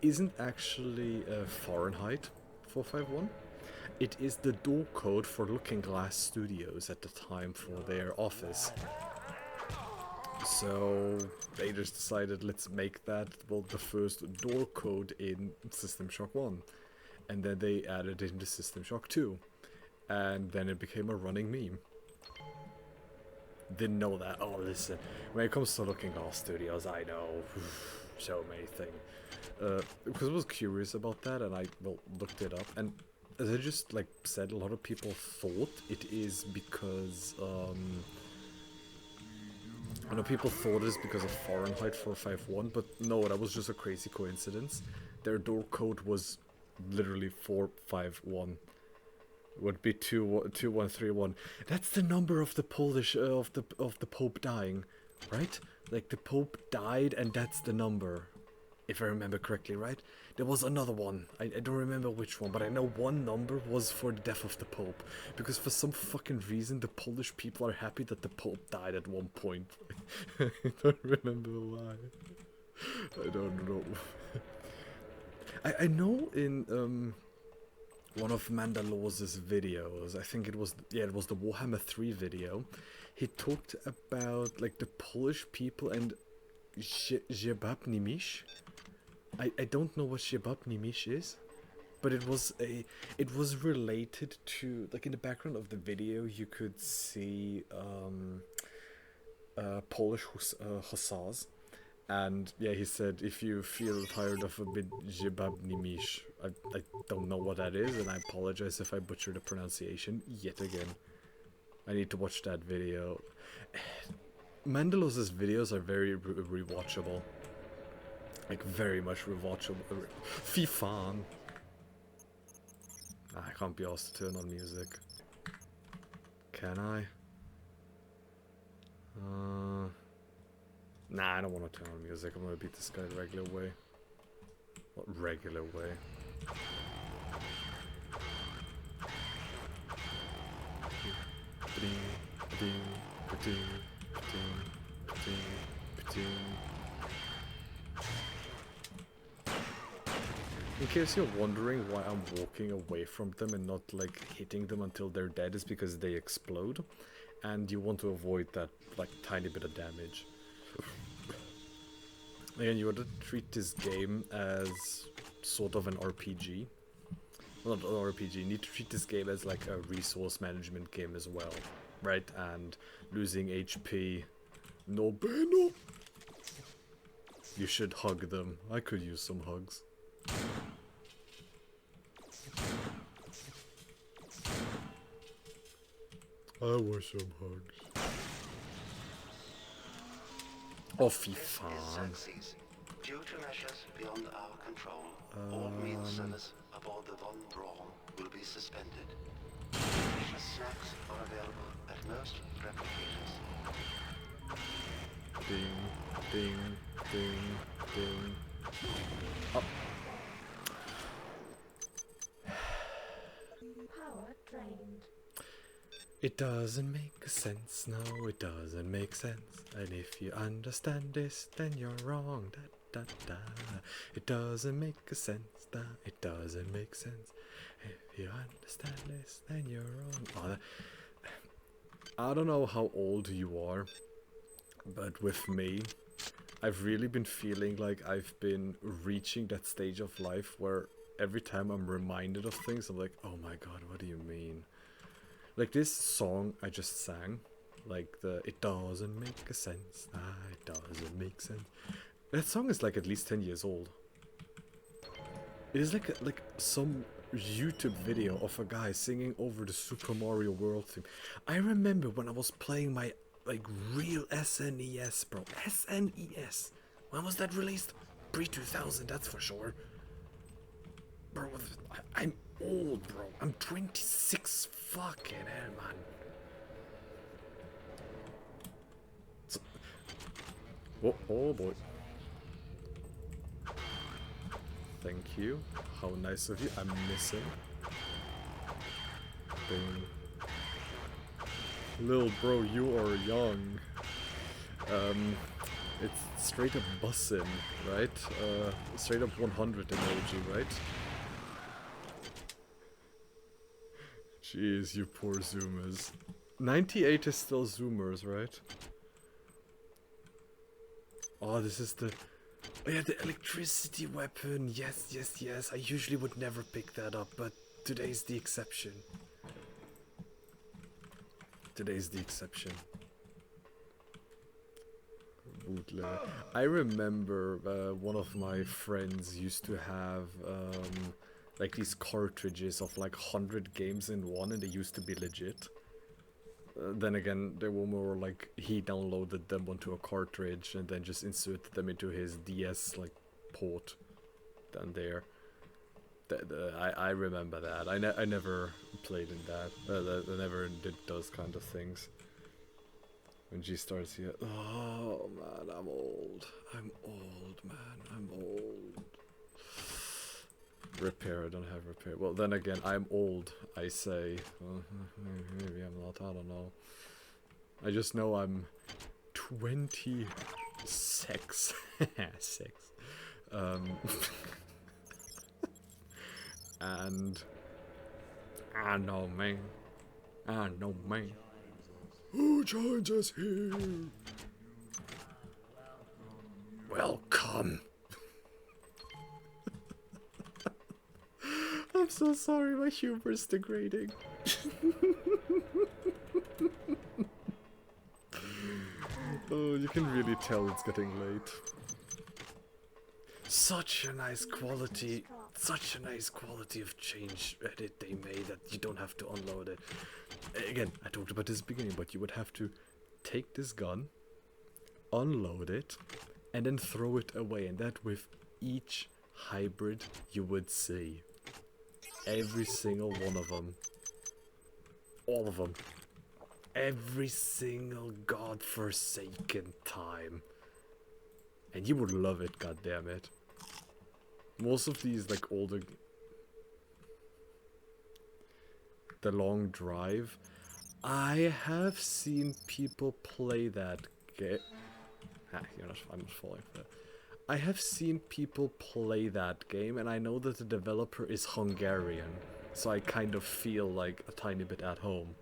isn't actually Fahrenheit 451. It is the door code for Looking Glass Studios at the time for their office. So they just decided, let's make that, well, the first door code in System Shock 1. And then they added it into System Shock 2. And then it became a running meme. Didn't know that. Oh, listen. When it comes to Looking Glass Studios, I know so many things. Because I was curious about that, and I looked it up. And as I just said, a lot of people thought it is because I know people thought it's because of Fahrenheit 451, but no, that was just a crazy coincidence. Their door code was literally 451. Would be 2131. That's the number of the Polish of the Pope dying, right? Like the Pope died, and that's the number, if I remember correctly, right? There was another one. I don't remember which one, but I know one number was for the death of the Pope, because for some fucking reason the Polish people are happy that the Pope died at one point. I don't remember why. I don't know. I know in one of Mandalor's videos, I think it was the Warhammer 3 video, he talked about the Polish people and Jebab Nimish. I don't know what Jebab Nimish is, but it was related to, in the background of the video you could see Polish hussars. And yeah, he said, if you feel tired of a bit Jebab Nimish, I don't know what that is, and I apologize if I butcher the pronunciation yet again. I need to watch that video. Mandalor's videos are very rewatchable. Very much rewatchable. FIFA. I can't be asked to turn on music. Can I? Nah, I don't want to turn on music. I'm gonna beat this guy the regular way. What regular way? In case you're wondering why I'm walking away from them and not hitting them until they're dead, is because they explode, and you want to avoid that tiny bit of damage. Again, you want to treat this game as sort of an RPG. Well, not an RPG, you need to treat this game as a resource management game as well, right? And losing HP, no bueno. You should hug them. I could use some hugs. I want some hugs. Oh, fy fan. Due to measures beyond our control, all meal sellers aboard the Von Braun will be suspended. Delicious snacks are available at most replicators. Ding, ding, ding, ding. Oh. Power drained. It doesn't make sense, no, it doesn't make sense. And if you understand this, then you're wrong. Da, da, da. It doesn't make sense, da. It doesn't make sense. If you understand this, then you're wrong. Oh, I don't know how old you are, but with me, I've really been feeling like I've been reaching that stage of life where every time I'm reminded of things, I'm like, oh my god, what do you mean? Like this song I just sang, like it doesn't make sense, it doesn't make sense. That song is like at least 10 years old. It is like some YouTube video of a guy singing over the Super Mario World theme. I remember when I was playing my like real SNES, bro. SNES. When was that released? Pre-2000, that's for sure. Bro, I'm old, bro. I'm 26. Fucking hell, man. So, oh boy. Thank you. How nice of you. I'm missing. Boom. Lil bro, you are young. It's straight up bussin', right? Straight up 100 emoji, right? Jeez, you poor zoomers. 98 is still zoomers, right? Oh, this is the... Oh yeah, the electricity weapon. Yes, yes, yes. I usually would never pick that up, but today's the exception. Today's the exception. Bootleg. I remember one of my friends used to have like these cartridges of like 100 games in one, and they used to be legit. Then again, they were more like he downloaded them onto a cartridge and then just inserted them into his DS like port down there. I remember that. I never played in that. I never did those kind of things. When G starts here, oh man, I'm old. I'm old, man. I'm old. Repair, I don't have repair. Well, then again, I'm old, I say. Well, maybe I'm not, I don't know. I just know I'm 26. Sex. And I know, man. I know, man. Who joins us here? Welcome. I'm so sorry, my humor's degrading. Oh, you can really tell it's getting late. Such a nice quality of change edit they made that you don't have to unload it. Again, I talked about this at the beginning, but you would have to take this gun, unload it, and then throw it away, and that with each hybrid you would see. Every single one of them. All of them. Every single godforsaken time. And you would love it, goddammit. Most of these, like, older... The Long Drive. I have seen people play that game. I'm not falling for that. I have seen people play that game, and I know that the developer is Hungarian, so I kind of feel like a tiny bit at home.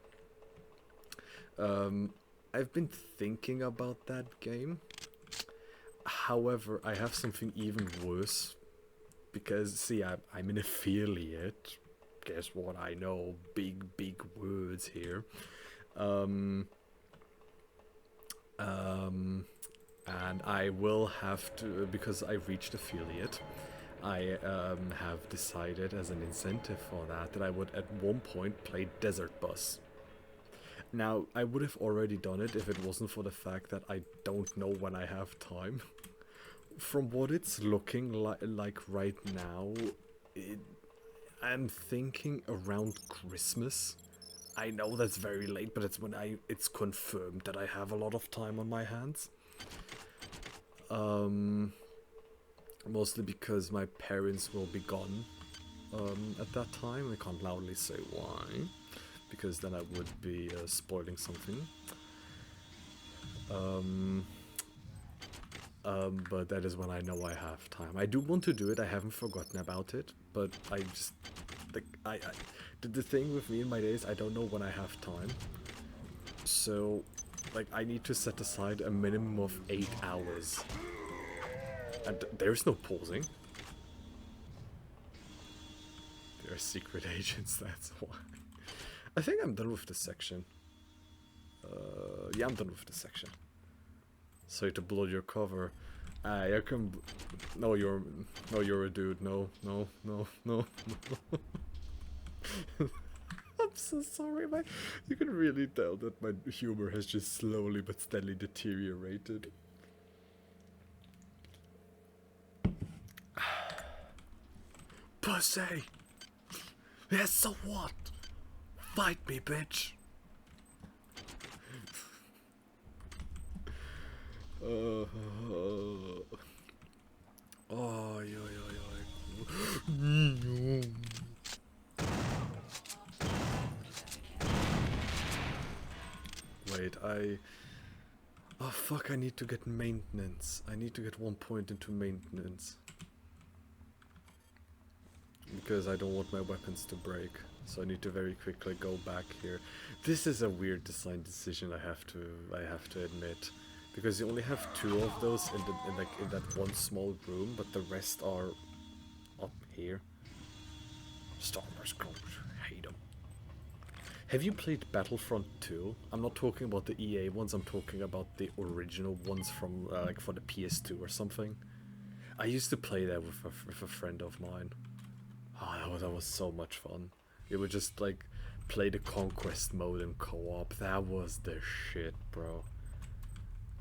I've been thinking about that game. However, I have something even worse. Because, see, I'm an affiliate. Guess what? I know big words here. And I will have to, because I reached affiliate, I have decided as an incentive for that I would at one point play Desert Bus. Now, I would have already done it if it wasn't for the fact that I don't know when I have time. From what it's looking like right now, I'm thinking around Christmas. I know that's very late, but it's when it's confirmed that I have a lot of time on my hands. Mostly because my parents will be gone at that time. I can't loudly say why. because then I would be spoiling something. But that is when I know I have time. I do want to do it, I haven't forgotten about it, but I just, like, the thing with me in my days, I don't know when I have time. So, like, I need to set aside a minimum of 8 hours. And there's no pausing. They're secret agents, that's why. I think I'm done with this section. Yeah, I'm done with this section. Sorry to blow your cover. I can... No, you're a dude. No. I'm so sorry, man. You can really tell that my humor has just slowly but steadily deteriorated. Pussy! Yeah, so what? Fight me, bitch! Oh, Wait, oh fuck, I need to get maintenance. I need to get 1 point into maintenance. Because I don't want my weapons to break. So I need to very quickly go back here. This is a weird design decision, I have to admit. Because you only have 2 of those in that one small room, but the rest are up here. Star Wars Code, hate them. Have you played Battlefront 2? I'm not talking about the EA ones, I'm talking about the original ones from like for the PS2 or something. I used to play that with a friend of mine. Oh, that was so much fun. You would just like play the Conquest mode in co-op. That was the shit, bro.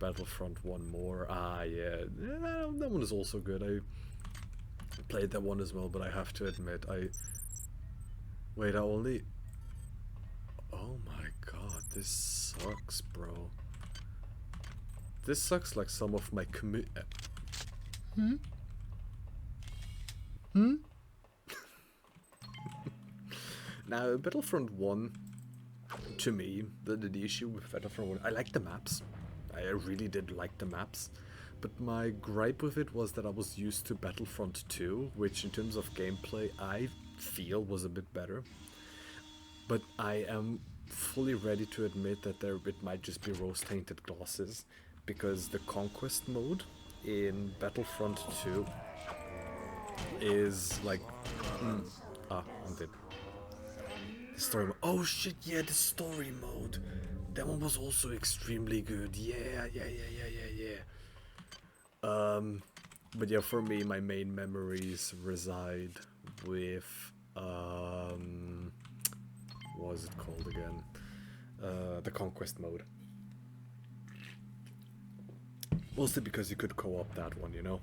Battlefront 1 more. Ah, yeah. That one is also good. I played that one as well, but I have to admit, Wait, I only... Oh my god, this sucks, bro. This sucks like some of my Now, Battlefront 1, to me, the issue with Battlefront 1, I like the maps. I really did like the maps. But my gripe with it was that I was used to Battlefront 2, which in terms of gameplay, I feel was a bit better. But I am fully ready to admit that it might just be rose-tainted glasses, because the Conquest mode in Battlefront 2 is like... I'm dead. The story mode. Oh shit, yeah, the story mode. That one was also extremely good. Yeah. But yeah, for me, my main memories reside with, what was it called again? The Conquest mode. Mostly because you could co-op that one, you know?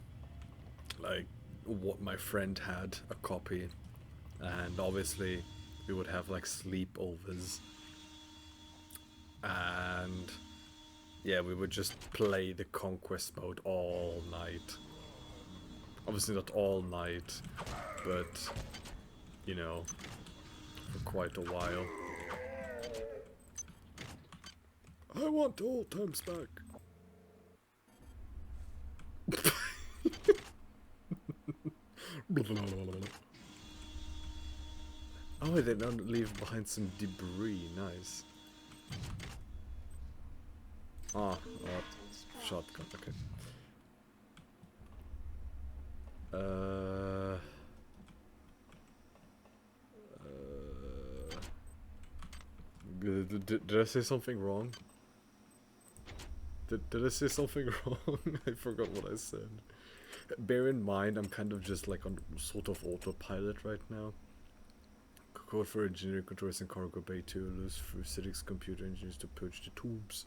Like, what my friend had a copy, and obviously we would have like sleepovers. And yeah, we would just play the Conquest mode all night. Obviously not all night, but, you know, for quite a while. I want old times back. Oh, they don't leave behind some debris. Nice. Ah, shotgun. Okay. Did I say something wrong? Did I say something wrong? I forgot what I said. Bear in mind, I'm kind of just like on sort of autopilot right now. Code for engineering controllers in cargo bay to lose through Citic's computer engineers to purge the tubes.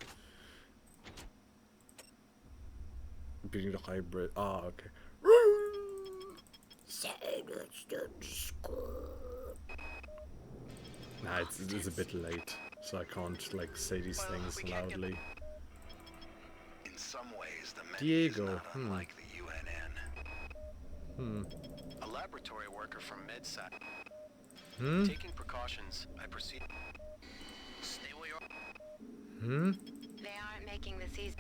Beating the hybrid. Ah, okay. Nah, it's a bit late, so I can't like say these things loudly. In some ways, the Diego. is not unlike the UNN. Hmm. A laboratory worker from MedSci. Taking precautions, I proceed. Stay where you are. They aren't making this easy.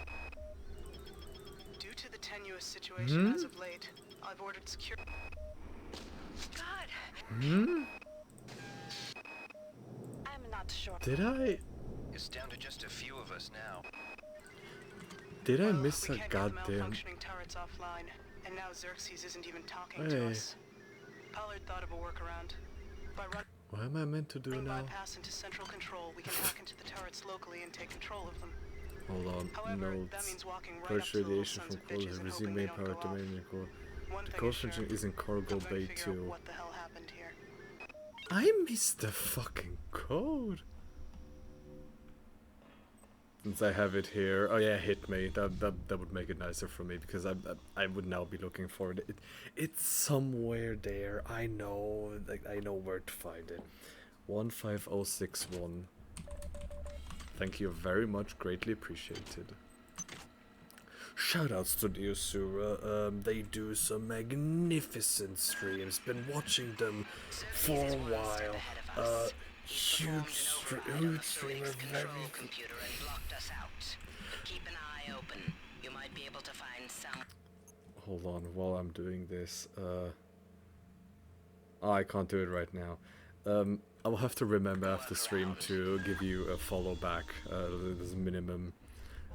Due to the tenuous situation as of late, I've ordered security. God! I'm not sure. Did I? It's down to just a few of us now. Did I miss We a can't get the goddamn? malfunctioning turrets offline, and now Xerxes isn't even talking to us. Pollard thought of a workaround. By running What am I meant to do now? bypass into central control, we can hack into the turrets locally and take control of them. Hold on. However, that Notes. means walking right Purge up to the little radiation sons from of quality. bitches and Resume hoping main they don't power go to off. main core. One The thing core is sure, function is in cargo I'm gonna bay figure out 2. what the hell happened here. I missed the fucking code. Since I have it here, oh yeah, hit me. That would make it nicer for me because I would now be looking for it. It's somewhere there. I know, like I know where to find it. 15061. Thank you very much, greatly appreciated. Shoutouts to the Usura. They do some magnificent streams. Been watching them for a while. Huge streamer, very. Computer and blocked us out. Keep an eye open. You might be able to find some. Hold on, while I'm doing this. Oh, I can't do it right now. I'll have to remember after stream to give you a follow back. There's a minimum.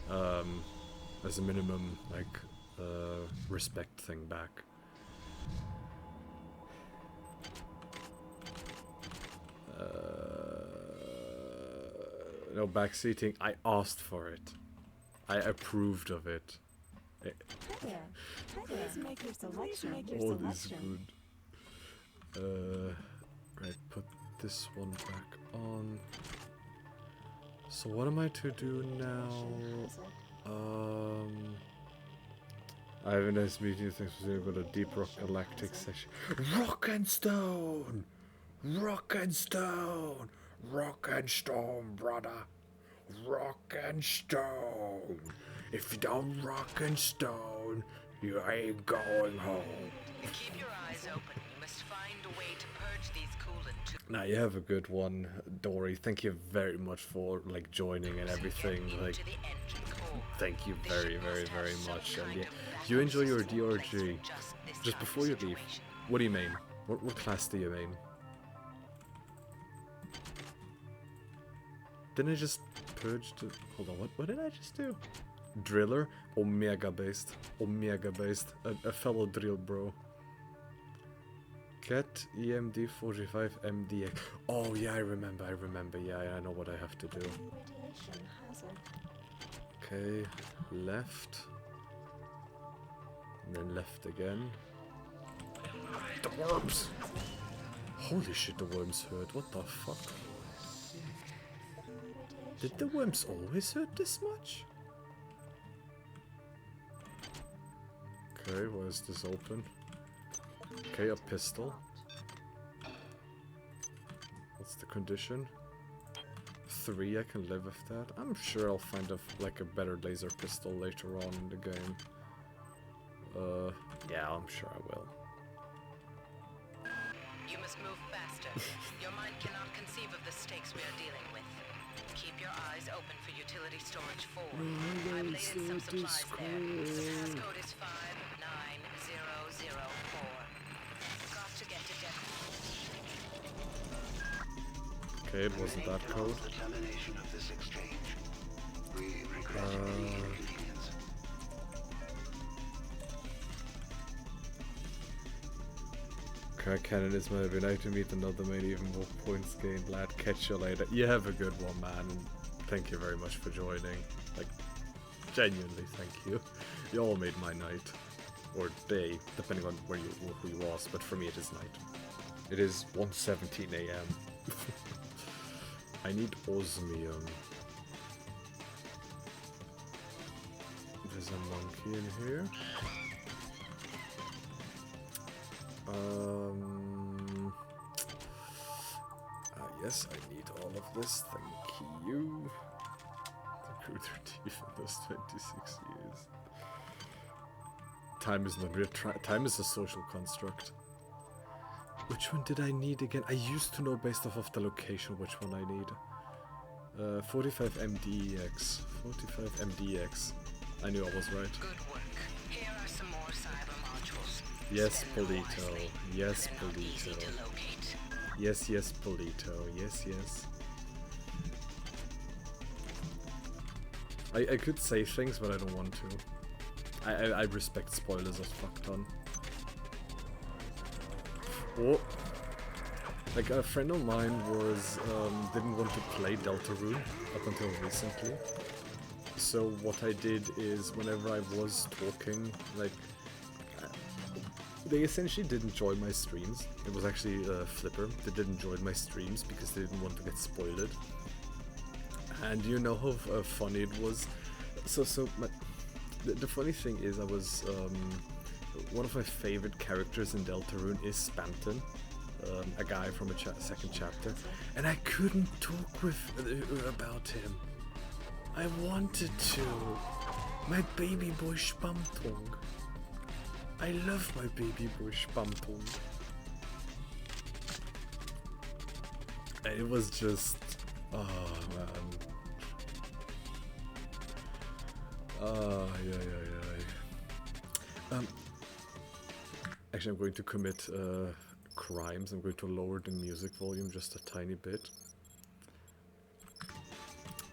As a minimum, like, respect thing back. No backseating. I asked for it. I approved of it. Hi there. Please make your selection. All is good. Right, put this one back on. So what am I to do now? I have a nice meeting. Thanks for saying about a deep rock galactic session. Rock and stone! Rock and stone! Rock and stone, brother! Rock and stone! If you don't rock and stone, you ain't going home. Keep your eyes open. You must find a way to purge these coolant tubes. Now you have a good one, Dory. Thank you very much for like joining and everything. Like, thank you very, very, very much. And yeah, you enjoy your DRG. Just before you leave, what do you mean? What class do you mean? Didn't I just purge the... Hold on, what did I just do? Driller? Omega based. Omega based. A fellow drill bro. Get EMD 45 MDX. Oh yeah, I remember. Yeah, I know what I have to do. Okay, left. And then left again. The worms! Holy shit, the worms hurt. What the fuck? Did the worms always hurt this much? Okay, why is this open? Okay, a pistol. What's the condition? 3, I can live with that. I'm sure I'll find like a better laser pistol later on in the game. Yeah, I'm sure I will. You must move faster. Your mind cannot conceive of the stakes we are dealing with. Keep your eyes open for utility storage 4. I've laid in some supplies there. The passcode is 59004. Got to get to depth. Okay, it wasn't that code. The termination of this exchange. We regret any inconvenience. Car cannon is my every night to meet another mate, even more points gained, lad. Catch you later. You have a good one, man. And thank you very much for joining. Like, genuinely, thank you. You all made my night. Or day, depending on who you was, but for me it is night. It is 1:17 AM. I need osmium. There's a monkey in here. Yes, I need all of this. Thank you. The grew their teeth in those 26 years. Time is not real. Time is a social construct. Which one did I need again? I used to know based off of the location which one I need. 45 MDX. 45 MDX. I knew I was right. Good work. Here are some more cyber modules. Yes, Polito. Yes, Polito. Yes, yes, Polito. Yes, yes. I could say things, but I don't want to. I respect spoilers as fuck ton. Oh. Like a friend of mine was didn't want to play Deltarune up until recently. So what I did is whenever I was talking, like they essentially did enjoy my streams. It was actually Flipper. They did enjoy my streams because they didn't want to get spoiled. And you know how funny it was. The funny thing is, I was one of my favorite characters in Deltarune is Spamton. A guy from a second chapter, and I couldn't talk with about him. I wanted to. My baby boy Spamtong. I love my baby boy Spamtong. And it was just, oh man. Actually, I'm going to commit crimes. I'm going to lower the music volume just a tiny bit.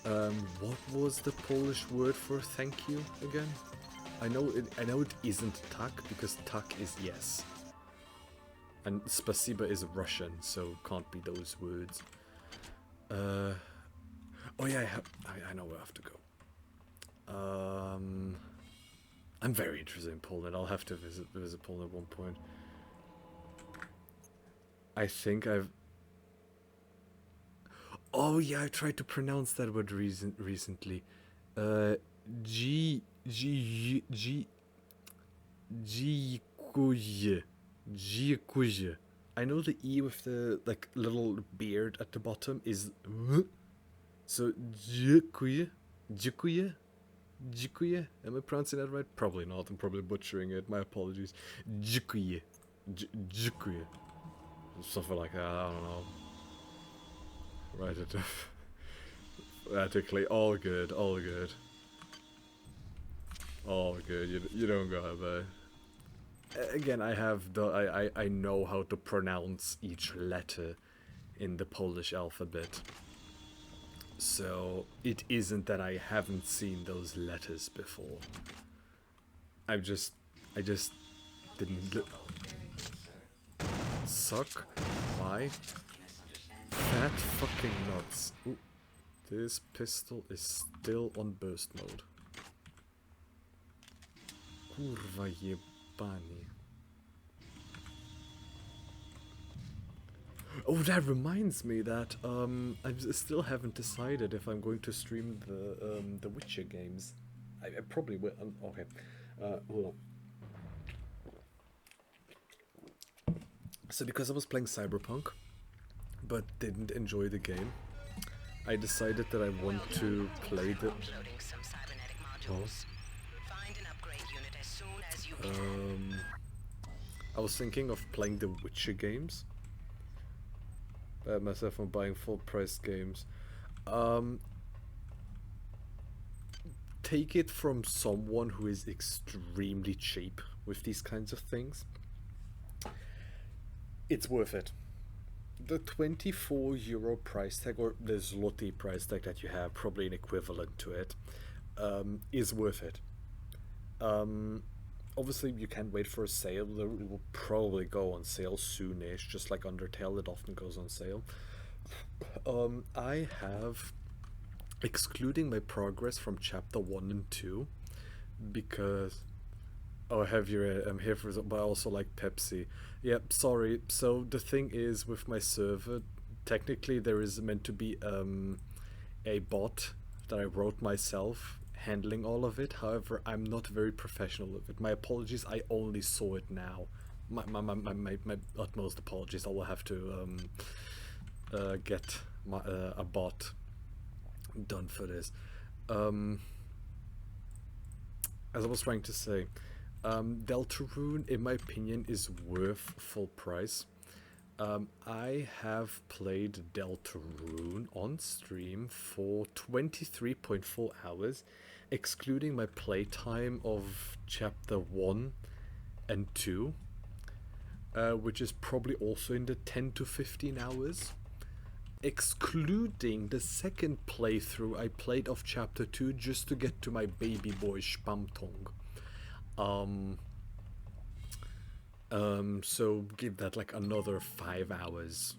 What was the Polish word for thank you again? I know it isn't tak, because tak is yes. And spasiba is Russian, so can't be those words. Oh yeah, I know where I have to go. I'm very interested in Poland. I'll have to visit Poland at one point. I think I've... Oh yeah, I tried to pronounce that word recently. Dzikuye. I know the E with the like little beard at the bottom is so dzikuye. Dzikuye. Am I pronouncing that right? Probably not. I'm probably butchering it. My apologies. Dzikuye. Dzikuye. Something like that, I don't know. Write it down. Phonetically, all good, all good. All good, you don't go there. Again, I know how to pronounce each letter in the Polish alphabet. So, it isn't that I haven't seen those letters before. I just didn't look. Suck my fat fucking nuts. Ooh, this pistol is still on burst mode. Kurwa jebani. Oh, that reminds me that I still haven't decided if I'm going to stream the Witcher games. I probably will. Okay, hold on. So because I was playing Cyberpunk, but didn't enjoy the game, I decided that I want to play the... I was thinking of playing the Witcher games. Myself on buying full price games. Take it from someone who is extremely cheap with these kinds of things. It's worth it. The €24 price tag, or the zloty price tag that you have, probably an equivalent to it, is worth it. Obviously, you can't wait for a sale. It will probably go on sale soonish, just like Undertale, it often goes on sale. I have, excluding my progress from chapter 1 and 2, because... Oh, I'm here for, but I also like Pepsi. Yep, sorry. So the thing is, with my server, technically there is meant to be a bot that I wrote myself handling all of it. However, I'm not very professional with it. My apologies. I only saw it now. My utmost apologies. I will have to get a bot done for this. As I was trying to say. Deltarune, in my opinion, is worth full price. I have played Deltarune on stream for 23.4 hours, excluding my playtime of chapter 1 and 2, which is probably also in the 10 to 15 hours. Excluding the second playthrough I played of chapter 2 just to get to my baby boy Spamtong. So give that like another 5 hours.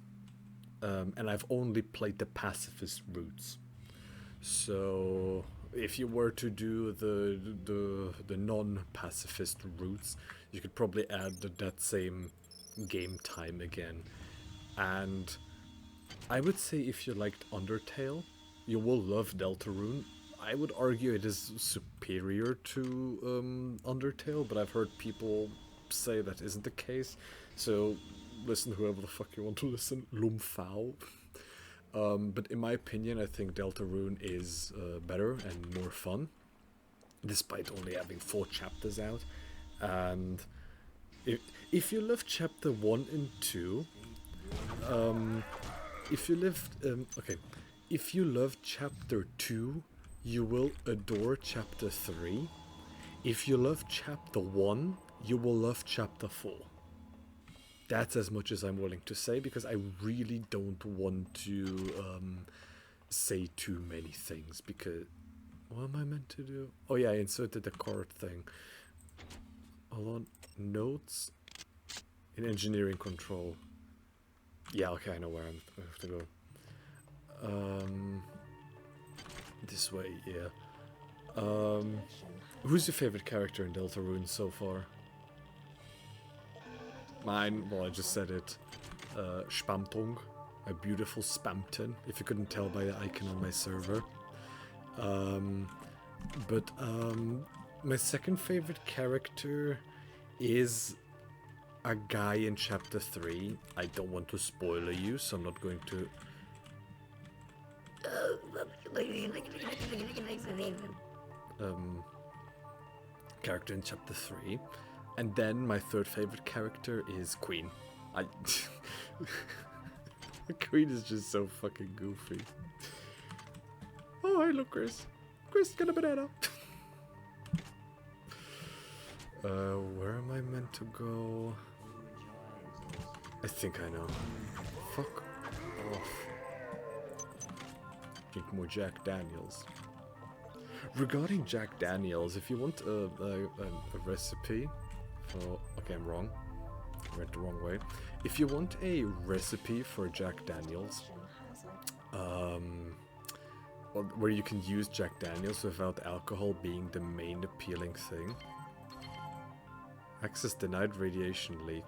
And I've only played the pacifist routes. So if you were to do the non-pacifist routes, you could probably add that same game time again. And I would say if you liked Undertale, you will love Deltarune. I would argue it is superior to Undertale, but I've heard people say that isn't the case. So listen to whoever the fuck you want to listen. Lumfao. But in my opinion, I think Deltarune is better and more fun, despite only having 4 chapters out. And if you love chapter 1 and 2, if you love chapter 2, you will adore chapter 3. If you love chapter 1, you will love chapter 4. That's as much as I'm willing to say, because I really don't want to say too many things, because what am I meant to do? Oh yeah, I inserted the card thing. Hold on. Notes in engineering control. Yeah, okay, I know where I have to go. This way, yeah. Who's your favorite character in Deltarune so far? Mine, well, I just said it. Spamtong, a beautiful Spamton, if you couldn't tell by the icon on my server. But my second favorite character is a guy in chapter 3. I don't want to spoiler you, so I'm not going to... character in chapter 3. And then my third favorite character is Queen. Queen is just so fucking goofy. Oh, hey, look, Chris. Chris got a banana. Where am I meant to go? I think I know. Fuck off. Drink more Jack Daniels. Regarding Jack Daniels, if you want a recipe for... Okay, I'm wrong. I went the wrong way. If you want a recipe for Jack Daniels, where you can use Jack Daniels without alcohol being the main appealing thing. Access denied, radiation leak.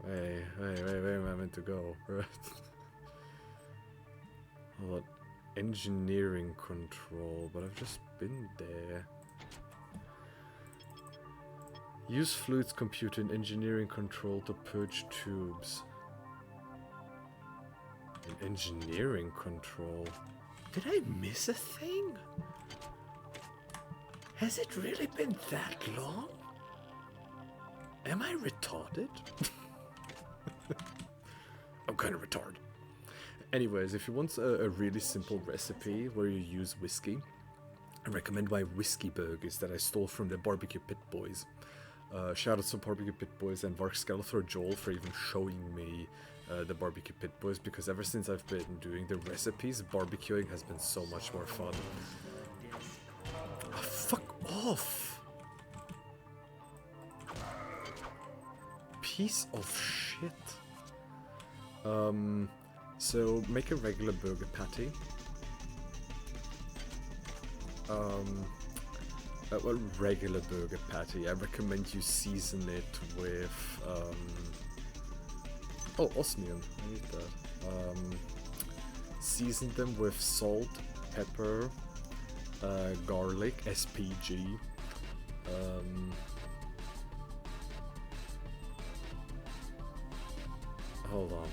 Wait, where am I meant to go? Hold on. Engineering control, but I've just been there. Use Fluid's computer in engineering control to purge tubes. In engineering control? Did I miss a thing? Has it really been that long? Am I retarded? I'm kind of retarded. Anyways, if you want a really simple recipe where you use whiskey, I recommend my whiskey burgers that I stole from the Barbecue Pit Boys. Shout out to Barbecue Pit Boys and Vark Skeletor Joel for even showing me the Barbecue Pit Boys, because ever since I've been doing the recipes, barbecuing has been so much more fun. Oh, fuck off! Piece of shit. So make a regular burger patty. A regular burger patty. I recommend you season it with oh, osmium. I need that. Season them with salt, pepper, garlic, SPG. Hold on.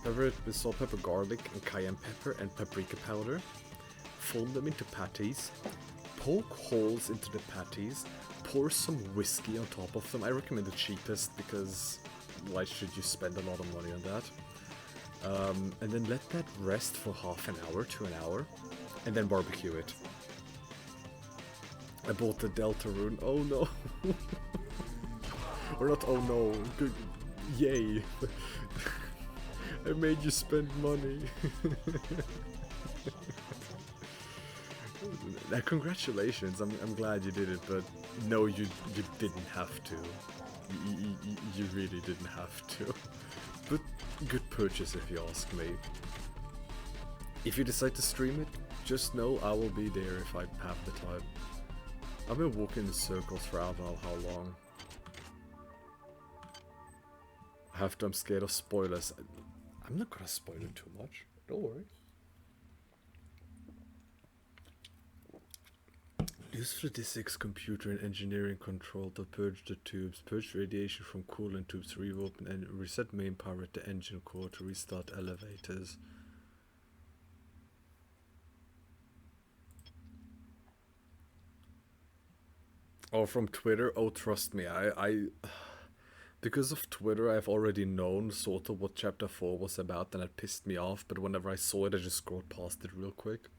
Cover it with salt, pepper, garlic, and cayenne pepper and paprika powder. Fold them into patties. Poke holes into the patties. pour some whiskey on top of them. I recommend the cheapest because why should you spend a lot of money on that? And then let that rest for half an hour to an hour, and then barbecue it. I bought the Deltarune. Oh no! Or not. Oh no! Good. Yay! I made you spend money. Congratulations! I'm glad you did it, but no, you didn't have to. You really didn't have to. But good purchase if you ask me. If you decide to stream it, just know I will be there if I have the time. I've been walking in circles for I don't know how long. I'm scared of spoilers. I'm not gonna spoil it too much. Don't worry. Use Flickering computer and engineering control to purge the tubes, purge radiation from coolant tubes, reopen and reset main power at the engine core to restart elevators. Oh, from Twitter? Oh, trust me, I because of Twitter, I've already known sort of what Chapter 4 was about, and it pissed me off, but whenever I saw it, I just scrolled past it real quick.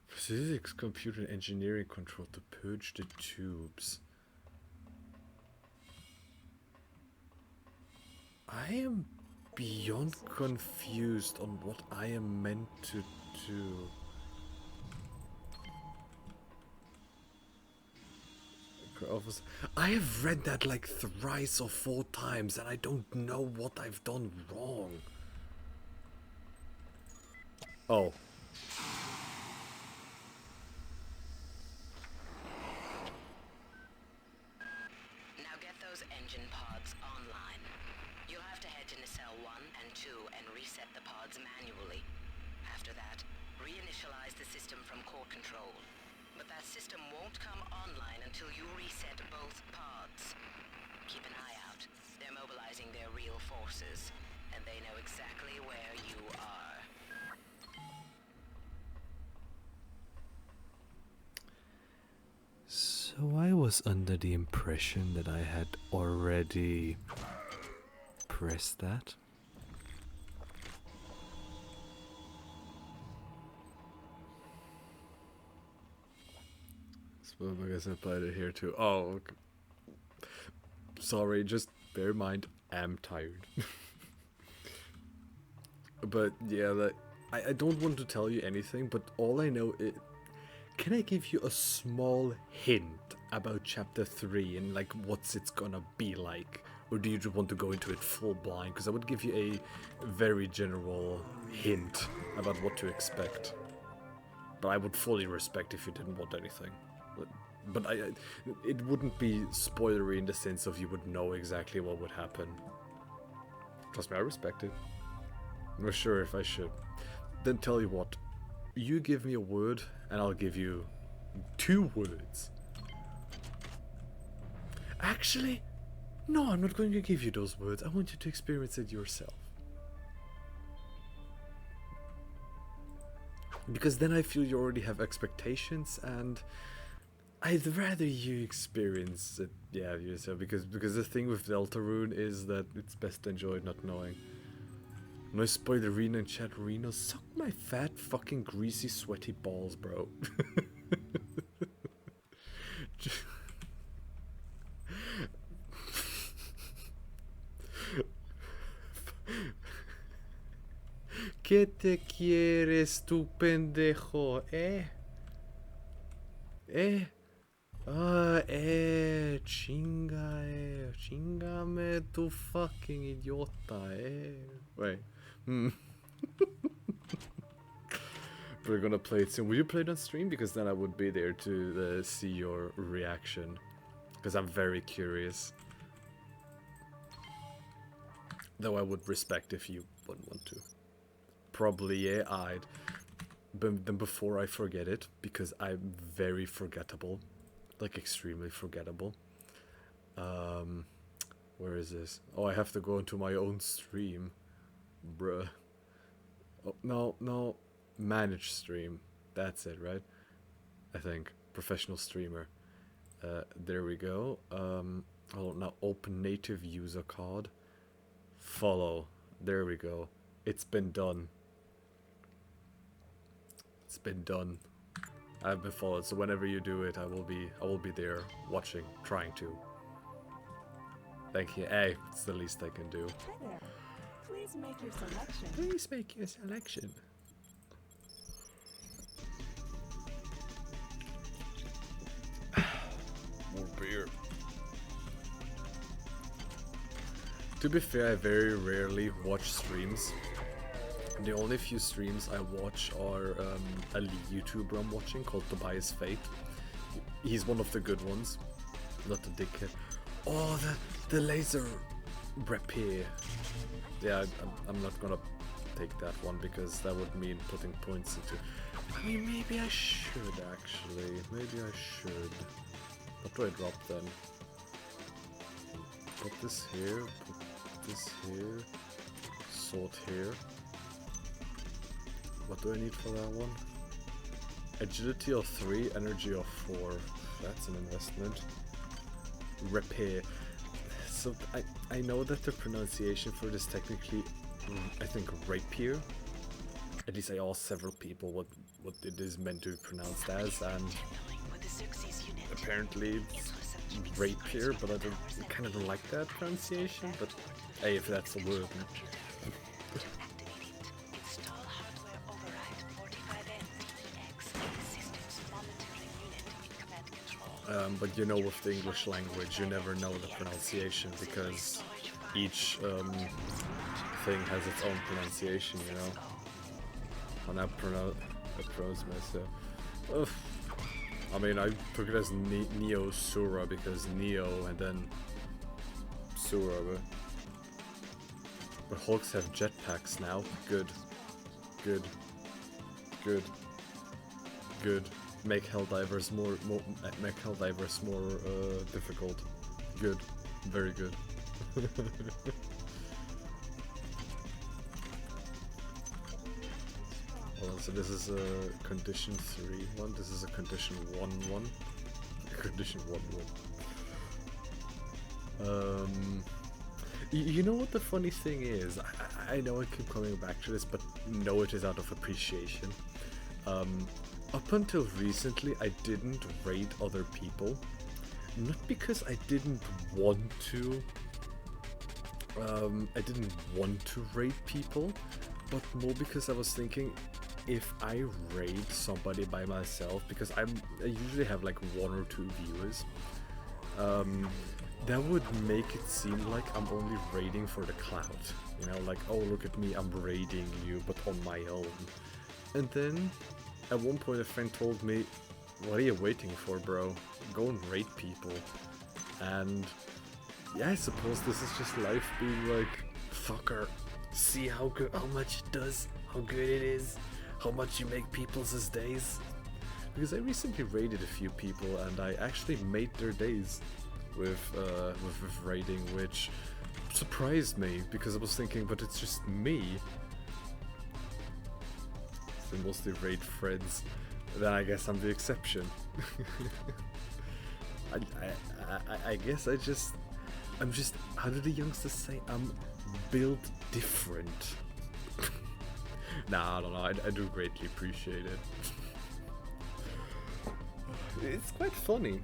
Physics, computer, and engineering control to purge the tubes. I am beyond confused on what I am meant to do. I have read that like thrice or 4 times and I don't know what I've done wrong. Oh. Now get those engine pods online. You'll have to head to nacelle 1 and 2 and reset the pods manually. After that, reinitialize the system from core control. But that system won't come online until you reset both pods. Keep an eye out. They're mobilizing their real forces, and they know exactly where you are. So I was under the impression that I had already pressed that. I guess I played it here too. Oh, okay. Sorry, just bear in mind, I'm tired. But yeah, like, I don't want to tell you anything, but all I know is... Can I give you a small hint about Chapter 3 and like what's it's gonna be like? Or do you just want to go into it full blind? Because I would give you a very general hint about what to expect. But I would fully respect if you didn't want anything. But it wouldn't be spoilery in the sense of you would know exactly what would happen. Trust me, I respect it. I'm not sure if I should. Then tell you what. You give me a word, and I'll give you 2 words. Actually, no, I'm not going to give you those words. I want you to experience it yourself. Because then I feel you already have expectations, and I'd rather you experience it, yeah, yourself. Because the thing with Deltarune is that it's best enjoyed not knowing. No spoilerino and chat Reno. Suck my fat, fucking greasy, sweaty balls, bro. ¿Qué te quieres, tu pendejo? Chingame tu fucking idiota, Wait. We're gonna play it soon. Will you play it on stream? Because then I would be there to see your reaction. Because I'm very curious. Though I would respect if you wouldn't want to. Probably, yeah, I'd. But then before I forget it, because I'm very forgettable. Like, extremely forgettable. Where is this? Oh, I have to go into my own stream. Bruh. Oh, no. Manage stream. That's it, right? I think. Professional streamer. There we go. Oh, now open native user card. Follow. There we go. It's been done. It's been done. I've been followed, so whenever you do it, I will be there watching, trying to. Thank you. Hey, it's the least I can do. Hi there. Please make your selection. Please make your selection. More beer. To be fair, I very rarely watch streams. The only few streams I watch are a YouTuber I'm watching called Tobias Fate. He's one of the good ones, not the dickhead. Oh, the laser repair. Yeah, I'm not gonna take that one because that would mean putting points into. I mean, maybe I should actually. Maybe I should. What do I drop then? Put this here. Put this here. Sword here. What do I need for that one? Agility of 3, energy of 4. That's an investment. Repair. So I know that the pronunciation for this technically, I think rapier. At least I asked several people what it is meant to be pronounced as, and apparently it's rapier, but I kind of don't like that pronunciation. But hey, if that's a word. But you know, with the English language, you never know the pronunciation because each thing has its own pronunciation, you know. When I pronounce myself. I mean, I took it as Neo Sura because Neo and then Sura. But Hulks have jetpacks now. Good. Good. Good. Good. Make Helldivers more difficult. Good. Very good. Well, so this is a condition 3-1. This is a condition 1-1. Condition 1-1. You know what the funny thing is? I know I keep coming back to this, but no, it is out of appreciation. Up until recently, I didn't raid other people. Not because I didn't want to. I didn't want to raid people, but more because I was thinking, if I raid somebody by myself, because I usually have like 1 or 2 viewers, that would make it seem like I'm only raiding for the clout. You know, like, oh, look at me, I'm raiding you, but on my own. And then at one point a friend told me, what are you waiting for, bro? Go and raid people. And yeah, I suppose this is just life being like, fucker, see how good, how much it does, how good it is, how much you make people's days. Because I recently raided a few people and I actually made their days with raiding, which surprised me because I was thinking, but it's just me. They mostly raid friends. Then I guess I'm the exception. I guess I'm just, how do the youngsters say? I'm built different. Nah, I don't know. I do greatly appreciate it. It's quite funny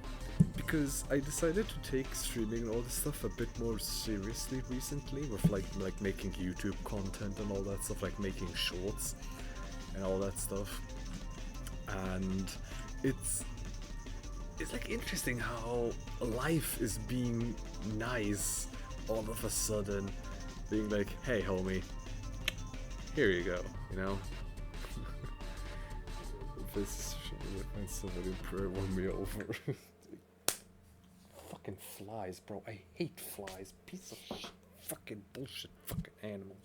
because I decided to take streaming and all this stuff a bit more seriously recently, with like making YouTube content and all that stuff, like making shorts and all that stuff. And it's like interesting how life is being nice all of a sudden, being like, hey homie, here you go, you know. This find somebody to won me over. Fucking flies, bro. I hate flies. Piece of shit. Fucking bullshit. Fucking animals.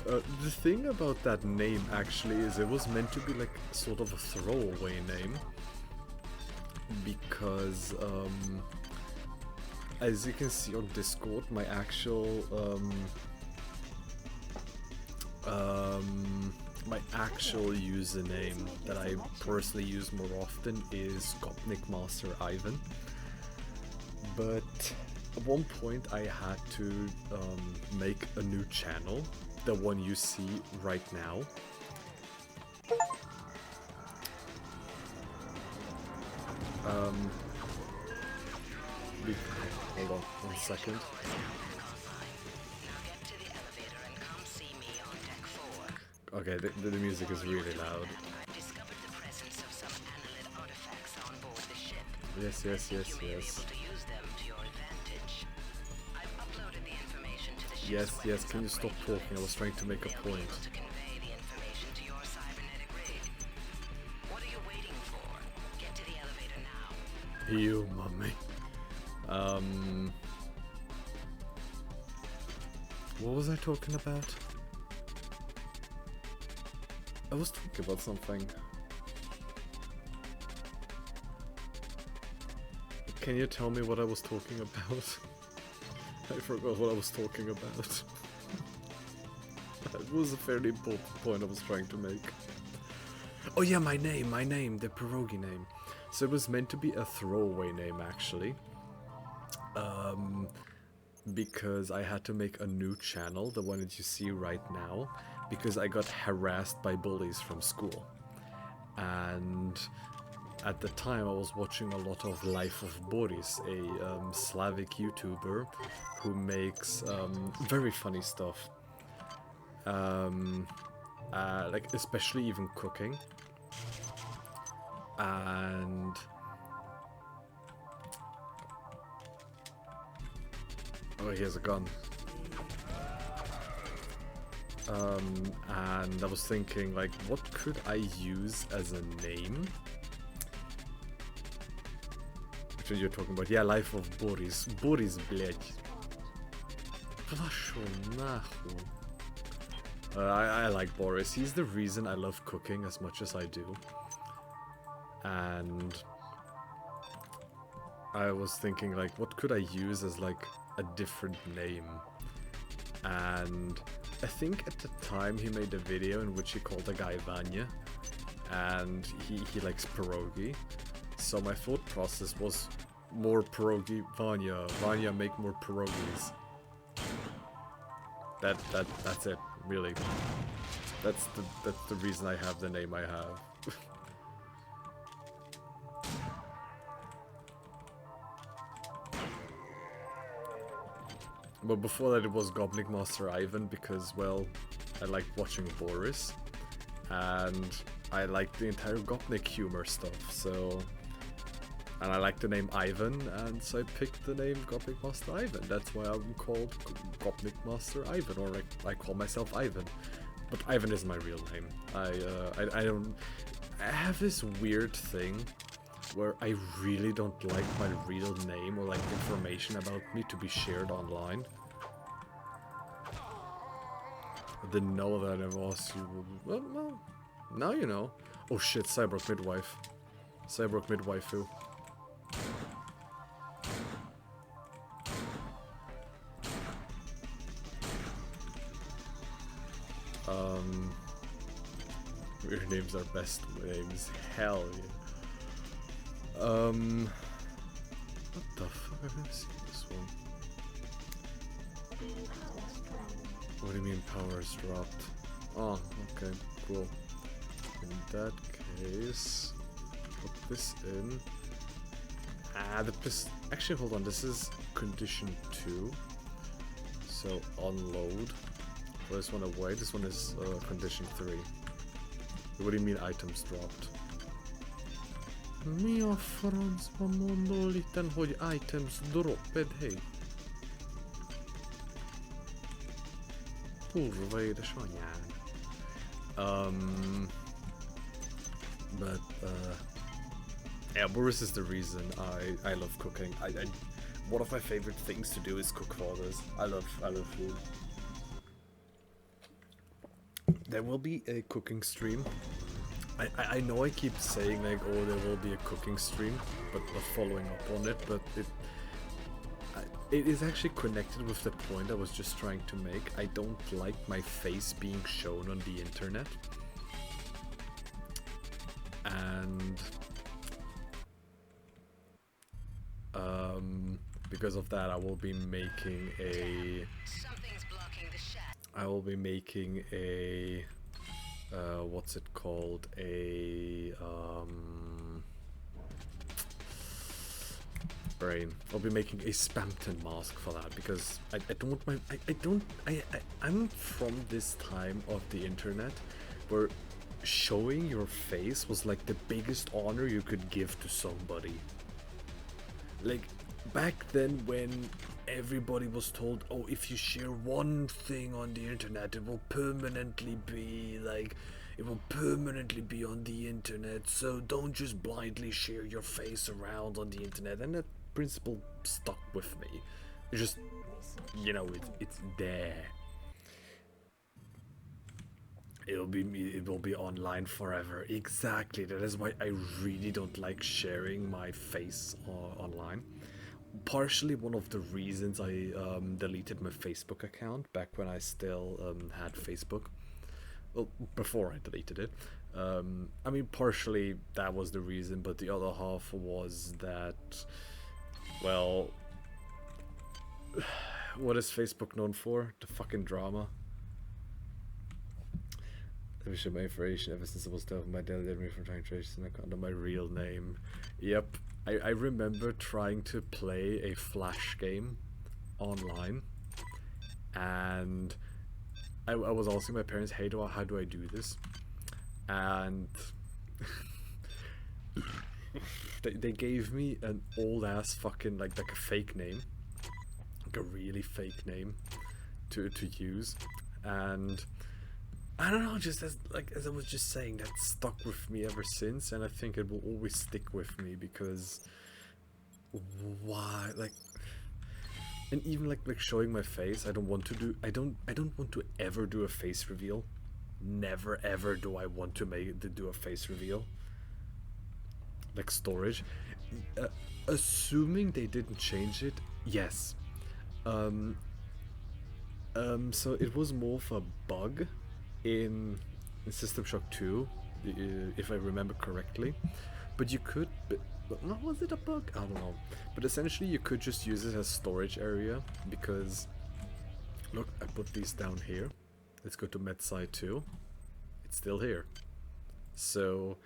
The thing about that name actually is it was meant to be like sort of a throwaway name, because as you can see on Discord, my actual my actual username that I personally use more often is Gopnik Master Ivan. But at one point I had to make a new channel, the one you see right now. Hold on 1 second. Okay, the music is really loud. Yes, yes, yes, yes. Yes, yes, can you stop talking? I was trying to make a point. You, mummy. What was I talking about? I was talking about something. Can you tell me what I was talking about? I forgot what I was talking about. That was a fairly important point I was trying to make. Oh yeah, my name, the pierogi name. So it was meant to be a throwaway name, actually. Because I had to make a new channel, the one that you see right now, because I got harassed by bullies from school. And at the time I was watching a lot of Life of Boris, a Slavic YouTuber who makes very funny stuff. Like especially even cooking. And oh, he has a gun. And I was thinking, like, what could I use as a name? Which one you're talking about? Yeah, Life of Boris. Boris, блядь. Пошёл нахуй. I like Boris. He's the reason I love cooking as much as I do. And I was thinking, like, what could I use as, like, a different name? And I think at the time he made a video in which he called a guy Vanya, and he likes pierogi. So my thought process was more pierogi, Vanya make more pierogis. That's it, really. That's the reason I have the name I have. But before that it was Gopnik Master Ivan because, well, I liked watching Boris and I liked the entire Gopnik humor stuff, so... And I liked the name Ivan, and so I picked the name Gopnik Master Ivan. That's why I'm called Gopnik Master Ivan, or I call myself Ivan. But Ivan is my real name. I don't... I have this weird thing where I really don't like my real name or like information about me to be shared online. I didn't know that I was you. Well, now you know. Oh shit, Cyborg Midwife. Cyborg Midwaifu. Weird names are best names. Hell yeah. What the fuck? I've never seen this one. What do you mean powers dropped? Oh, okay, cool. In that case, put this in. Actually, hold on, this is condition 2. So, unload. Throw this one away. This one is condition 3. What do you mean items dropped? Mi a francba mondol itten, hogy items dropped, hey? Kurva édesanyád. But, yeah, Boris is the reason I love cooking. One of my favorite things to do is cook for others. I love food. There will be a cooking stream. I know I keep saying like, oh, there will be a cooking stream, but not following up on it, but it is actually connected with the point I was just trying to make. I don't like my face being shown on the internet. and because of that, I will be making a. What's it called? Brain. I'll be making a Spamton mask for that because I don't want my. I'm from this time of the internet where showing your face was like the biggest honor you could give to somebody. Like back then when everybody was told, oh, if you share one thing on the internet, it will permanently be like, it will permanently be on the internet, so don't just blindly share your face around on the internet. And that principle stuck with me. It's just, you know, it's there. It will be online forever. Exactly. That is why I really don't like sharing my face online. Partially one of the reasons I deleted my Facebook account back when I still had Facebook. Well, before I deleted it. I mean, partially that was the reason, but the other half was that, well, what is Facebook known for? The fucking drama. Let me show my information ever since I was done with my daily me from trying to trace under my real name. Yep. I remember trying to play a Flash game online, and I was asking my parents, hey, how do I do this? And they gave me an old ass fucking like a fake name, like a really fake name to use, and I don't know, just as I was just saying, that stuck with me ever since, and I think it will always stick with me because why, like, and even like showing my face, I don't want to ever do a face reveal. Never ever do I want to do a face reveal. Like storage, assuming they didn't change it, yes. So it was more of a bug in System Shock 2, if I remember correctly, but you could, but was it a bug? I don't know, but essentially you could just use it as storage area, because look, I put these down here. Let's go to MedSci 2. It's still here. So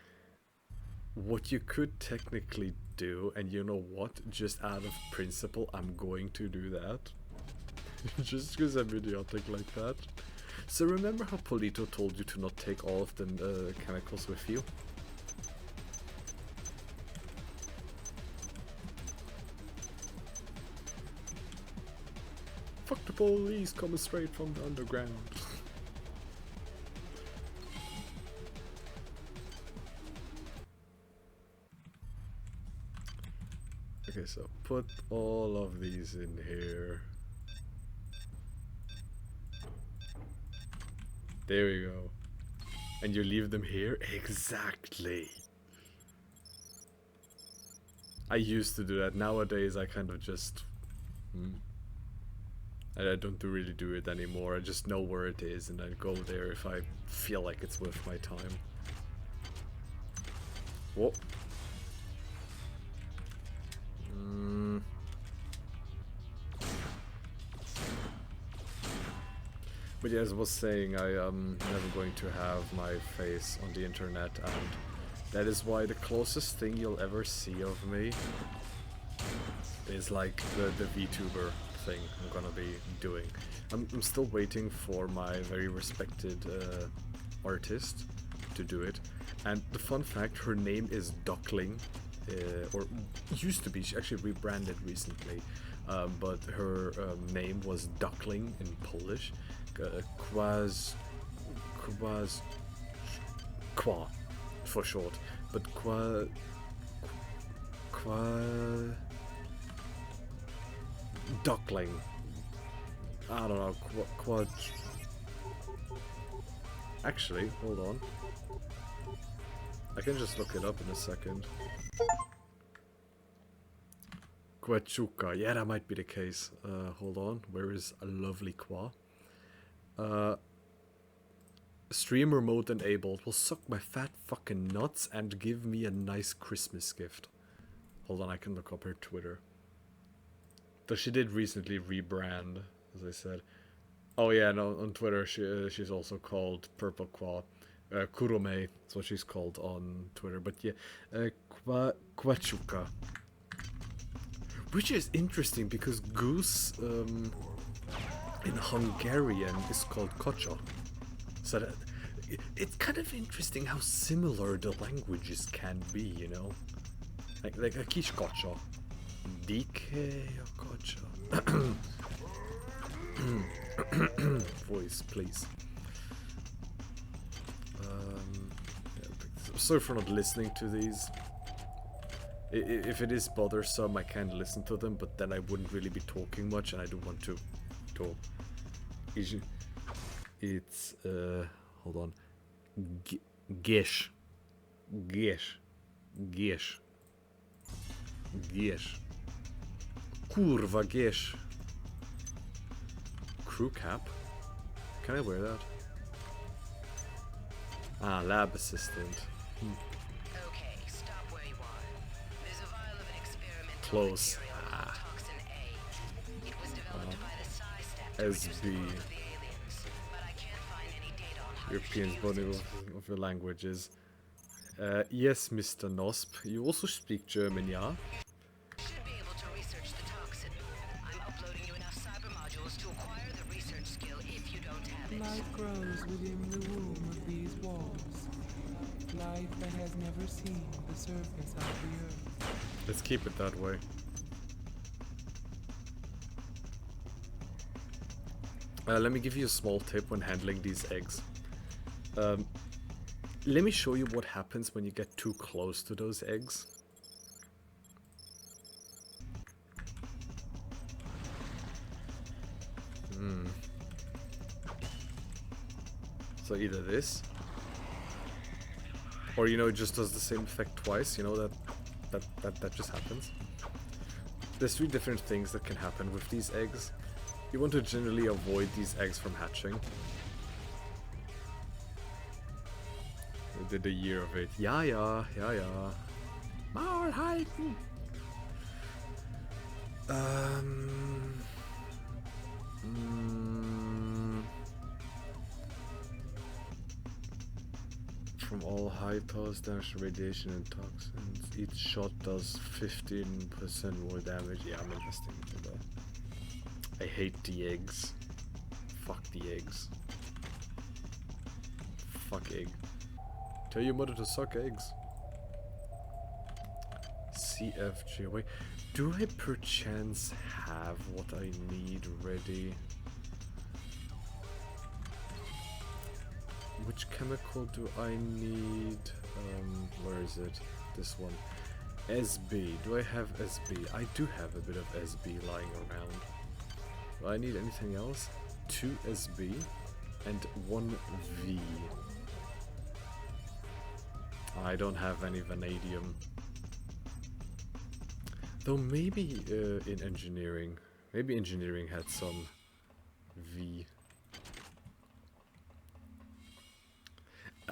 what you could technically do, and you know what, just out of principle I'm going to do that just because I'm idiotic like that. So remember how Polito told you to not take all of the chemicals with you? Fuck the police coming straight from the underground. Okay, so put all of these in here. There we go. And you leave them here? Exactly. I used to do that. Nowadays I kind of just... I don't really do it anymore. I just know where it is and I go there if I feel like it's worth my time. Whoa. But yeah, as I was saying, I am never going to have my face on the internet, and that is why the closest thing you'll ever see of me is like the VTuber thing I'm gonna be doing. I'm still waiting for my very respected artist to do it, and the fun fact, her name is Duckling, or used to be, she actually rebranded recently, but her name was Duckling in Polish. Kwa for short, but Duckling. I don't know. Actually, hold on. I can just look it up in a second. Quachuka. Yeah, that might be the case. Hold on. Where is a lovely Kwa? Streamer mode enabled. Will suck my fat fucking nuts and give me a nice Christmas gift. Hold on, I can look up her Twitter. Though she did recently rebrand, as I said. Oh yeah, no, on Twitter she's also called Purple Claw. Kurome, that's what she's called on Twitter. But yeah, Kwachuka. Which is interesting because goose in Hungarian is called kocha. So that, it's kind of interesting how similar the languages can be, you know? Like a kis kocha. DK kocha. Voice, please. I'm sorry for not listening to these. If it is bothersome, I can't listen to them, but then I wouldn't really be talking much, and I don't want to talk. It's hold on. Gish. Kurva gish. Crew cap? Can I wear that? Ah, lab assistant. Okay, stop where you are. There's a vial of an experimental Close. material called Toxin A. It was developed by the Psi staff to SB. reduce the growth of the aliens, but I can't find any data on how European to body use it. of the languages. Yes, Mr. Nosp. You also speak German, yeah? Should be able to research the toxin. I'm uploading you enough cyber modules to acquire the research skill if you don't have it. Life grows within the womb of these walls. Life that has never seen the surface of the earth. Let's keep it that way. Let me give you a small tip when handling these eggs. Let me show you what happens when you get too close to those eggs. So either this, or you know, it just does the same effect twice. You know that just happens. There's 3 different things that can happen with these eggs. You want to generally avoid these eggs from hatching. We did a year of it. Ja. Maul halten! From all high toss damage, radiation and toxins, each shot does 15% more damage. Yeah, I'm investing into that. I hate the eggs. Fuck the eggs. Fuck egg. Tell your mother to suck eggs. CFG. Wait, do I perchance have what I need ready? Which chemical do I need? Where is it? This one. SB. Do I have SB? I do have a bit of SB lying around. Do I need anything else? 2 SB and 1 V. I don't have any vanadium. Though maybe in engineering. Maybe engineering had some V.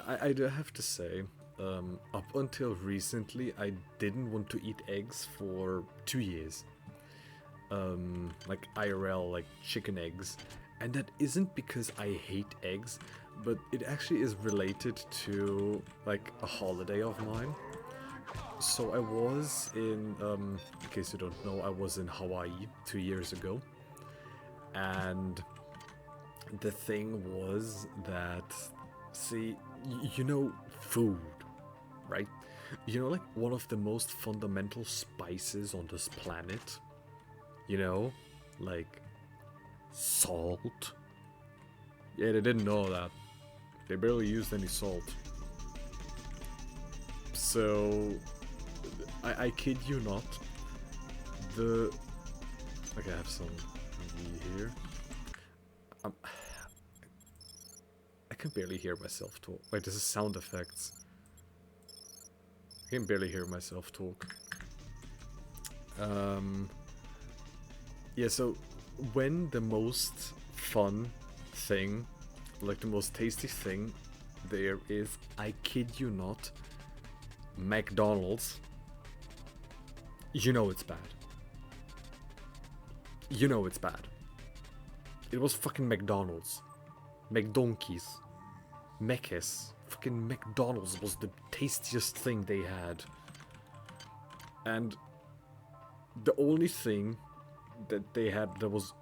I do have to say, up until recently, I didn't want to eat eggs for 2 years. Like IRL, like chicken eggs. And that isn't because I hate eggs, but it actually is related to like a holiday of mine. So I was in case you don't know, I was in Hawaii 2 years ago. And the thing was that, see, you know food, right? You know, like one of the most fundamental spices on this planet, you know, like salt. Yeah, they didn't know that. They barely used any salt. So, I kid you not, okay, I have some here. I can barely hear myself talk. Wait, this is sound effects. I can barely hear myself talk. Yeah, so when the most fun thing, like the most tasty thing there is, I kid you not, McDonald's, you know it's bad. You know it's bad. It was fucking McDonald's. McDonkeys. Mecca's. Fucking McDonald's was the tastiest thing they had. And the only thing that they had that was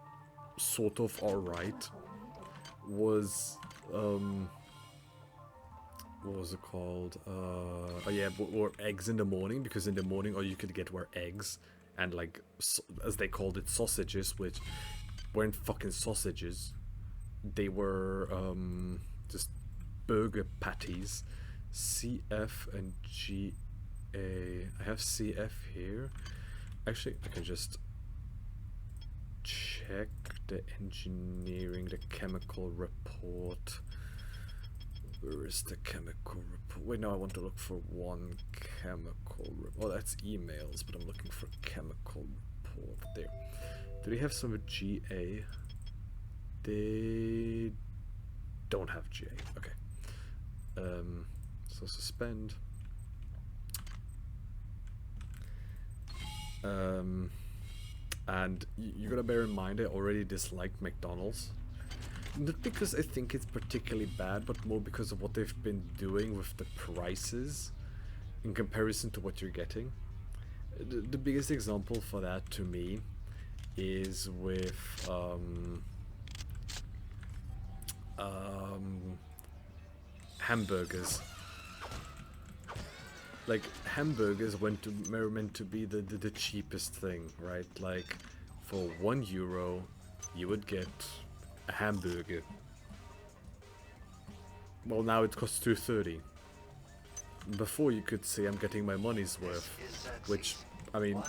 sort of alright was, what was it called? Oh yeah, or eggs in the morning, because in the morning all you could get were eggs and, like, as they called it, sausages, which weren't fucking sausages. They were just burger patties. CF and GA. I have CF here. Actually, I can just check the engineering, the chemical report. Where is the chemical report? Wait, no, I want to look for one chemical report. Oh, that's emails, but I'm looking for chemical report. There. Do they have some with GA? They don't have GA. Okay. So suspend. And you gotta bear in mind I already dislike McDonald's. Not because I think it's particularly bad, but more because of what they've been doing with the prices in comparison to what you're getting. The biggest example for that to me is with hamburgers. Like, hamburgers were meant to be the cheapest thing, right? Like, for €1 you would get a hamburger. Well, now it costs $2.30. Before you could say I'm getting my money's worth, which, I mean,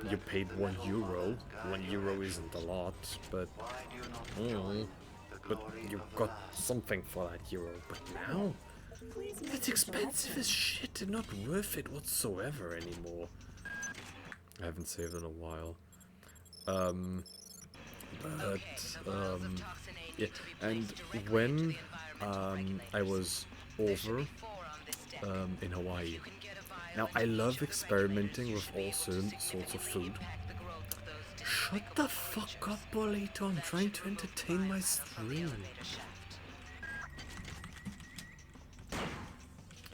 you paid €1. €1 isn't a lot, but but you got something for that euro. But now it's expensive as shit and not worth it whatsoever anymore. I haven't saved in a while. Yeah, and when I was over in Hawaii, now I love experimenting with all sorts of food. Shut the fuck up, Bolito, I'm trying to entertain my stream.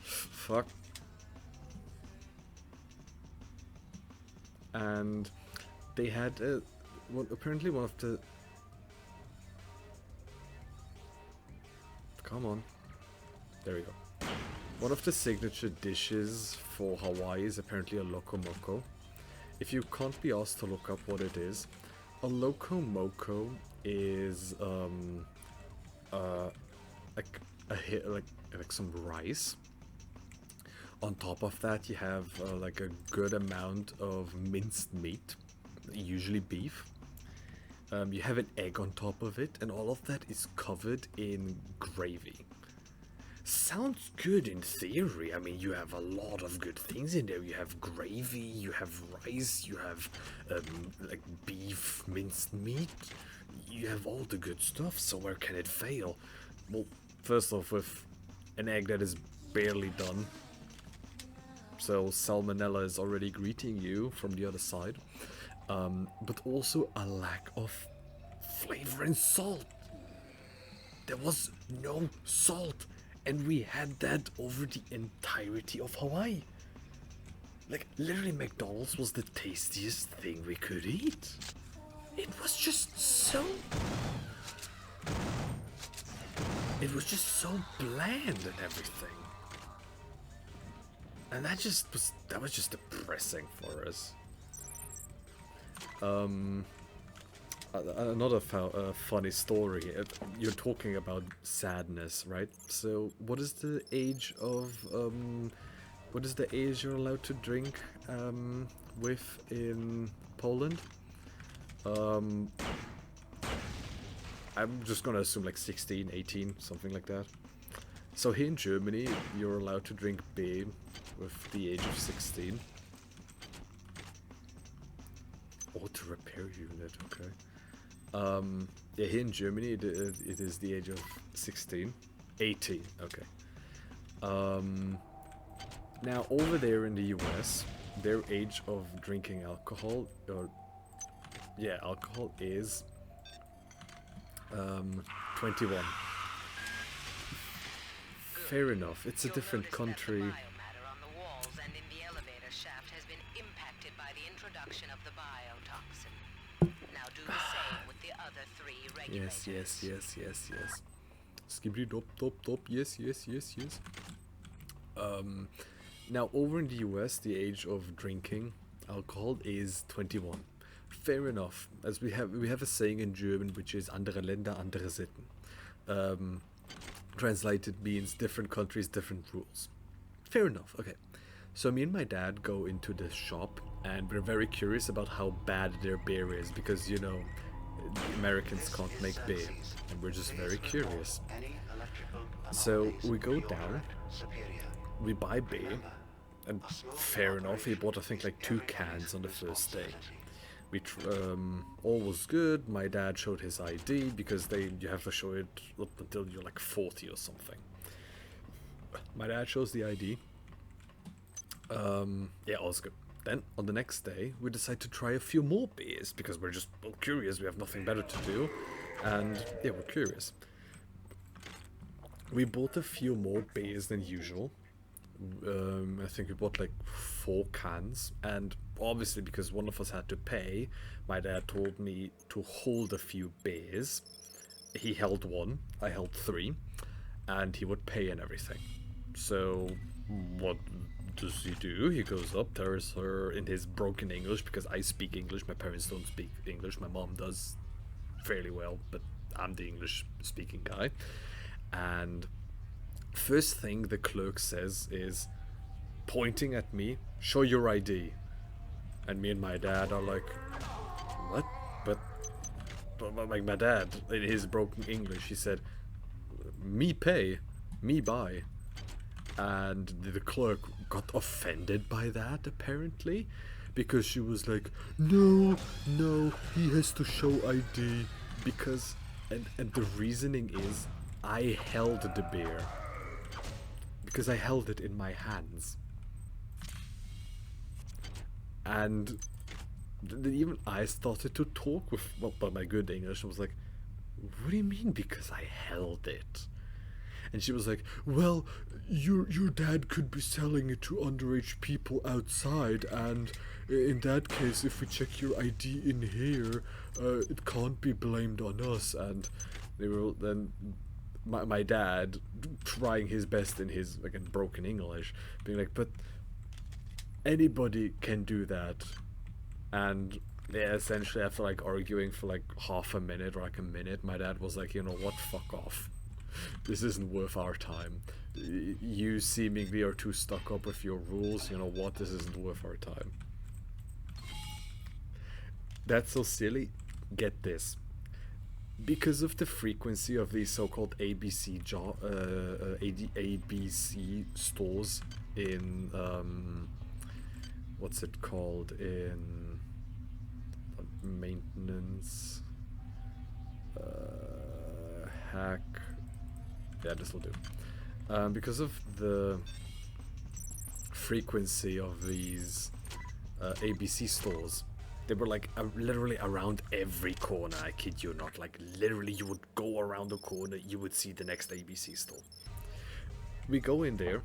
Fuck. And they had apparently one of the... Come on. There we go. One of the signature dishes for Hawaii is apparently a loco moco. If you can't be asked to look up what it is, a loco moco is like some rice. On top of that, you have like a good amount of minced meat, usually beef. You have an egg on top of it, and all of that is covered in gravy. Sounds good in theory. I mean, you have a lot of good things in there. You have gravy, you have rice, you have like beef, minced meat. You have all the good stuff, so where can it fail? Well, first off, with an egg that is barely done. So salmonella is already greeting you from the other side. But also a lack of flavor and salt. There was no salt. And we had that over the entirety of Hawaii. Like, literally McDonald's was the tastiest thing we could eat. It was just so... It was just so bland and everything. And that was just depressing for us. Another funny story. You're talking about sadness, right? So, what is the age of what is the age you're allowed to drink with in Poland? I'm just gonna assume like 16, 18, something like that. So here in Germany, you're allowed to drink beer with the age of 16. Auto repair unit, okay. Yeah, here in Germany it is the age of 16. 18, okay. Now over there in the US, their age of drinking alcohol, or yeah, alcohol is 21. Fair enough. It's a different country. Biomatter on the walls and in the elevator shaft has been impacted by the introduction of the biotoxin. Now do the same with the other 3 regulators. Yes. Skibbity dop dop dop. Yes. Now over in the US, the age of drinking alcohol is 21. Fair enough, as we have a saying in German which is andere Länder, andere Sitten. Translated means different countries, different rules. Fair enough. Okay, so me and my dad go into the shop and we're very curious about how bad their beer is, because you know Americans can't make beer and we're just very curious. So we go down, we buy beer, and fair enough, he bought I think like 2 cans on the first day. All was good. My dad showed his ID because you have to show it up until you're like 40 or something. My dad shows the ID. Yeah, all's good. Then on the next day, we decide to try a few more beers because we're just curious. We have nothing better to do, and yeah, we're curious. We bought a few more beers than usual. I think we bought like 4 cans, and obviously because one of us had to pay, my dad told me to hold a few beers. He held 1, I held 3, and he would pay and everything. So what does he do? He goes up, tells her in his broken English, because I speak English, my parents don't speak English, my mom does fairly well, but I'm the English speaking guy. And first thing the clerk says is, pointing at me, show your ID. And me and my dad are like, what? But like my dad, in his broken English, he said, me pay, me buy. And the clerk got offended by that, apparently, because she was like, no, he has to show ID, because, and the reasoning is, I held the beer. Because I held it in my hands. And even I started to talk with, well, by my good English, I was like, what do you mean because I held it? And she was like, well, your dad could be selling it to underage people outside, and in that case, if we check your ID in here, it can't be blamed on us. And they were then, my dad trying his best in his, again, broken English, being like, but anybody can do that. And yeah, essentially after like arguing for like half a minute or like a minute, my dad was like, you know what, fuck off. This isn't worth our time. You seemingly are too stuck up with your rules. You know what? This isn't worth our time. That's so silly. Get this. Because of the frequency of these so-called ABC stores in what's it called, in maintenance, hack. Yeah, this will do. Because of the frequency of these ABC stores, they were like literally around every corner. I kid you not. Like literally, you would go around the corner, you would see the next ABC store. We go in there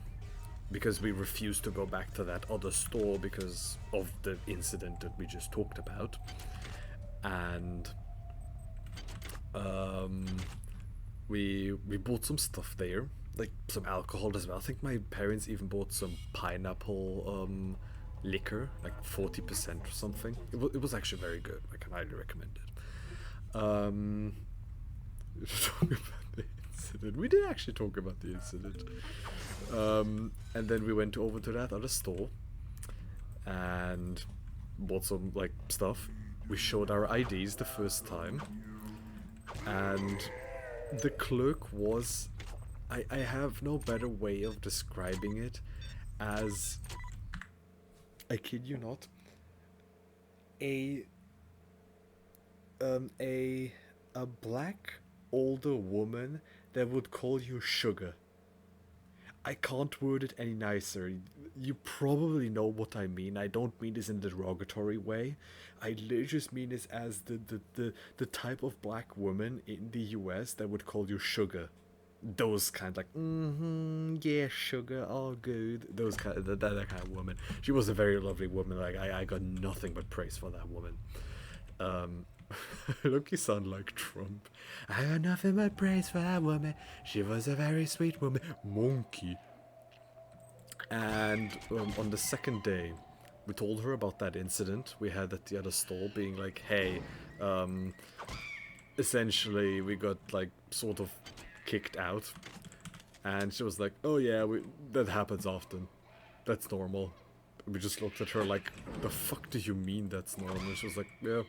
because we refuse to go back to that other store because of the incident that we just talked about, and we bought some stuff there, like some alcohol as well. I think my parents even bought some pineapple liquor, like 40% or something. It was actually very good. I can highly recommend it. Talk about the incident. We did actually talk about the incident. And then we went over to that other store and bought some like stuff. We showed our IDs the first time, and the clerk was, I have no better way of describing it, as, I kid you not, a black older woman that would call you sugar. I can't word it any nicer. You probably know what I mean. I don't mean this in a derogatory way. I literally just mean this as the type of black woman in the US that would call you sugar. Those kind, like, yeah, sugar, all good. Those kind, that kind of woman. She was a very lovely woman. Like, I got nothing but praise for that woman. Look, you sound like Trump. I got nothing but praise for that woman. She was a very sweet woman. Monkey. And on the second day, we told her about that incident we had at the other stall, being like, hey, essentially we got like sort of kicked out. And she was like, oh yeah, that happens often. That's normal. We just looked at her like, the fuck do you mean that's normal? And she was like, yeah.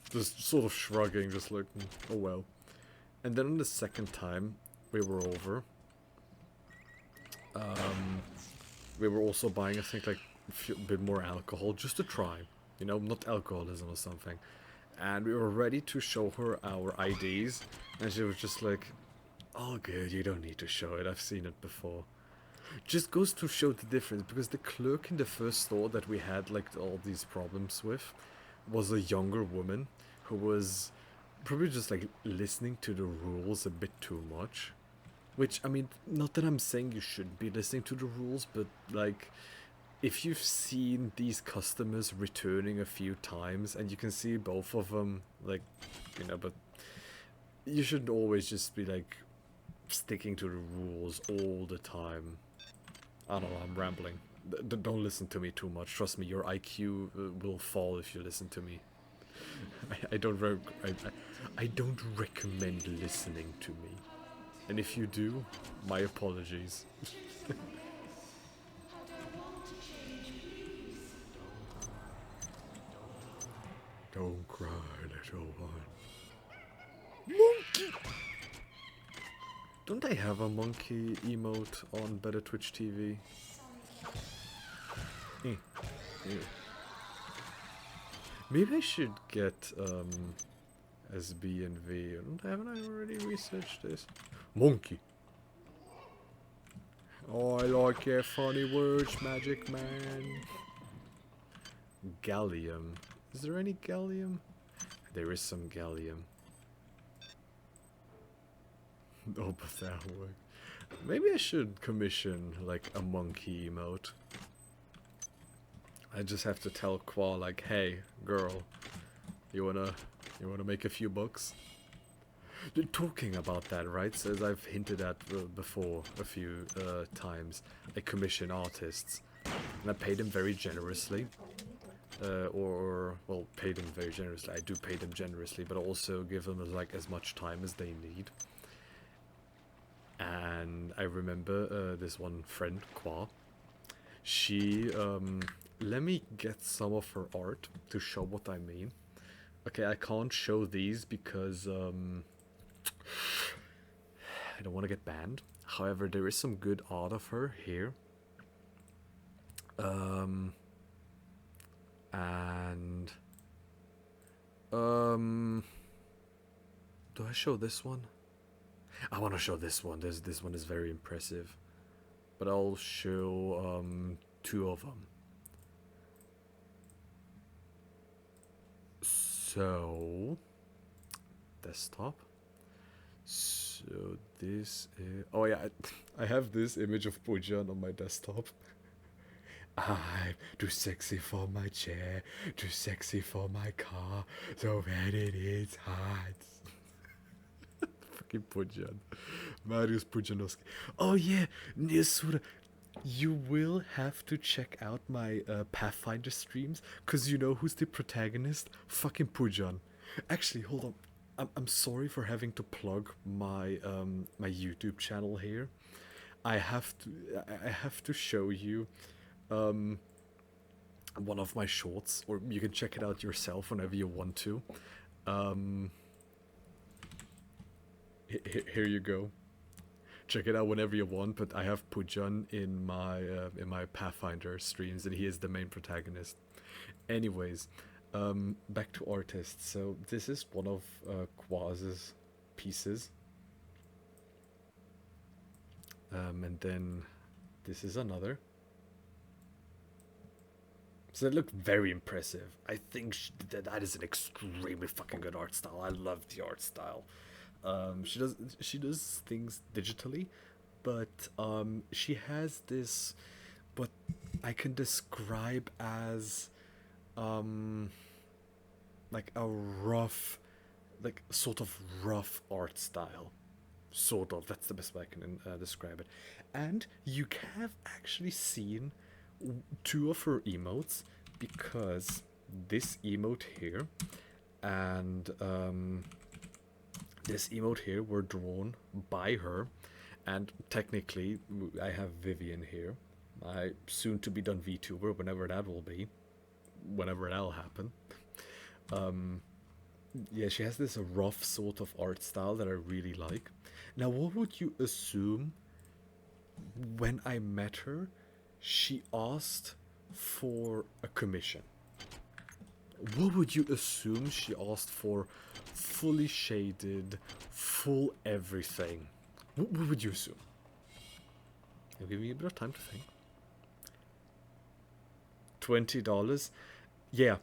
Just sort of shrugging, just like, oh well. And then on the second time we were over, we were also buying, I think, like a bit more alcohol, just to try, you know, not alcoholism or something. And we were ready to show her our IDs, and she was just like, oh good, you don't need to show it, I've seen it before. Just goes to show the difference, because the clerk in the first store that we had like all these problems with was a younger woman who was probably just like listening to the rules a bit too much. Which, I mean, not that I'm saying you shouldn't be listening to the rules, but like, if you've seen these customers returning a few times and you can see both of them, like, you know, but you shouldn't always just be like sticking to the rules all the time. I don't know, I'm rambling. Don't listen to me too much. Trust me, your IQ will fall if you listen to me. I don't recommend listening to me. And if you do, my apologies. Don't cry, little one. Monkey! Don't they have a monkey emote on Better Twitch TV? Maybe I should get SB and V. Haven't I already researched this? Monkey. Oh, I like your funny words, Magic Man. Gallium. Is there any gallium? There is some gallium. Oh, but that work. Maybe I should commission like a monkey emote. I just have to tell Qua like, hey, girl, you wanna make a few bucks? Talking about that, right? So as I've hinted at before a few times, I commission artists, and I pay them very generously. Well, pay them very generously. I do pay them generously, but also give them like as much time as they need. And I remember this one friend, Qua. She let me get some of her art to show what I mean. Okay, I can't show these because I don't want to get banned. However, there is some good art of her here. And do I show this one? I want to show this one. This one is very impressive. But I'll show two of them. So desktop. So this is, oh yeah, I have this image of Pujan on my desktop. I'm too sexy for my chair, too sexy for my car, so bad it is hot. Fucking Pujan. Mariusz Pujanowski. Oh yeah, Niesura, you will have to check out my Pathfinder streams, because you know who's the protagonist? Fucking Pujan. Actually, hold on. I'm sorry for having to plug my my YouTube channel here. I have to show you one of my shorts, or you can check it out yourself whenever you want to. Here you go. Check it out whenever you want, but I have Pujan in my Pathfinder streams, and he is the main protagonist. Anyways, back to artists. So this is one of Quaz's pieces. And then this is another. So they look very impressive. I think that is an extremely fucking good art style. I love the art style. She does things digitally, but she has this what I can describe as like a rough, like sort of rough art style. Sort of. That's the best way I can describe it. And you have actually seen two of her emotes, because this emote here and this emote here were drawn by her, and technically I have Vivian here, my soon to be done VTuber, whenever that will be, whenever that'll happen. Yeah, she has this rough sort of art style that I really like. Now, what would you assume when I met her? She asked for a commission. What would you assume she asked for? Fully shaded, full everything. What would you assume? I'll give you a bit of time to think. $20? Yeah.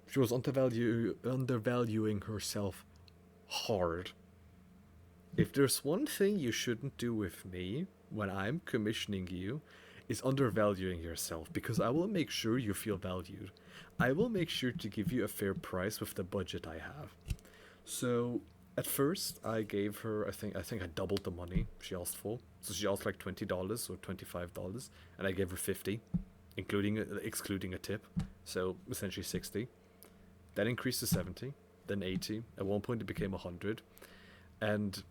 She was undervaluing herself hard. If there's one thing you shouldn't do with me when I'm commissioning you, is undervaluing yourself, because I will make sure you feel valued. I will make sure to give you a fair price with the budget I have. So at first I gave her, I think I doubled the money she asked for. So she asked like $20 or $25, and I gave her 50, excluding a tip. So essentially 60. That increased to 70, then 80. At one point it became 100. And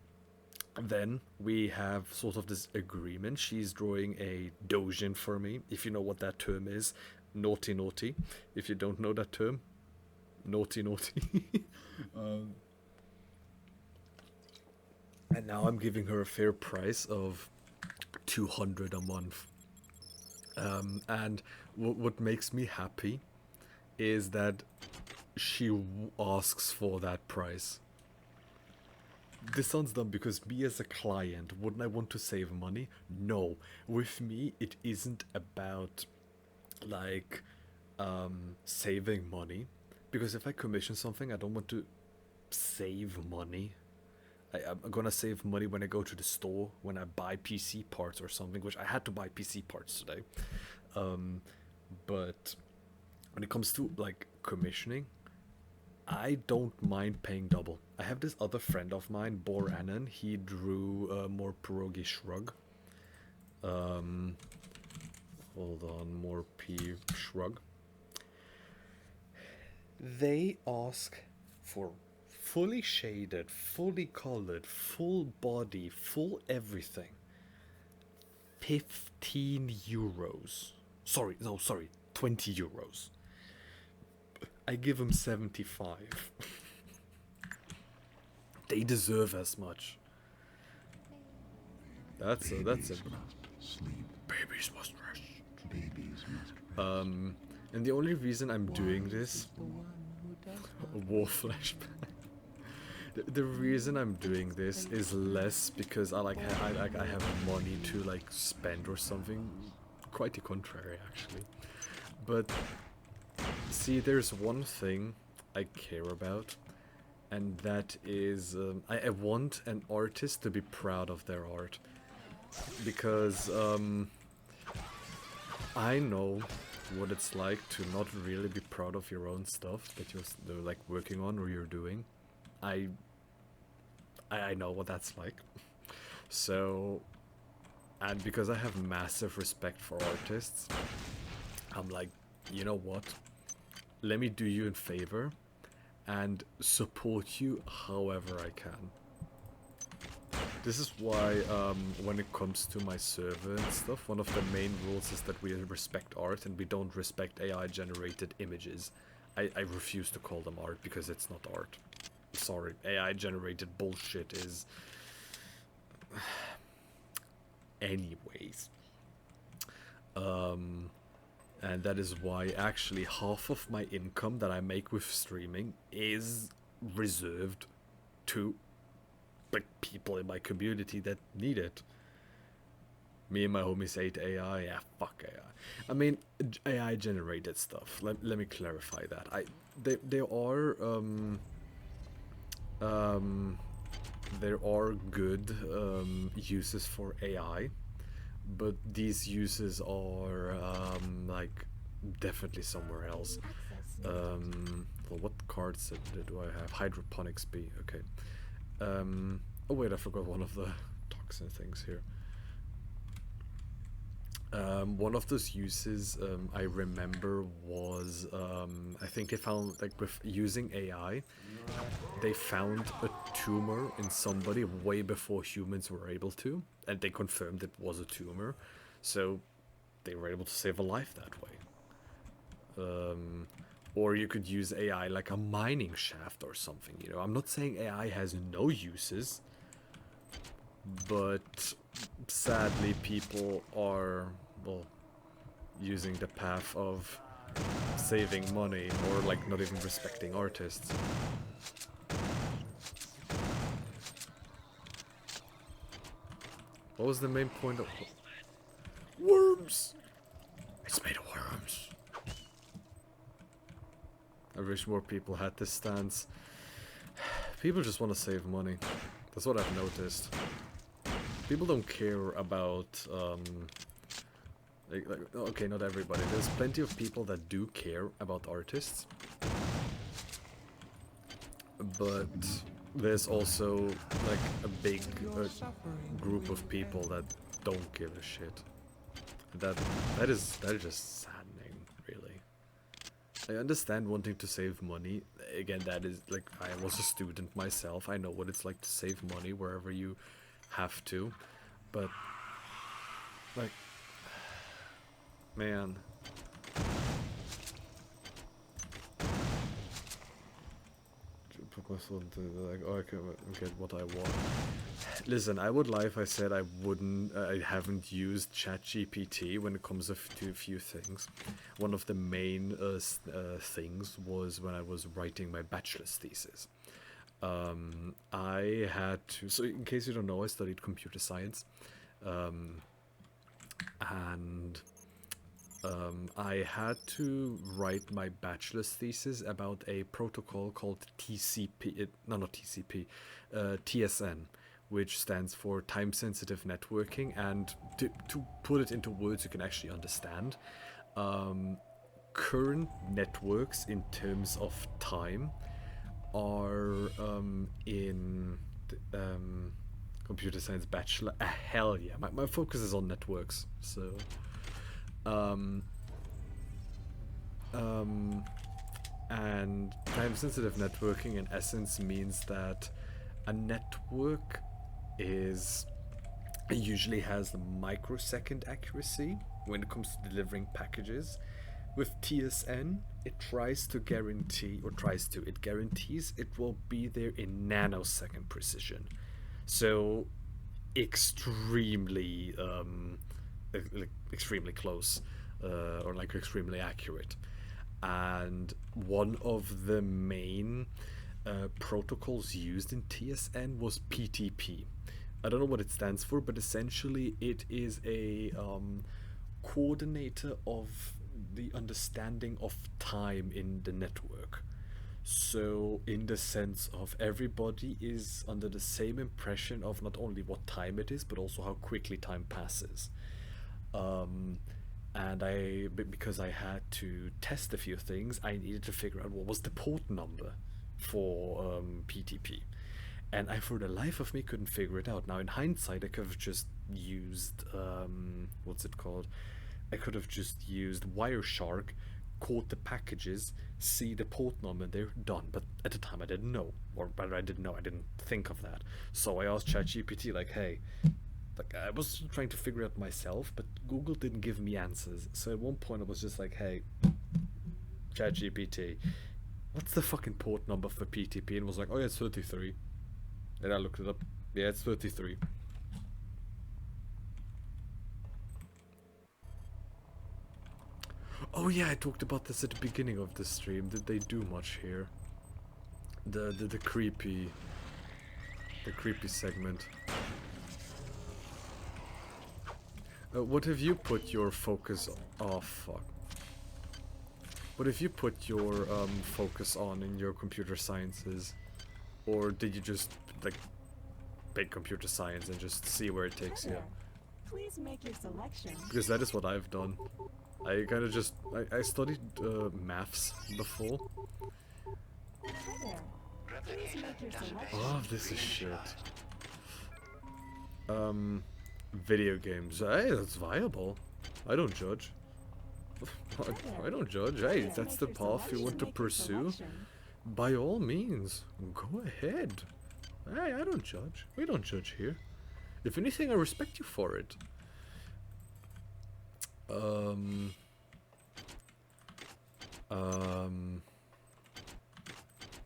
then we have sort of this agreement. She's drawing a dojin for me, if you know what that term is. Naughty naughty. If you don't know that term, naughty naughty. And now I'm giving her a fair price of 200 a month. And what makes me happy is that she asks for that price. This sounds dumb, because me as a client, wouldn't I want to save money? No. With me, it isn't about like saving money, because if I commission something, I don't want to save money. I'm gonna save money when I go to the store, when I buy PC parts or something, which I had to buy PC parts today. But when it comes to like commissioning, I don't mind paying double. I have this other friend of mine, Boranen. He drew more pierogi shrug. Hold on, more P shrug. They ask for fully shaded, fully colored, full body, full everything. 15 euros. Sorry, 20 euros. I give them 75. They deserve as much. That's a sleep. Babies must rest. And the only reason I'm doing this, war flashback. The reason I'm doing this is less because I have money to like spend or something. Quite the contrary, actually. But see, there's one thing I care about, and that is I want an artist to be proud of their art, because I know what it's like to not really be proud of your own stuff that you're like working on or you're doing. I know what that's like. So, and because I have massive respect for artists, I'm like, you know what? Let me do you a favor and support you however I can. This is why when it comes to my server and stuff, one of the main rules is that we respect art and we don't respect AI generated images. I refuse to call them art because it's not art. Sorry, AI generated bullshit is... Anyways. And that is why actually half of my income that I make with streaming is reserved to like people in my community that need it. Me and my homies ate AI. Yeah, fuck AI. I mean, AI generated stuff. Let me clarify that. There are good uses for AI, but these uses are like definitely somewhere else. Well, what cards do I have? Hydroponics B. Okay. Oh wait, I forgot one of the toxin things here. One of those uses I remember was I think they found, like, with using AI, they found a tumor in somebody way before humans were able to, and they confirmed it was a tumor, so they were able to save a life that way. Or you could use AI like a mining shaft or something, you know. I'm not saying AI has no uses, but sadly people are, well, using the path of saving money or like not even respecting artists. What was the main point of worms? It's made of worms. I wish more people had this stance. People just want to save money. That's what I've noticed. People don't care about okay, not everybody. There's plenty of people that do care about artists, but there's also like a big group of people that don't give a shit. That is just saddening, really. I understand wanting to save money. Again, that is like, I was a student myself. I know what it's like to save money wherever you have to, but like, man. Put myself into like, oh, I can get what I want. Listen, I would lie if I said I haven't used ChatGPT when it comes to a few things. One of the main things was when I was writing my bachelor's thesis. I had to, so in case you don't know, I studied computer science, and I had to write my bachelor's thesis about a protocol called TCP, TSN, which stands for time-sensitive networking. And to put it into words you can actually understand, current networks in terms of time are in computer science bachelor. Hell yeah, my focus is on networks, so. And time-sensitive networking in essence means that a network usually has microsecond accuracy when it comes to delivering packages. With TSN, it guarantees it will be there in nanosecond precision. So extremely extremely close, or like extremely accurate. And one of the main protocols used in TSN was PTP. I don't know what it stands for, but essentially it is a coordinator of the understanding of time in the network. So in the sense of everybody is under the same impression of not only what time it is, but also how quickly time passes. And because I had to test a few things, I needed to figure out what was the port number for PTP. And I, for the life of me, couldn't figure it out. Now, in hindsight, I could have just used, what's it called? I could have just used Wireshark, code the packages, see the port number, and they're done. But at the time, I didn't know. Or rather, I didn't think of that. So I asked ChatGPT, like, hey, like, I was trying to figure it out myself, but Google didn't give me answers. So at one point, I was just like, hey, ChatGPT, what's the fucking port number for PTP? And it was like, oh yeah, it's 33. And I looked it up. Yeah, it's 33. Oh yeah, I talked about this at the beginning of the stream. Did they do much here? The creepy segment. What if you put your focus... Oh, fuck. What if you put your focus on in your computer sciences? Or did you just, like, pick computer science and just see where it takes you? Please make your selection. Because that is what I've done. I kind of just... I studied maths before. Oh, this is shit. Video games. Hey, that's viable. I don't judge. I don't judge. Hey, if that's the path you want to pursue, by all means, go ahead. Hey, I don't judge. We don't judge here. If anything, I respect you for it.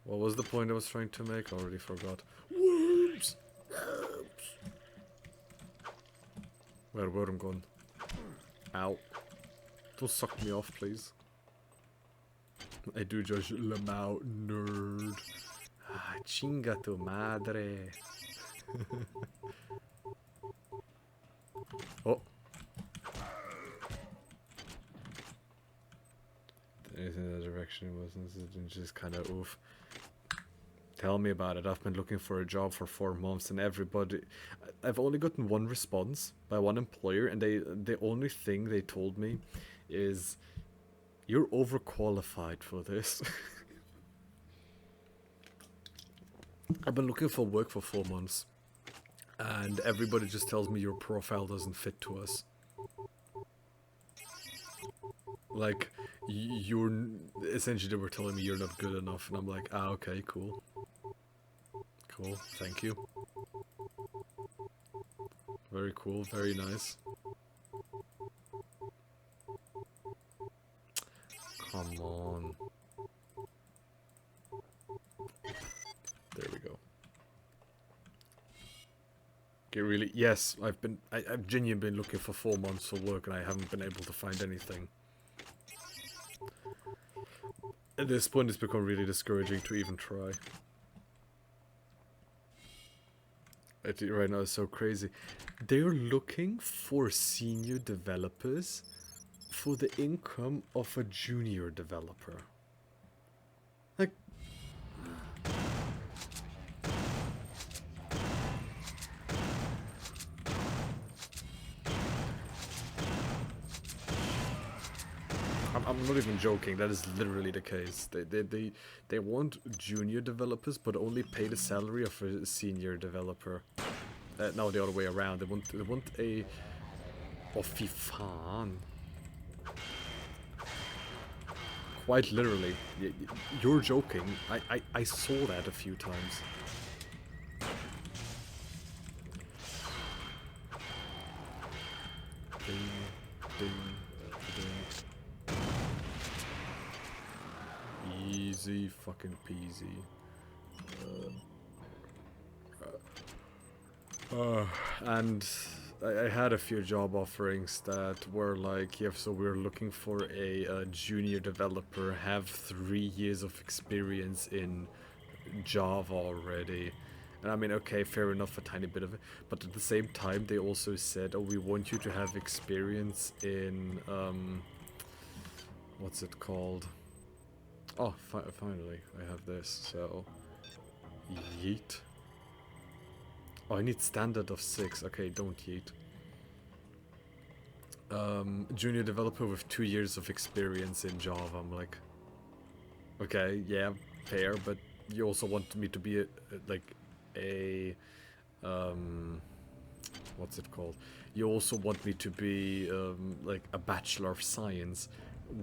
What was the point I was trying to make? I already forgot. Whoops! Where I'm going? Ow. Don't suck me off, please. I do judge Lamau, nerd. Ah, chinga tu madre. Oh. Anything in that direction wasn't just kind of oof. Tell me about it. I've been looking for a job for 4 months and I've only gotten one response by one employer, and the only thing they told me is, you're overqualified for this. I've been looking for work for 4 months and everybody just tells me your profile doesn't fit to us. Like, you're... Essentially, they were telling me you're not good enough, and I'm like, ah, okay, cool. Cool, thank you. Very cool, very nice. Come on. There we go. Okay, really? Yes, I've genuinely been looking for 4 months for work, and I haven't been able to find anything. At this point, it's become really discouraging to even try. Right now, it's so crazy. They're looking for senior developers for the income of a junior developer. Like... I'm not even joking, that is literally the case. They want junior developers, but only pay the salary of a senior developer. No, the other way around. They want a... Oh, fy fan. Quite literally. You're joking. I saw that a few times. Ding, ding, ding. Easy fucking peasy. And I had a few job offerings that were like, yeah, so we're looking for a junior developer, have 3 years of experience in Java already. And I mean, okay, fair enough, a tiny bit of it. But at the same time, they also said, oh, we want you to have experience in, what's it called? Oh, finally, I have this, so... Yeet. Oh, I need standard of 6. Okay, don't yeet. Junior developer with 2 years of experience in Java. I'm like... Okay, yeah, fair, but you also want me to be what's it called? You also want me to be, like, a Bachelor of Science.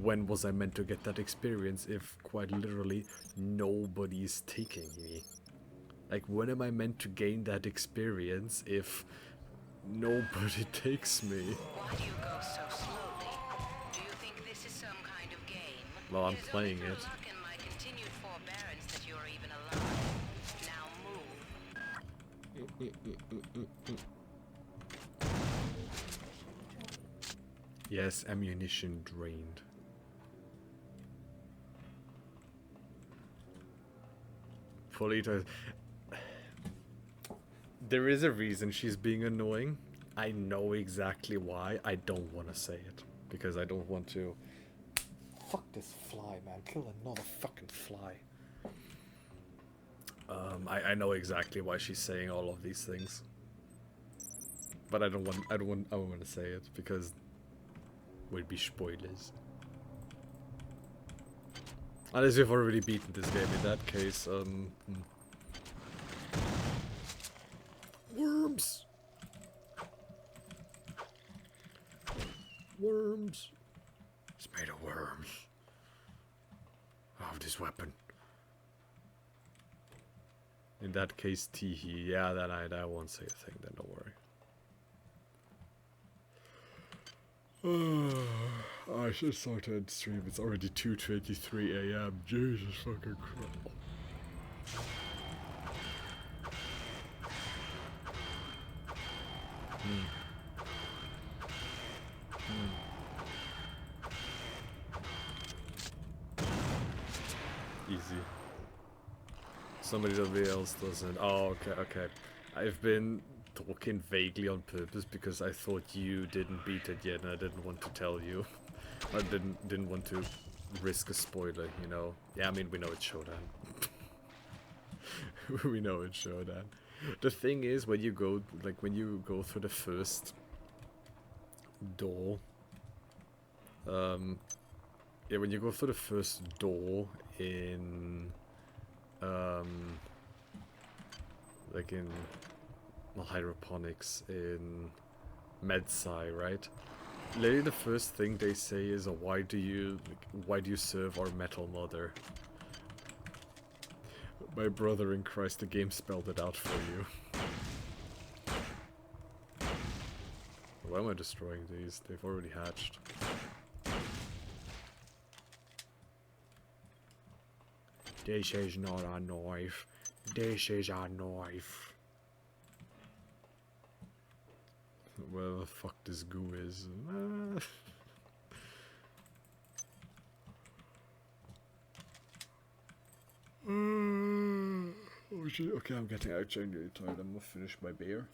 When was I meant to get that experience if, quite literally, nobody is taking me? Like, when am I meant to gain that experience if nobody takes me? Why do you go so slowly? Do you think this is some kind of game? Well, I'm playing it. Luck and my continued forbearance that you're even alive. Now move. Yes, ammunition drained. Polito. There is a reason she's being annoying. I know exactly why. I don't want to say it because I don't want to. Fuck this fly, man! Kill another fucking fly. I know exactly why she's saying all of these things, but I don't want to say it because would be spoilers. Unless you've already beaten this game, in that case, Worms! Worms! It's made of worms. Oh, this weapon. In that case, teehee. Yeah, then I won't say a thing, then don't worry. I should start to end stream. It's already 2:23 AM. Jesus fucking Christ. Easy. Somebody else doesn't. Oh, okay. I've been talking vaguely on purpose because I thought you didn't beat it yet and I didn't want to tell you. I didn't want to risk a spoiler, you know. Yeah, I mean, we know it's Shodan. We know it's Shodan. The thing is, when you go through the first door, yeah, when you go through the first door in, like in, not hydroponics, in MedSci, right? Literally the first thing they say is, why do you serve our metal mother? My brother in Christ, the game spelled it out for you. Why am I destroying these? They've already hatched. This is not a knife. This is a knife. Where the fuck this goo is. Oh shit, okay, I'm getting out genuinely tired. I'm gonna finish my beer.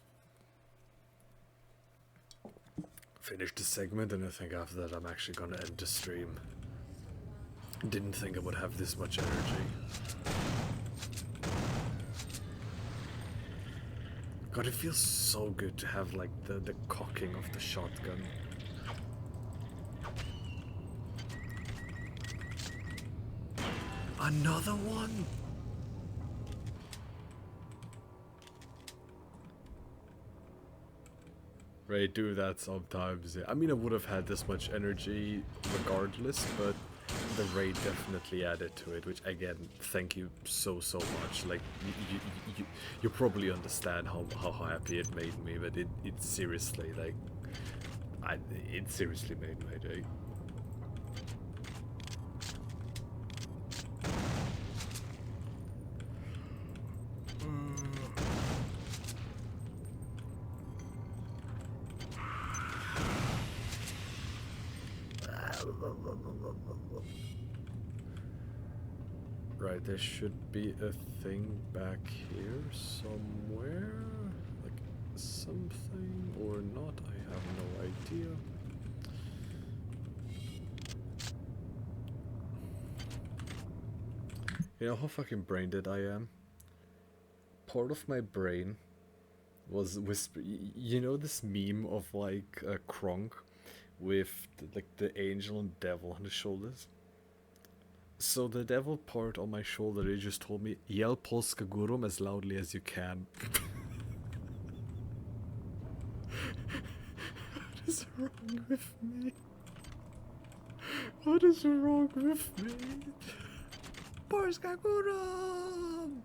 Finish the segment, and I think after that I'm actually gonna end the stream. Didn't think I would have this much energy. God, it feels so good to have like the cocking of the shotgun. Another one? Right, do that sometimes. Yeah. I mean, I would have had this much energy regardless, but the raid definitely added to it, which again, thank you so much. Like, you probably understand how happy it made me, but it seriously, like, it seriously made my day. Right, there should be a thing back here somewhere, like something or not, I have no idea. You know how fucking brain dead I am? Part of my brain was whisper. You know this meme of like Kronk with like the angel and devil on his shoulders? So the devil part on my shoulder, they just told me, yell Polska Gurum as loudly as you can. What is wrong with me? What is wrong with me? Polska Gurum!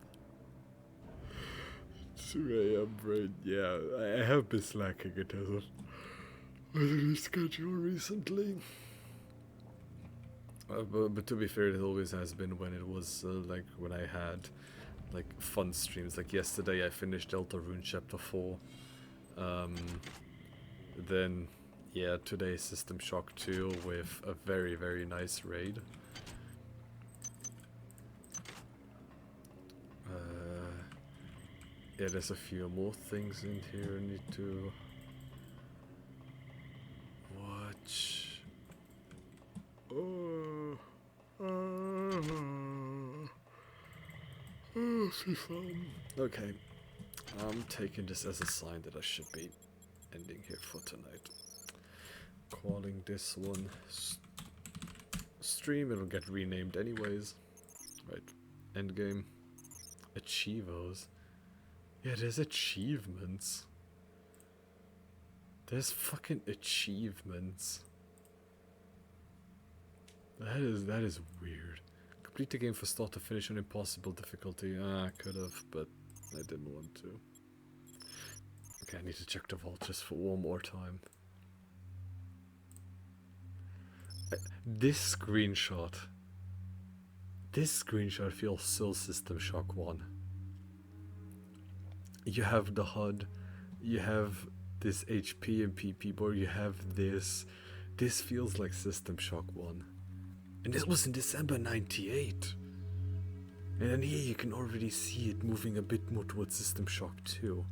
2 AM brain, yeah, I have been slacking in terms of my release schedule recently. But to be fair, it always has been when it was like when I had like fun streams. Like yesterday, I finished Deltarune Chapter 4. Then, yeah, today System Shock 2 with a very nice raid. Yeah, there's a few more things in here I need to Okay, I'm taking this as a sign that I should be ending here for tonight. Calling this one stream, it'll get renamed anyways. Right, endgame. Achievos. Yeah, there's achievements. There's fucking achievements. That is weird. Complete the game from start to finish on impossible difficulty. I could have, but I didn't want to. Okay, I need to check the vault just for one more time. This screenshot feels so System Shock 1. You have the HUD, you have this HP and PP board, you have this. This feels like System Shock 1. And this was in December 98. And then here you can already see it moving a bit more towards System Shock 2.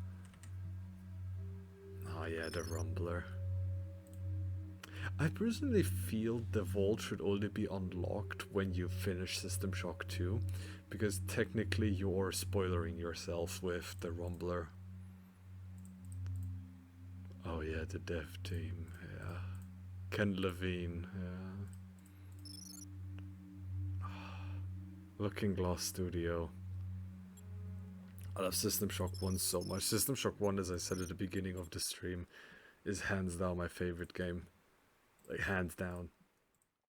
Oh yeah, the Rumbler. I personally feel the vault should only be unlocked when you finish System Shock 2, because technically you're spoilering yourself with the Rumbler. Oh yeah, the dev team, yeah. Ken Levine, yeah. Looking Glass Studio. I love System Shock 1 so much. System Shock 1, as I said at the beginning of the stream, is hands down my favorite game. Like, hands down.